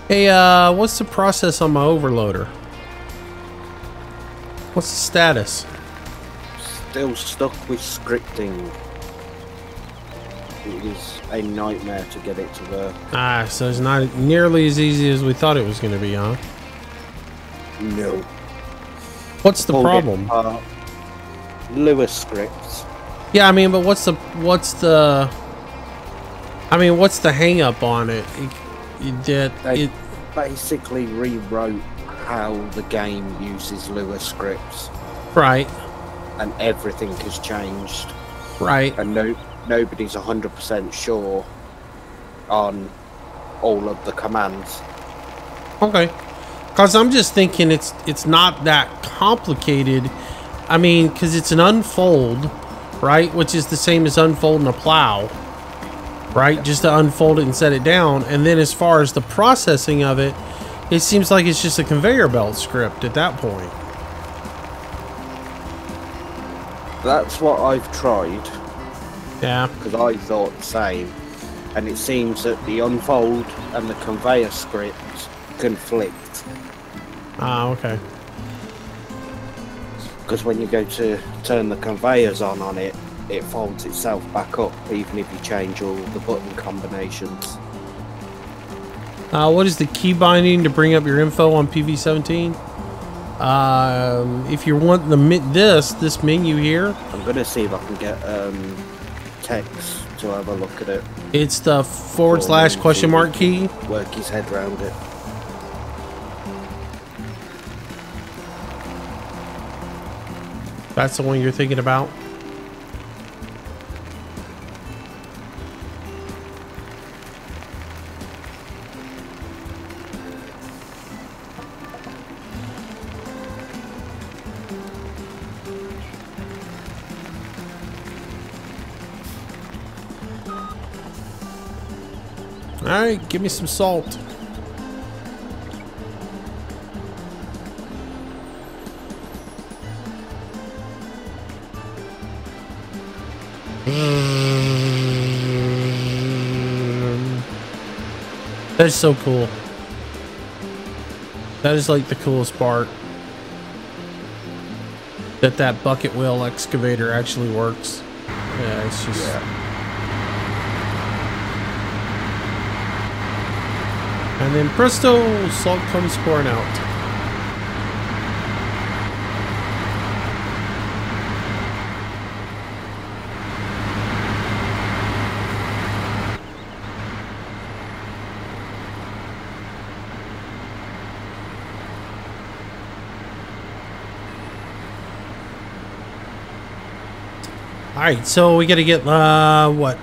Hey, what's the process on my overloader? What's the status? Still stuck with scripting. It is a nightmare to get it to work. Ah, so it's not nearly as easy as we thought it was going to be, huh? No. What's the problem? Lewis scripts. Yeah, I mean, but what's the hang up on it? They basically rewrote how the game uses Lewis scripts. Right. And everything has changed. Right. And nobody's 100% sure on all of the commands. Okay. Because I'm just thinking it's not that complicated. I mean, because it's an unfold, right? Which is the same as unfolding a plow. Right? Just to unfold it and set it down. And then as far as the processing of it, it seems like it's just a conveyor belt script at that point. That's what I've tried. Yeah. Because I thought the same. And it seems that the unfold and the conveyor scripts conflict. Ah, okay. because when you go to turn the conveyors on it, it folds itself back up, even if you change all the button combinations. What is the key binding to bring up your info on PV17? If you want this menu here, I'm gonna see if I can get Tex to have a look at it. it's the / question mark key. Work his head round it. That's the one you're thinking about. All right, give me some salt. That's so cool. That is like the coolest part. That bucket wheel excavator actually works. Yeah, it's just... Yeah. And then presto, salt comes pouring out. All right, so we got to get what?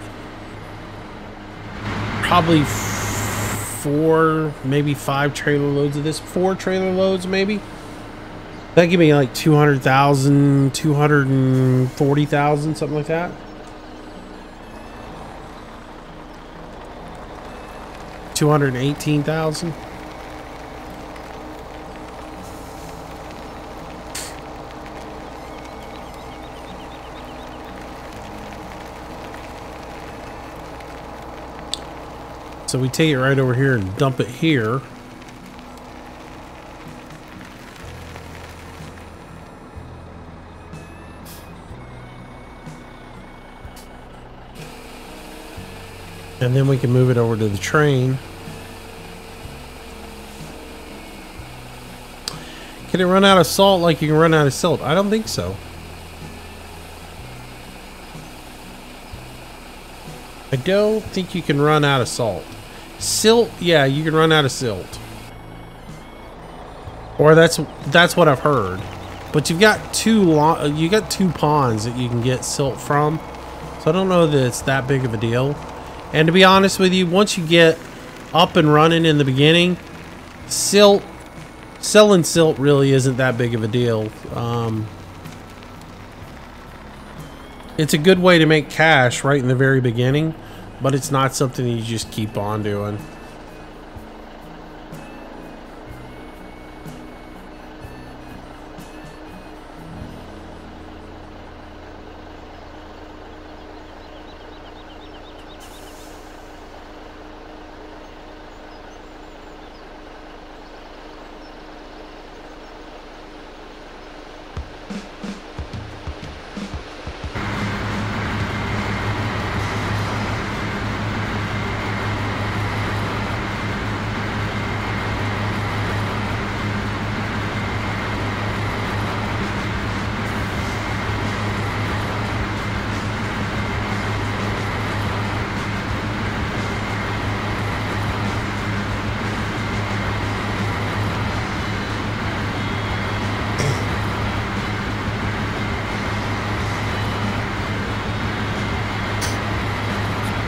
Probably 4, maybe 5 trailer loads of this. 4 trailer loads, maybe. That give me like 200,000, 240,000, something like that. $218,000. So we take it right over here and dump it here. And then we can move it over to the train. Can it run out of salt like you can run out of silt? I don't think so. I don't think you can run out of salt. Silt, yeah, you can run out of silt. Or that's what I've heard. But you've got two ponds that you can get silt from. So I don't know that it's that big of a deal. And to be honest with you, once you get up and running in the beginning, selling silt really isn't that big of a deal. It's a good way to make cash right in the very beginning, but it's not something you just keep on doing.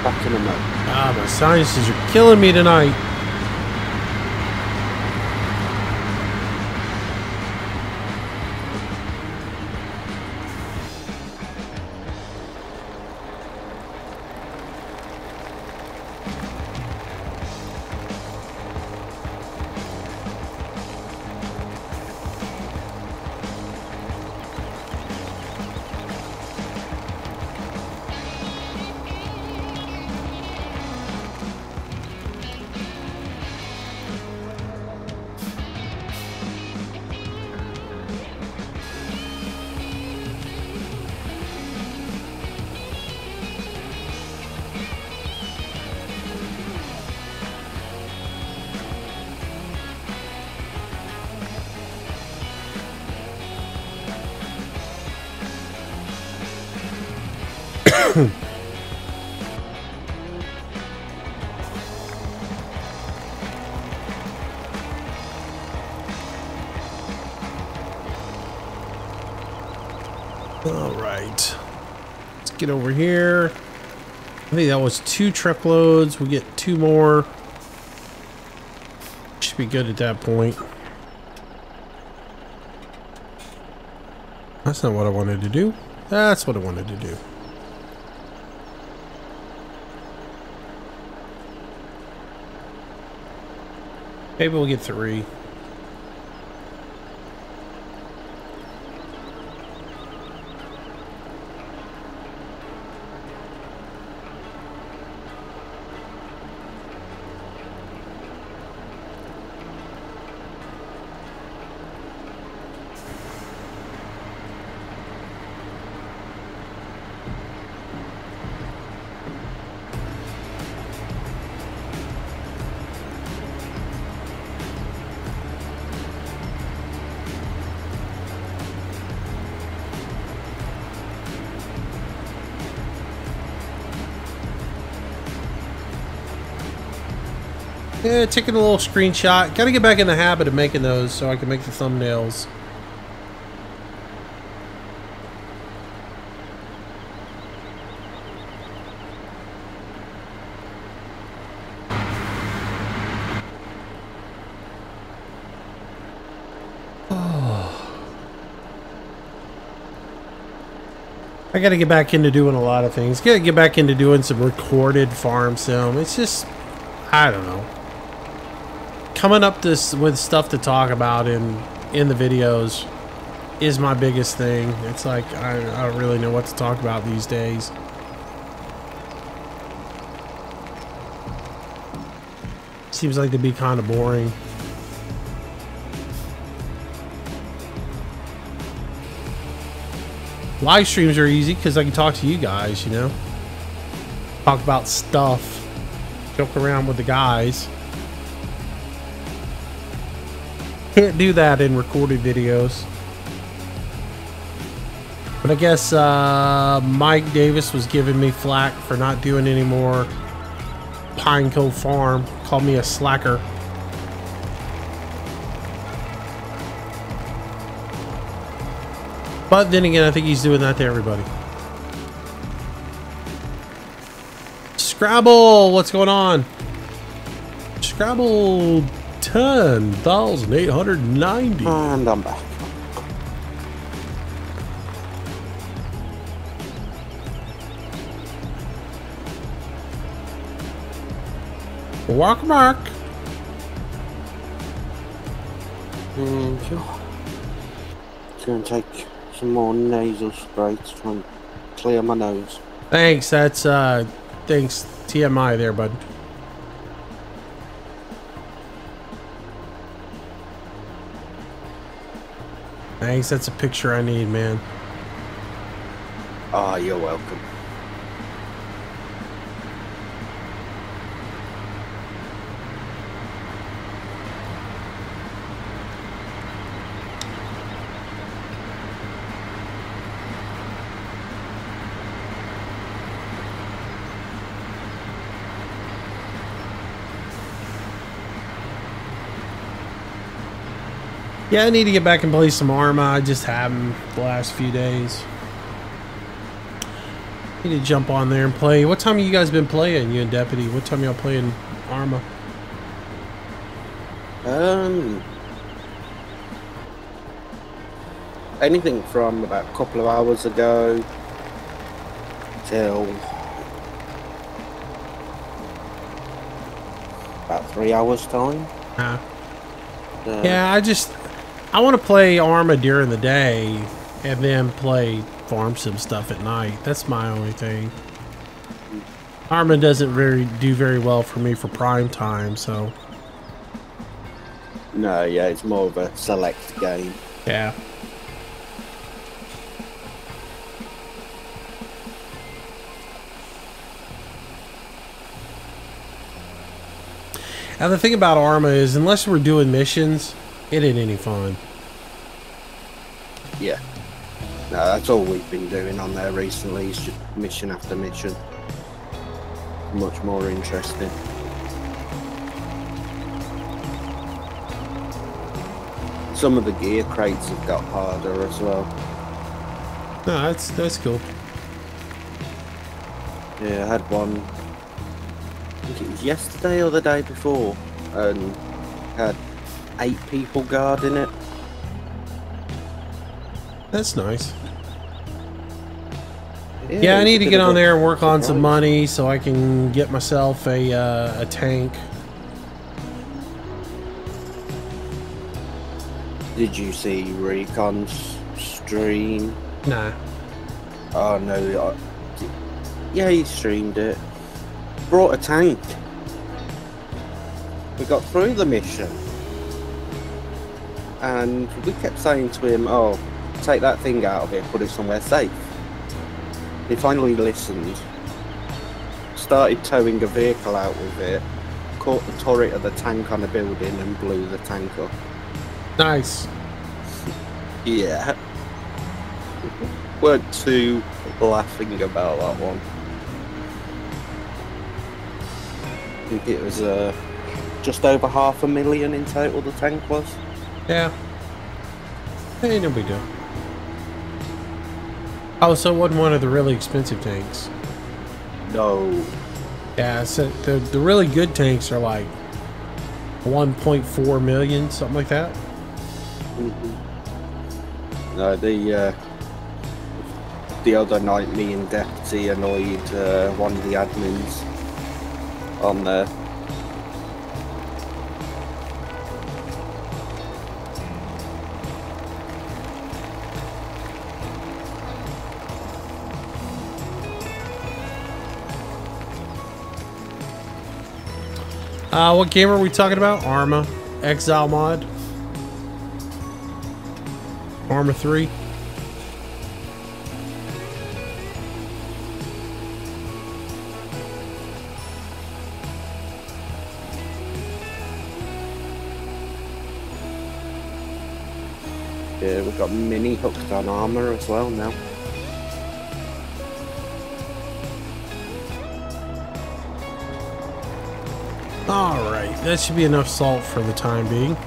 Back in a moment. Ah, my sinuses are killing me tonight. All right, let's get over here. I think that was 2 truckloads. We get 2 more. Should be good at that point. That's not what I wanted to do. That's what I wanted to do. Maybe we'll get 3. Yeah, taking a little screenshot. Gotta get back in the habit of making those so I can make the thumbnails. I gotta get back into doing a lot of things. Gotta get back into doing some recorded farm sim. It's just, I don't know. Coming up with stuff to talk about in the videos is my biggest thing. It's like I don't really know what to talk about these days. Seems like to be kind of boring. Live streams are easy because I can talk to you guys, you know. Talk about stuff. Joke around with the guys. Can't do that in recorded videos. But I guess Mike Davis was giving me flack for not doing any more Pine Cove Farm. Called me a slacker. But then again, I think he's doing that to everybody. Scrabble, what's going on? Scrabble 10,890. And I'm back. Welcome back. Gonna take some more nasal spray to try and clear my nose. Thanks, that's thanks TMI there, bud. Thanks, that's a picture I need, man. Ah, you're welcome. Yeah, I need to get back and play some Arma. I just haven't the last few days. Need to jump on there and play. What time have you guys been playing, you and Deputy? What time y'all playing Arma? Anything from about a couple of hours ago till about 3 hours time. Yeah, I want to play Arma during the day and then play farm sim stuff at night. That's my only thing. Arma doesn't do very well for me for prime time, so. No, yeah, it's more of a select game. Yeah. Now the thing about Arma is, unless we're doing missions, it ain't any fun. Yeah. No, that's all we've been doing on there recently. It's just mission after mission. Much more interesting. Some of the gear crates have got harder as well. No, that's cool. Yeah, I had one, I think it was yesterday or the day before, and had 8 people guarding it. That's nice. it Yeah, I was need a to bit get of on a there and work on some surprise. money so I can get myself a tank. Did you see Recon's stream? Nah. Oh no, yeah, he streamed it. Brought a tank. We got through the mission. And we kept saying to him, oh, take that thing out of it, put it somewhere safe. He finally listened. Started towing a vehicle out with it. Caught the turret of the tank on a building and blew the tank up. Nice. Yeah. Weren't too laughing about that one. I think it was just over 500,000 in total the tank was. Yeah. Hey, no big deal. Oh, so it wasn't one of the really expensive tanks. No. Yeah, so the really good tanks are like 1.4 million, something like that. No, the other night me and Deputy annoyed one of the admins on there. What game are we talking about? Arma. Exile mod. Arma 3. Yeah, we've got Mini hooked on armor as well now. Alright, that should be enough salt for the time being.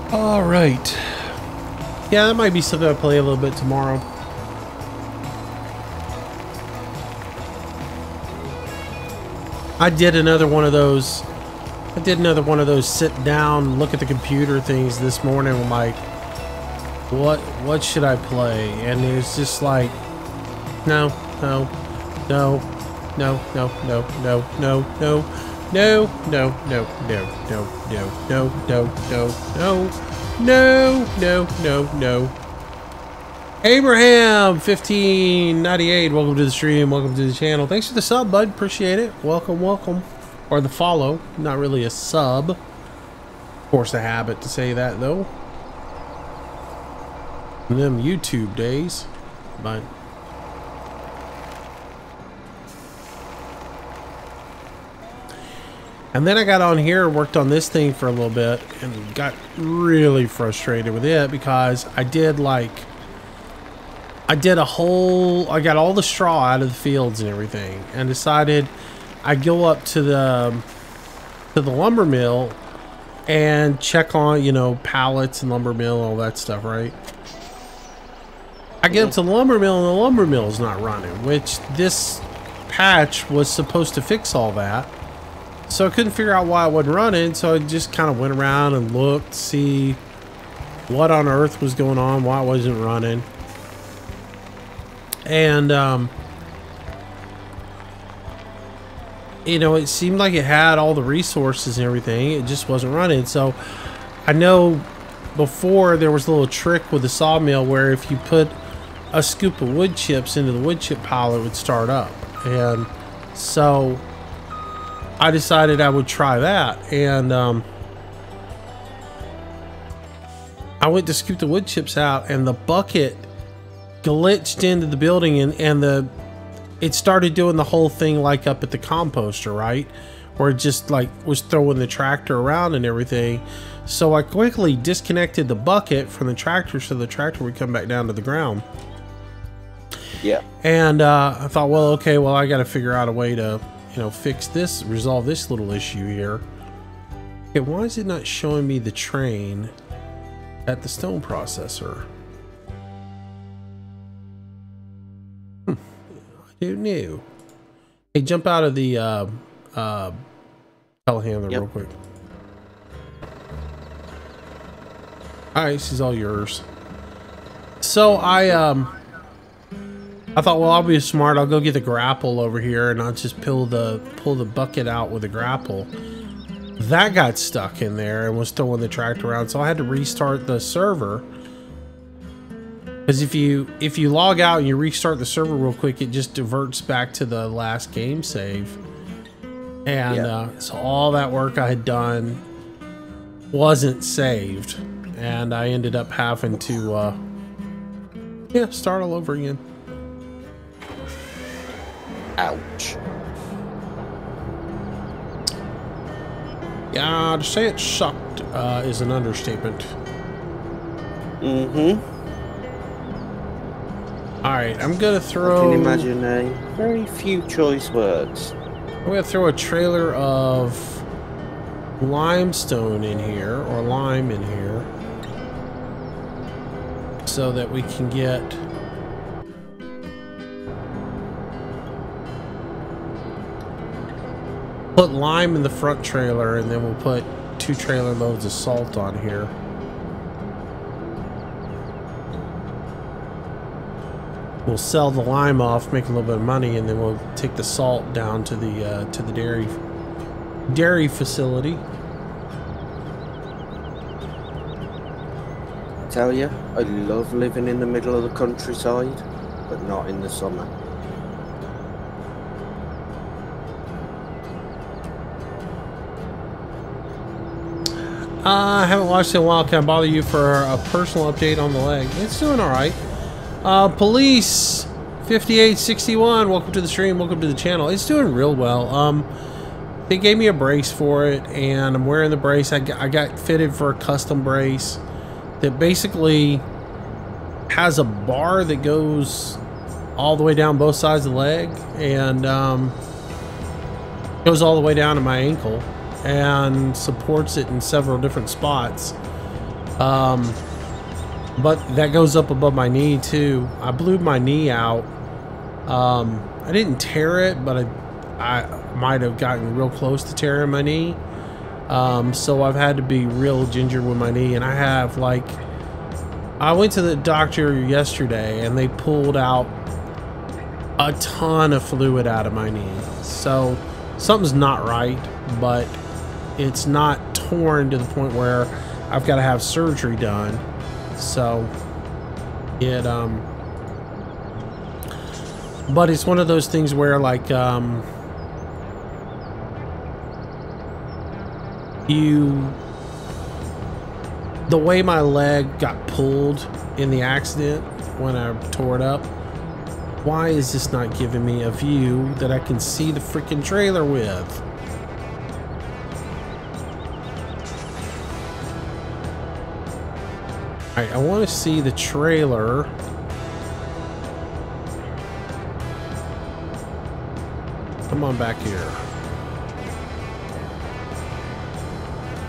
Alright. Yeah, that might be something I'll play a little bit tomorrow. I did another one of those sit down, look at the computer things this morning. I'm like, what should I play? And it's just like, no, no, no, no, no, no, no, no, no. No, no, no, no, no, no, no, no, no, no, no, no, no. Abraham 1598, welcome to the stream, welcome to the channel. Thanks for the sub, bud. Appreciate it. Welcome, welcome. Or the follow. Not really a sub. Force a habit to say that though. Them YouTube days. But and then I got on here, worked on this thing for a little bit, and got really frustrated with it because I got all the straw out of the fields and everything, and decided I'd go up to the lumber mill and check on, you know, pallets and lumber mill, all that stuff, right? I get up to the lumber mill and the lumber mill is not running, which this patch was supposed to fix all that. So I couldn't figure out why it wasn't running, so I just kind of went around and looked, see what on earth was going on, why it wasn't running. And, you know, it seemed like it had all the resources and everything, it just wasn't running. So I know before there was a little trick with the sawmill where if you put a scoop of wood chips into the wood chip pile, it would start up. And so I decided I would try that. And I went to scoop the wood chips out, and the bucket glitched into the building, and it started doing the whole thing like up at the composter, right? Where it just like was throwing the tractor around and everything. So I quickly disconnected the bucket from the tractor so the tractor would come back down to the ground. Yeah. And I thought, well, okay, well, I got to figure out a way to, you know, fix this, resolve this little issue here. Okay, why is it not showing me the train at the stone processor? I don't know. Hey, jump out of the telehandler real quick. Alright, this is all yours. So I thought, well, I'll be smart. I'll go get the grapple over here, and I'll just pull the bucket out with the grapple. That got stuck in there and was throwing the tractor around, so I had to restart the server. Because if you log out and you restart the server real quick, it just diverts back to the last game save. And so all that work I had done wasn't saved, and I ended up having to start all over again. Ouch. Yeah, to say it sucked is an understatement. Mm-hmm. Alright, I'm gonna throw... I can imagine a very few choice words. I'm gonna throw a trailer of limestone in here, or lime in here, so that we can get... Put lime in the front trailer, and then we'll put 2 trailer loads of salt on here. We'll sell the lime off, make a little bit of money, and then we'll take the salt down to the dairy facility. I tell you, I love living in the middle of the countryside, but not in the summer. I haven't watched it in a while. Can I bother you for a personal update on the leg? It's doing all right. Police 5861, welcome to the stream, welcome to the channel. It's doing real well. They gave me a brace for it, and I'm wearing the brace. I got fitted for a custom brace that basically has a bar that goes all the way down both sides of the leg, and goes all the way down to my ankle, and supports it in several different spots. But that goes up above my knee too. I blew my knee out. I didn't tear it, but I might have gotten real close to tearing my knee. So I've had to be real ginger with my knee, and I have like... I went to the doctor yesterday, and they pulled out a ton of fluid out of my knee. So something's not right, but it's not torn to the point where I've got to have surgery done. So it but it's one of those things where like the way my leg got pulled in the accident when I tore it up, why is this not giving me a view that I can see the freaking trailer with? Alright, I want to see the trailer. Come on back here.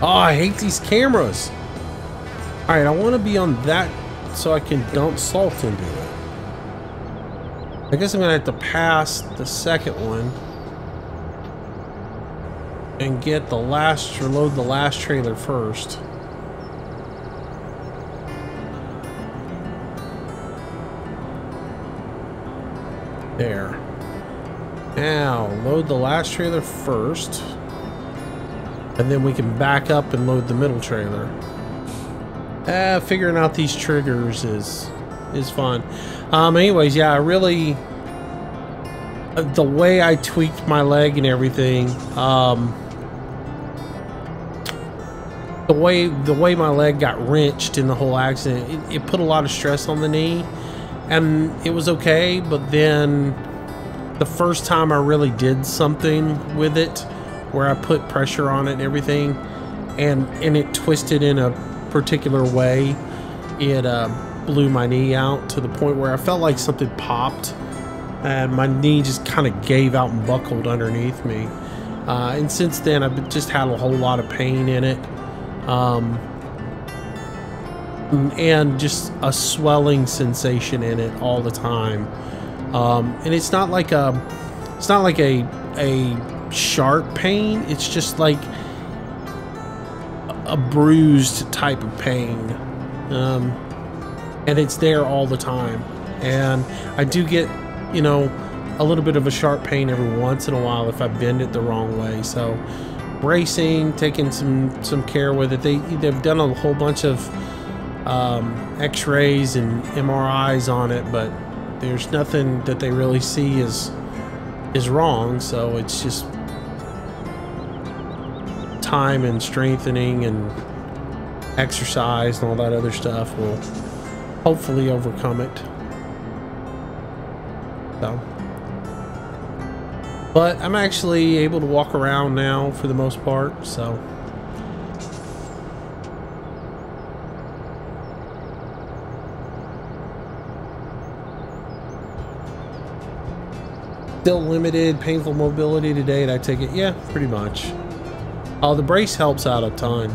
Oh, I hate these cameras. Alright, I want to be on that so I can dump salt into it. I guess I'm going to have to pass the second one and get the last, or load the last trailer first. There. Now, load the last trailer first, and then we can back up and load the middle trailer. figuring out these triggers is fun. Anyways, yeah, I really the way I tweaked my leg and everything, the way my leg got wrenched in the whole accident, it put a lot of stress on the knee, and it was okay. But then the first time I really did something with it, where I put pressure on it and everything, and it twisted in a particular way, it blew my knee out to the point where I felt like something popped, and my knee just kind of gave out and buckled underneath me. And since then, I've just had a whole lot of pain in it. And just a swelling sensation in it all the time. And it's not like a sharp pain. It's just like a bruised type of pain. And it's there all the time. And I do get, you know, a little bit of a sharp pain every once in a while if I bend it the wrong way. So bracing, taking some care with it. They've done a whole bunch of x-rays and MRIs on it, but there's nothing that they really see is wrong. So it's just time and strengthening and exercise and all that other stuff will hopefully overcome it. So, but I'm actually able to walk around now for the most part, so still limited painful mobility today, and I take it, yeah, pretty much. Oh, the brace helps out a ton.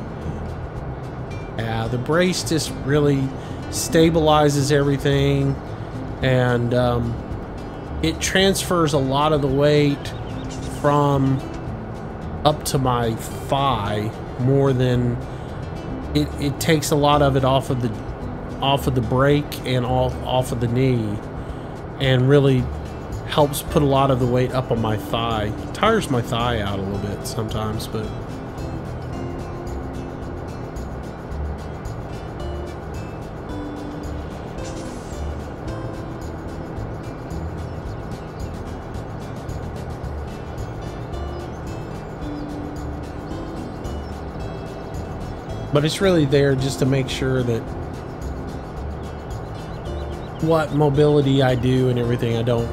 Yeah, the brace just really stabilizes everything, and it transfers a lot of the weight from up to my thigh more than it takes a lot of it off of the brake and off of the knee, and really helps put a lot of the weight up on my thigh. It tires my thigh out a little bit sometimes, but it's really there just to make sure that what mobility I do and everything, I don't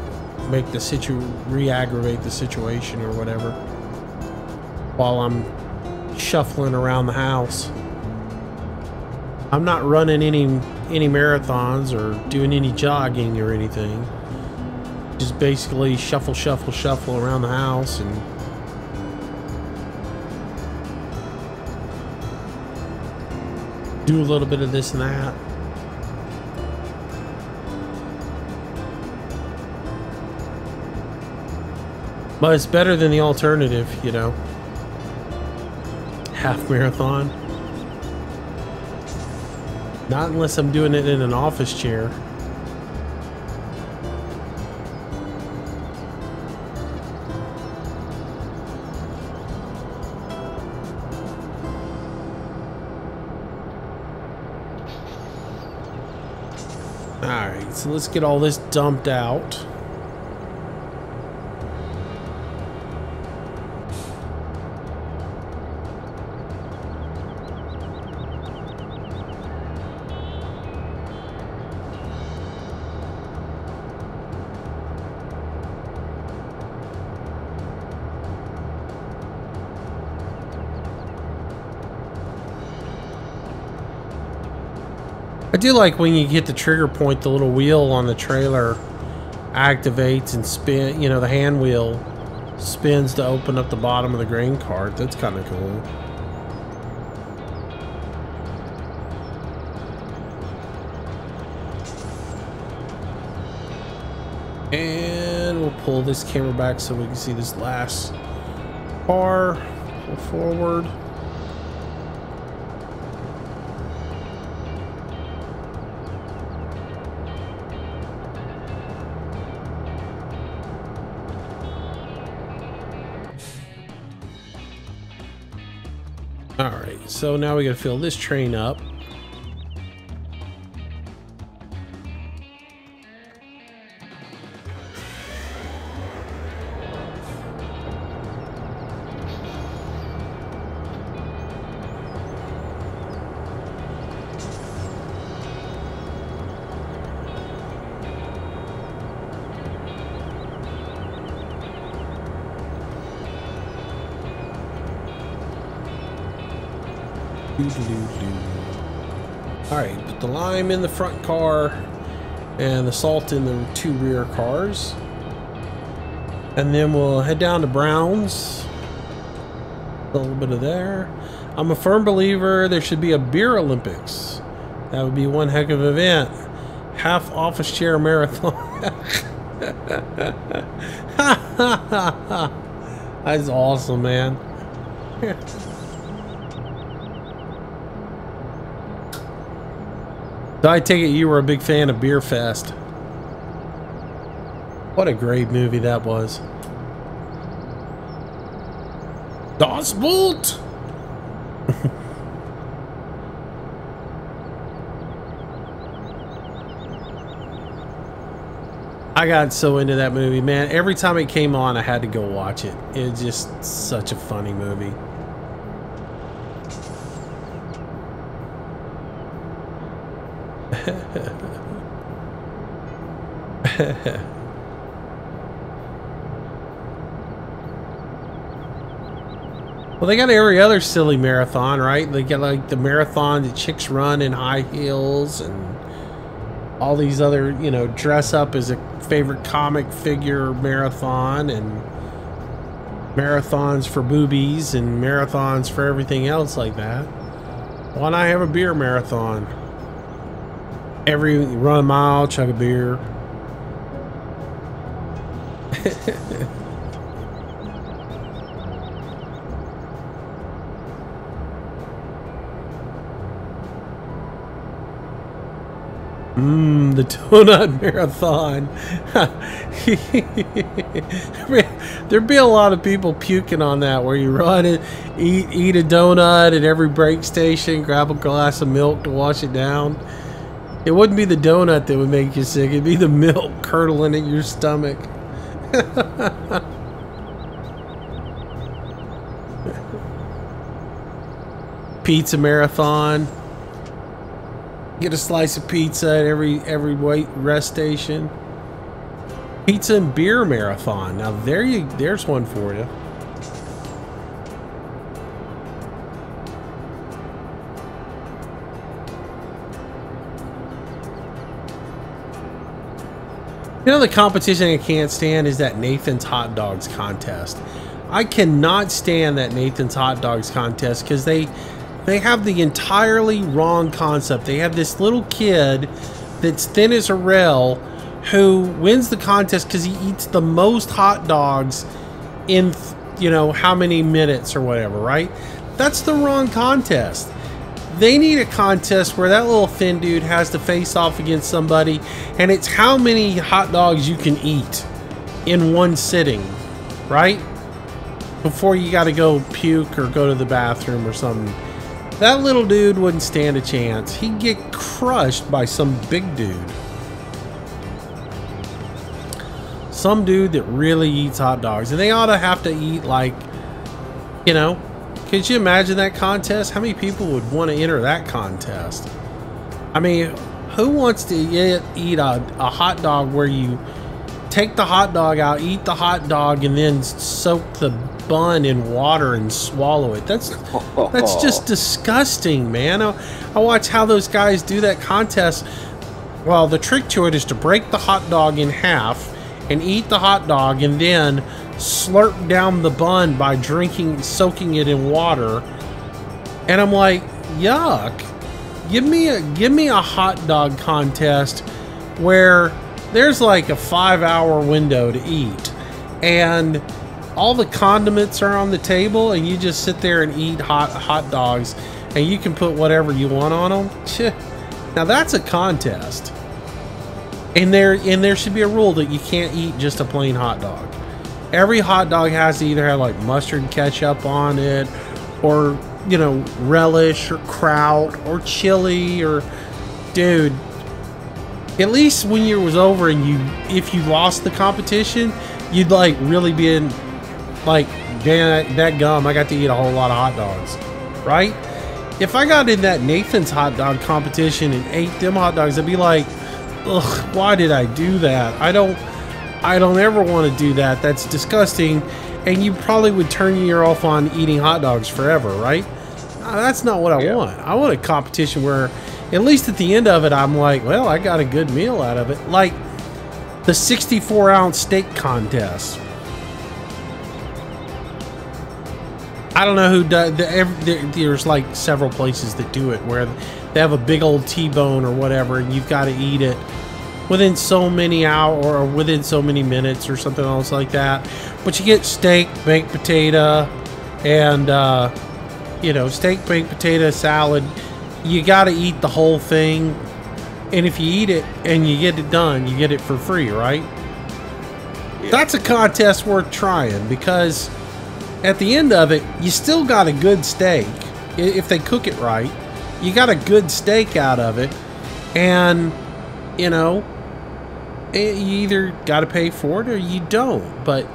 make the re-aggravate the situation or whatever while I'm shuffling around the house. I'm not running any marathons or doing any jogging or anything. Just basically shuffle around the house and do a little bit of this and that. But it's better than the alternative, you know. Half marathon. Not unless I'm doing it in an office chair. Alright, so let's get all this dumped out. I do like when you get the trigger point, the little wheel on the trailer activates and spin, you know, the hand wheel spins to open up the bottom of the grain cart. That's kind of cool. And we'll pull this camera back so we can see this last car. Pull forward. Alright, so now we gotta fill this train up. All right, put the lime in the front car and the salt in the 2 rear cars. And then we'll head down to Brown's. A little bit of there. I'm a firm believer there should be a beer Olympics. That would be one heck of an event. Half office chair marathon. That's awesome, man. So I take it you were a big fan of Beer Fest. What a great movie that was. Das Boot! I got so into that movie, man. Every time it came on, I had to go watch it. It was just such a funny movie. Well, they got every other silly marathon, right? They got like the marathon that chicks run in high heels and all these other, you know, dress up as a favorite comic figure marathon, and marathons for boobies and marathons for everything else like that. Why not have a beer marathon? Run a mile, chug a beer. The donut marathon. There'd be a lot of people puking on that, where you run it, eat a donut at every break station, grab a glass of milk to wash it down. It wouldn't be the donut that would make you sick, it'd be the milk curdling in your stomach. Pizza marathon. Get a slice of pizza at every rest station. Pizza and beer marathon. Now there's one for you. You know, the competition I can't stand is that Nathan's Hot Dogs contest. I cannot stand that Nathan's Hot Dogs contest because they have the entirely wrong concept. They have this little kid that's thin as a rail who wins the contest because he eats the most hot dogs in, you know, how many minutes or whatever, right? That's the wrong contest. They need a contest where that little thin dude has to face off against somebody, and it's how many hot dogs you can eat in one sitting, right? Before you got to go puke or go to the bathroom or something. That little dude wouldn't stand a chance. He'd get crushed by some big dude. Some dude that really eats hot dogs. And they ought to have to eat, like, you know, could you imagine that contest? How many people would want to enter that contest? I mean, who wants to eat a hot dog where you take the hot dog out, eat the hot dog, and then soak the bun in water and swallow it? That's just disgusting, man. I watch how those guys do that contest. Well, the trick to it is to break the hot dog in half and eat the hot dog, and then slurp down the bun by soaking it in water. And I'm like, yuck. Give me a hot dog contest where there's like a 5-hour window to eat, and all the condiments are on the table, and you just sit there and eat hot dogs, and you can put whatever you want on them. Now that's a contest. And there should be a rule that you can't eat just a plain hot dog. Every hot dog has to either have like mustard ketchup on it, or, you know, relish or kraut or chili, or, dude, at least when you was over and if you lost the competition, you'd like really be in like, damn, that gum, I got to eat a whole lot of hot dogs, right? If I got in that Nathan's hot dog competition and ate them hot dogs, I'd be like, ugh, why did I do that? I don't ever want to do that. That's disgusting. And you probably would turn your off on eating hot dogs forever, right? That's not what I want. I want a competition where, at least at the end of it, I'm like, well, I got a good meal out of it. Like the 64-ounce steak contest. I don't know who does. There's like several places that do it where they have a big old T-bone or whatever, and you've got to eat it within so many hours or within so many minutes or something else like that. But you get steak, baked potato, and you know, steak, baked potato, salad. You got to eat the whole thing, and if you eat it and you get it done, you get it for free, right? Yeah. That's a contest worth trying, because at the end of it, you still got a good steak. If they cook it right, you got a good steak out of it. And, you know, you either got to pay for it or you don't. But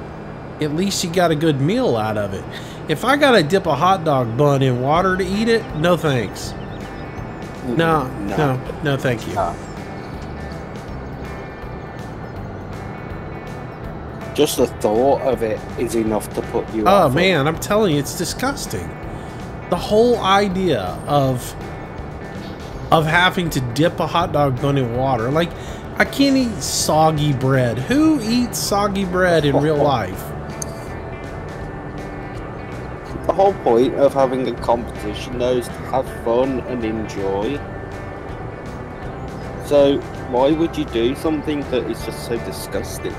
at least you got a good meal out of it. If I got to dip a hot dog bun in water to eat it, no thanks. No, thank you. Just the thought of it is enough to put you off. Oh man, I'm telling you, it's disgusting. The whole idea of having to dip a hot dog bun in water. Like, I can't eat soggy bread. Who eats soggy bread in real life? The whole point of having a competition, though, is to have fun and enjoy. So why would you do something that is just so disgusting?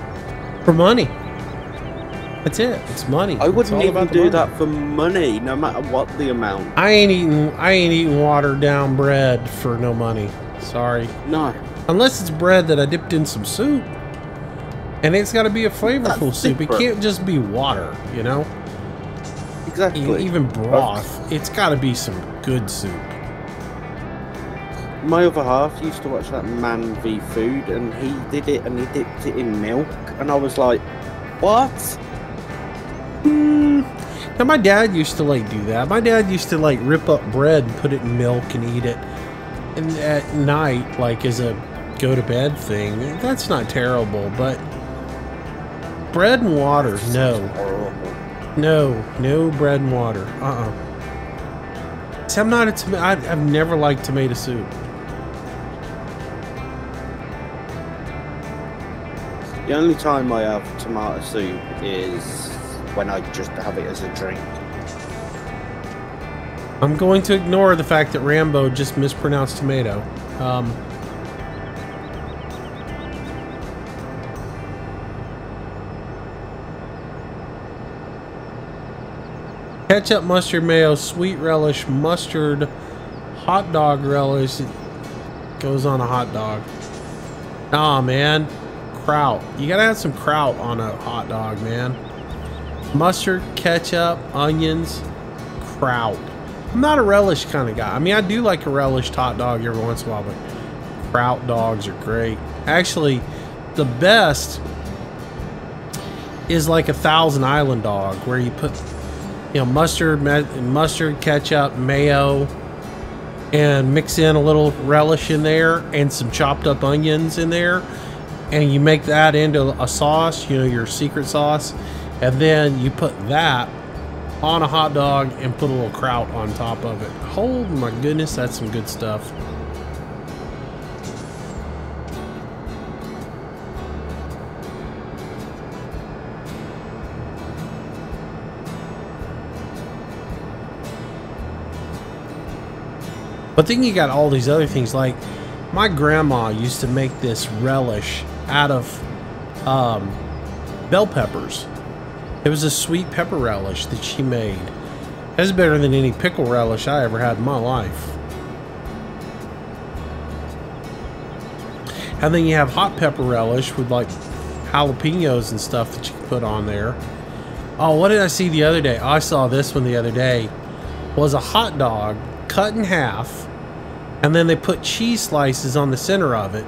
For money. That's it. It's money. I wouldn't even do that for money, no matter what the amount. I ain't eating watered down bread for no money. Sorry. No. Unless it's bread that I dipped in some soup. And it's got to be a flavorful soup. It can't just be water, you know? Exactly. Even broth. It's got to be some good soup. My other half used to watch that Man v Food, and he did it and he dipped it in milk, and I was like, what? Now my dad used to like do that. My dad used to like rip up bread and put it in milk and eat it, and at night, like as a go to bed thing. That's not terrible, but bread and water, no bread and water. See, I'm not a I've never liked tomato soup. The only time I have tomato soup is when I just have it as a drink. I'm going to ignore the fact that Rambo just mispronounced tomato. Ketchup, mustard, mayo, sweet relish, mustard, hot dog relish. It goes on a hot dog. Aw, man. Kraut. You gotta have some kraut on a hot dog, man. Mustard, ketchup, onions, kraut. I'm not a relish kind of guy. I mean, I do like a relished hot dog every once in a while, but kraut dogs are great. Actually, the best is like a Thousand Island dog, where you put, you know, mustard, ketchup, mayo, and mix in a little relish in there and some chopped up onions in there, and you make that into a sauce, you know, your secret sauce, and then you put that on a hot dog and put a little kraut on top of it. Oh my goodness, that's some good stuff. But then you got all these other things, like my grandma used to make this relish out of bell peppers. It was a sweet pepper relish that she made. That's better than any pickle relish I ever had in my life. And then you have hot pepper relish with like jalapenos and stuff that you can put on there. Oh, what did I see the other day? Oh, I saw this one the other day. Was a hot dog cut in half, and then they put cheese slices on the center of it.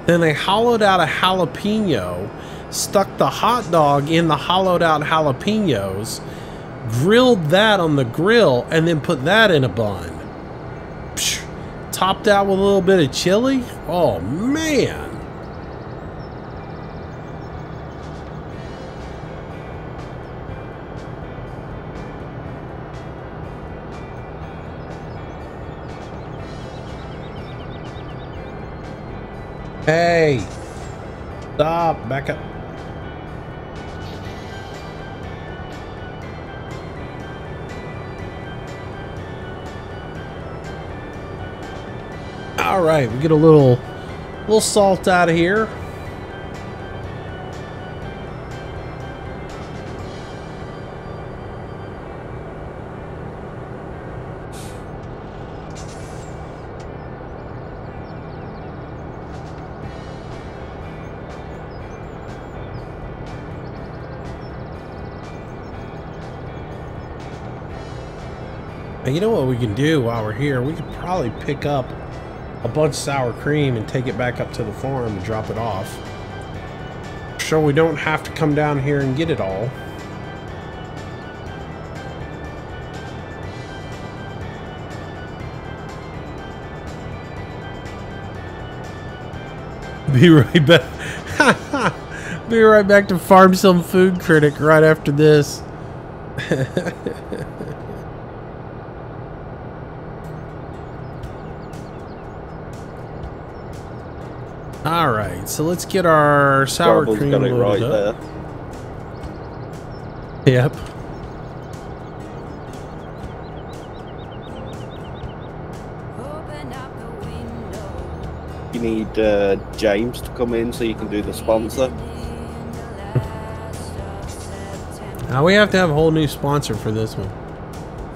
Then they hollowed out a jalapeno, stuck the hot dog in the hollowed out jalapenos, grilled that on the grill, and then put that in a bun. Psh, topped out with a little bit of chili. Oh man. Hey! Stop! Back up. All right, we get a little salt out of here. And you know what we can do while we're here? We could probably pick up a bunch of sour cream and take it back up to the farm and drop it off. So we don't have to come down here and get it all. Be right back. Be right back to farm some food critic right after this. All right, so let's get our sour Garble's cream got it right loaded up. there. Yep. Open up the window. You need James to come in so you can do the sponsor. Now we have to have a whole new sponsor for this one.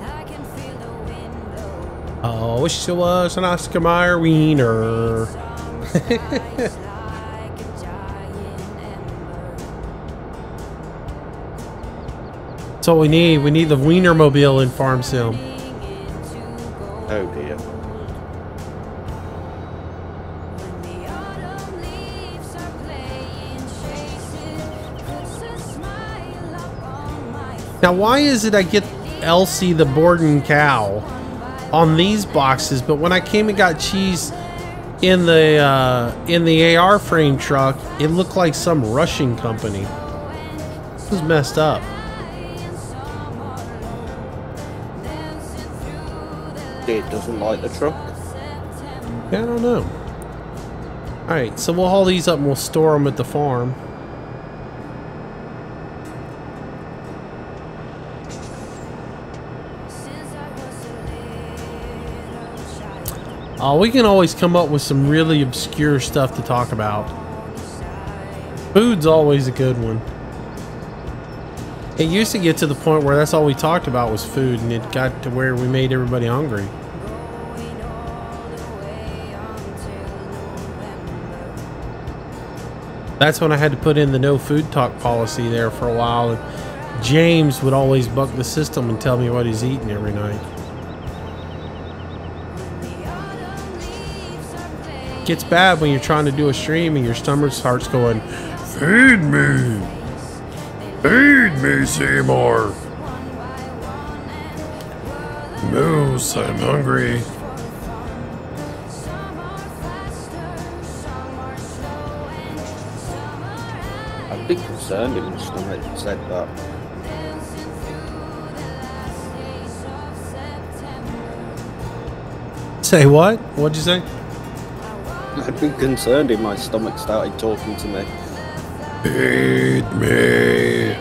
I can feel the window. Oh, wish it was an Oscar Mayer wiener. Like a giant ember. That's all we need. We need the wiener mobile in Farm Sim. Oh dear. When the autumn leaves are playing chases, puts a smile up on my face. Now, why is it I get Elsie the Borden cow on these boxes, but when I came and got cheese in the AR frame truck, it looked like some Russian company? This was messed up. It doesn't like the truck. Yeah, I don't know. Alright, so we'll haul these up and we'll store them at the farm. We can always come up with some really obscure stuff to talk about. Food's always a good one. It used to get to the point where that's all we talked about was food, and it got to where we made everybody hungry. That's when I had to put in the no food talk policy there for a while. And James would always buck the system and tell me what he's eating every night. It gets bad when you're trying to do a stream and your stomach starts going, "Feed me! Feed me, Seymour! Moose, I'm hungry." I'd be concerned if my stomach said that. Say what? What'd you say? I'd be concerned if my stomach started talking to me. Feed me.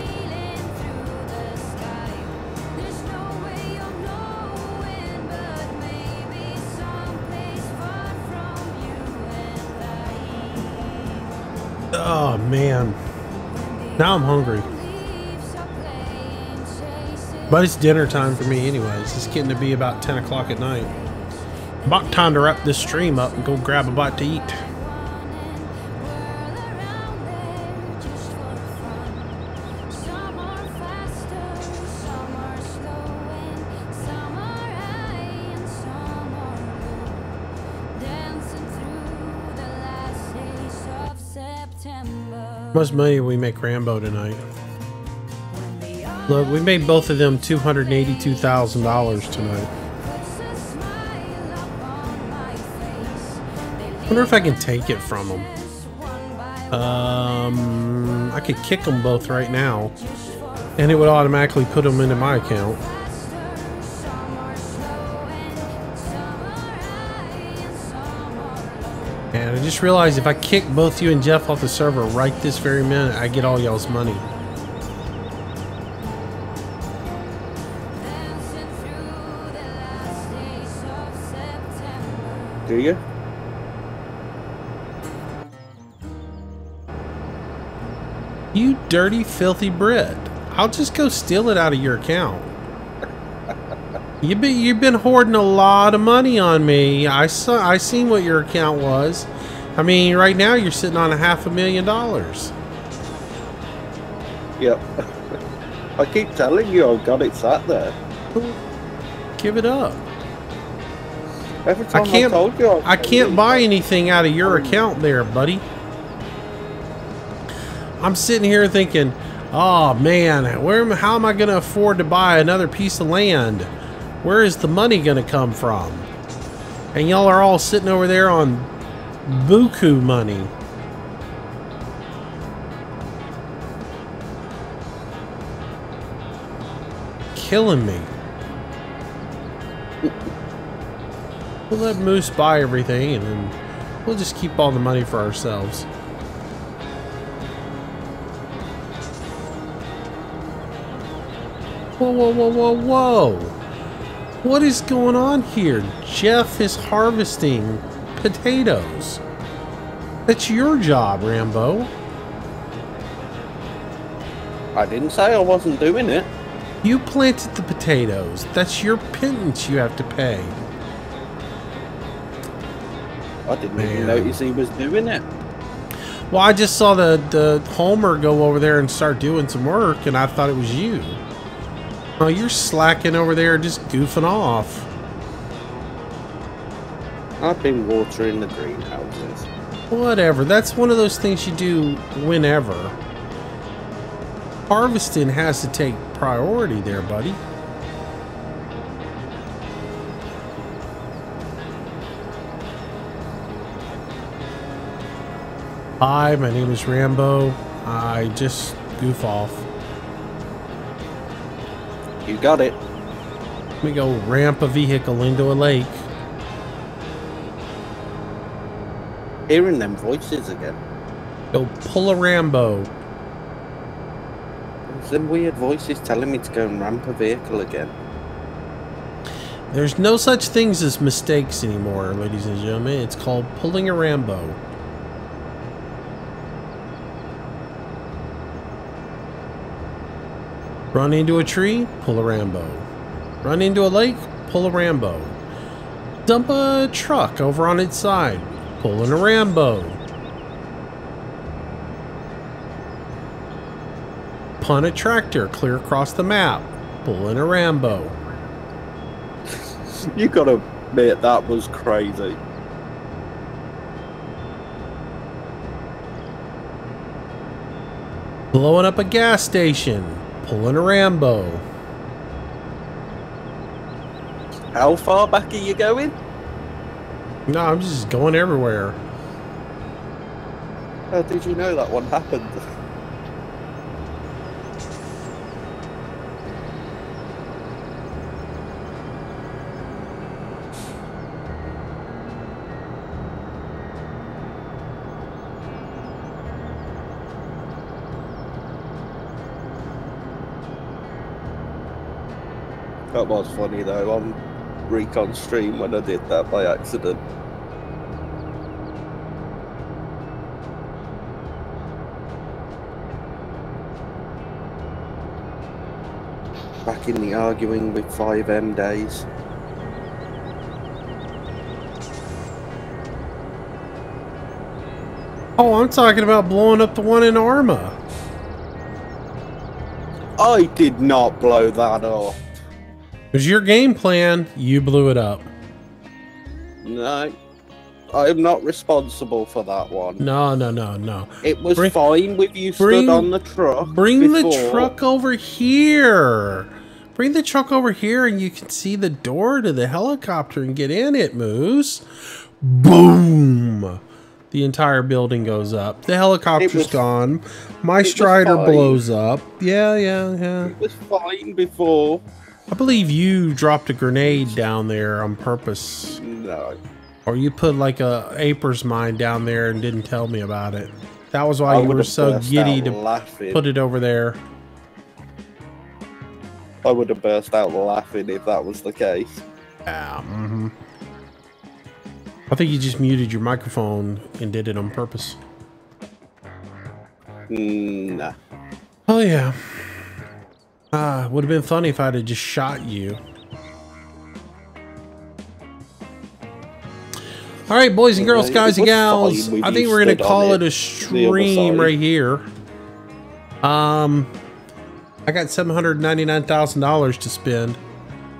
Oh man, now I'm hungry. But it's dinner time for me anyways. It's getting to be about 10 o'clock at night. About time to wrap this stream up and go grab a bite to eat. How much money did we make Rambo tonight? Look, we made both of them $282,000 tonight. I wonder if I can take it from them. I could kick them both right now, and it would automatically put them into my account. And I just realized if I kick both you and Jeff off the server right this very minute, I get all y'all's money. Dancing through the last days of September. Do you? You dirty, filthy Brit. I'll just go steal it out of your account. You've been hoarding a lot of money on me. I seen what your account was. I mean, right now you're sitting on $500,000. Yep. I keep telling you I've got it sat there. Give it up. Every time I told you I can't buy anything out of your account there, buddy. I'm sitting here thinking, oh man, how am I going to afford to buy another piece of land? Where is the money going to come from? And y'all are all sitting over there on buku money. Killing me. We'll let Moose buy everything and then we'll just keep all the money for ourselves. Whoa, whoa, whoa, whoa, whoa. What is going on here? Jeff is harvesting potatoes. That's your job, Rambo. I didn't say I wasn't doing it. You planted the potatoes. That's your pittance you have to pay. I didn't even notice he was doing it. Well, I just saw the Homer go over there and start doing some work, and I thought it was you. Oh, you're slacking over there, just goofing off. I've been watering the greenhouses. Whatever. That's one of those things you do whenever. Harvesting has to take priority there, buddy. Hi, my name is Rambo. I just goof off. You got it. Let me go ramp a vehicle into a lake. Hearing them voices again. Go pull a Rambo. There's them weird voices telling me to go and ramp a vehicle again. There's no such things as mistakes anymore, ladies and gentlemen. It's called pulling a Rambo. Run into a tree, pull a Rambo. Run into a lake, pull a Rambo. Dump a truck over on its side, pulling a Rambo. Punt a tractor clear across the map, pulling a Rambo. You gotta admit that was crazy. Blowing up a gas station, pulling a Rambo. How far back are you going? No, I'm just going everywhere. How did you know that one happened? That was funny though, on Recon stream when I did that by accident. Back in the arguing with 5M days. Oh, I'm talking about blowing up the one in Arma. I did not blow that up. It was your game plan. You blew it up. No, I'm not responsible for that one. No, no, no, no. It was fine with you stood on the truck. Bring the truck over here. Bring the truck over here and you can see the door to the helicopter and get in it, Moose. Boom. The entire building goes up. The helicopter's gone. My Strider blows up. Yeah, yeah, yeah. It was fine before. I believe you dropped a grenade down there on purpose. No. Or you put like a Aper's mine down there and didn't tell me about it. That was why I you were would've so burst giddy out to laughing. put it over there. I would have burst out laughing if that was the case. Yeah. I think you just muted your microphone and did it on purpose. Nah. Oh yeah. Would have been funny if I'd have just shot you. All right, boys and girls, guys and gals. I think we're gonna call it a stream right here. I got $799,000 to spend,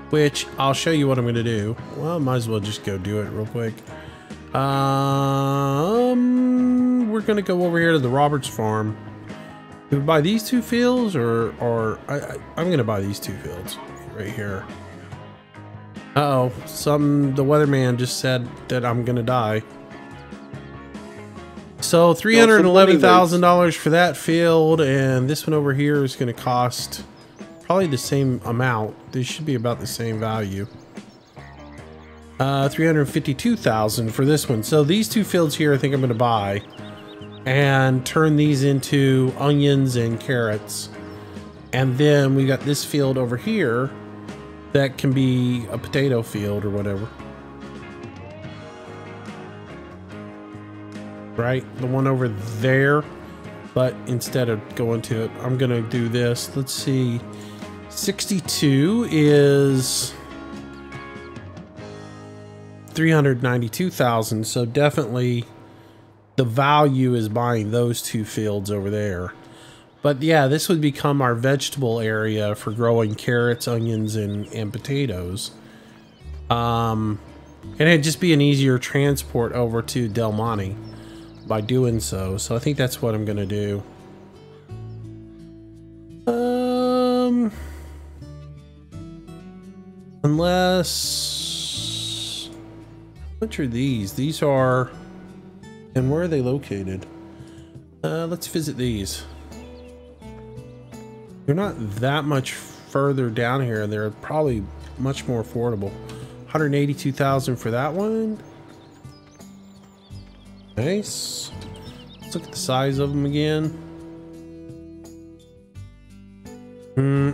which I'll show you what I'm gonna do. Well, might as well just go do it real quick. We're gonna go over here to the Roberts farm. Do we buy these 2 fields, or I'm gonna buy these 2 fields right here. Uh-oh, the weatherman just said that I'm gonna die. So $311,000 for that field, and this one over here is gonna cost probably the same amount. They should be about the same value. $352,000 for this one. So these 2 fields here I think I'm gonna buy and turn these into onions and carrots. And then we got this field over here that can be a potato field or whatever. Right? The one over there. But instead of going to it, I'm going to do this. Let's see. 62 is $392,000. So definitely the value is buying those 2 fields over there. But yeah, this would become our vegetable area for growing carrots, onions, and potatoes. And it'd just be an easier transport over to Del Monte by doing so. So I think that's what I'm gonna do. Unless, what are these? These are, and where are they located? Let's visit these. They're not that much further down here. They're probably much more affordable. $182,000 for that one. Nice. Let's look at the size of them again.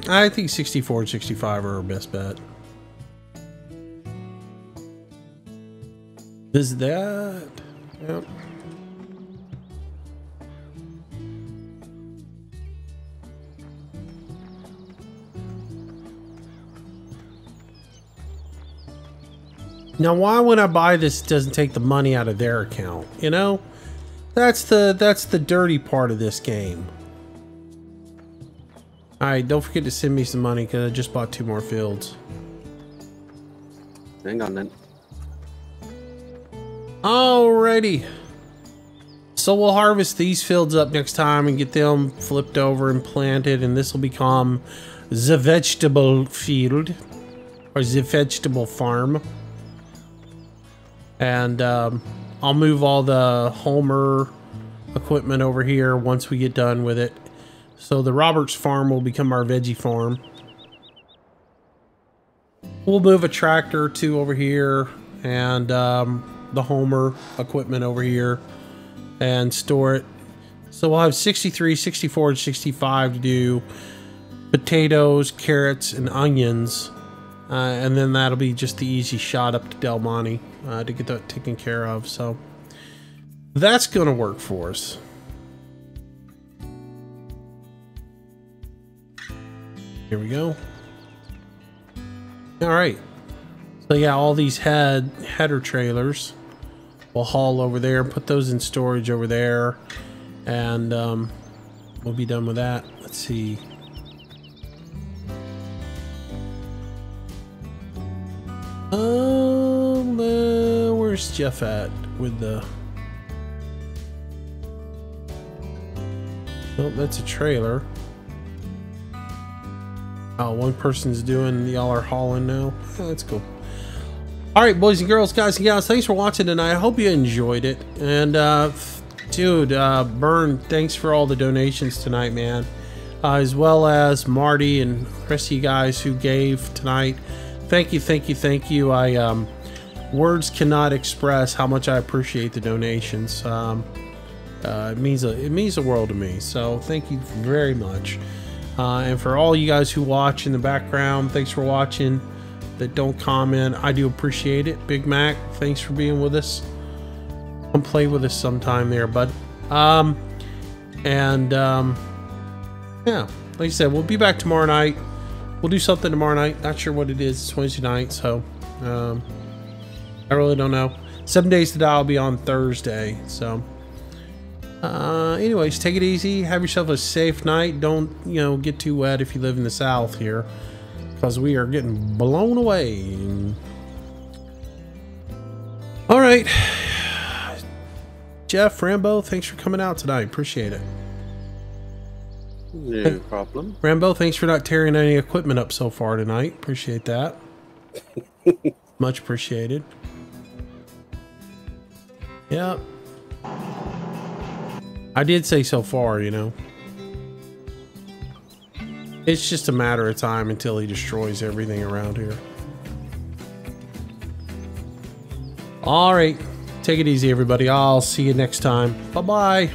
I think 64 and 65 are our best bet. Is that? Yep. Now, why when I buy this, it doesn't take the money out of their account? You know, that's the dirty part of this game. All right, don't forget to send me some money because I just bought 2 more fields. Hang on then. Alrighty. So we'll harvest these fields up next time and get them flipped over and planted, and this will become the vegetable field or the vegetable farm. And I'll move all the Homer equipment over here once we get done with it. So the Roberts farm will become our veggie farm. We'll move a tractor or 2 over here, and the Homer equipment over here, and store it. So we'll have 63, 64, and 65 to do potatoes, carrots, and onions. And then that'll be just the easy shot up to Del Monte to get that taken care of. So that's going to work for us. Here we go. All right. So yeah, all these header trailers we'll haul over there, put those in storage over there, and we'll be done with that. Let's see. Where's Jeff at with the... Oh, that's a trailer. Oh, one person's doing, y'all are hauling now. Oh, that's cool. All right, boys and girls, guys and gals, thanks for watching tonight. I hope you enjoyed it. And dude, Byrne, thanks for all the donations tonight, man. As well as Marty and the rest of you guys who gave tonight. Thank you, thank you, thank you. words cannot express how much I appreciate the donations. It means the world to me. So thank you very much. And for all you guys who watch in the background, thanks for watching. That don't comment, I do appreciate it. Big Mac, thanks for being with us. Come play with us sometime there, bud. Yeah, like I said, we'll be back tomorrow night. We'll do something tomorrow night. Not sure what it is. It's Wednesday night, so I really don't know. 7 Days to Die will be on Thursday. So, anyways, take it easy. Have yourself a safe night. Don't, get too wet if you live in the South here, because we are getting blown away. All right, Jeff, Rambo, thanks for coming out tonight. Appreciate it. No problem. Rambo, thanks for not tearing any equipment up so far tonight. Appreciate that. Much appreciated. Yep. I did say so far, It's just a matter of time until he destroys everything around here. All right. Take it easy, everybody. I'll see you next time. Bye-bye.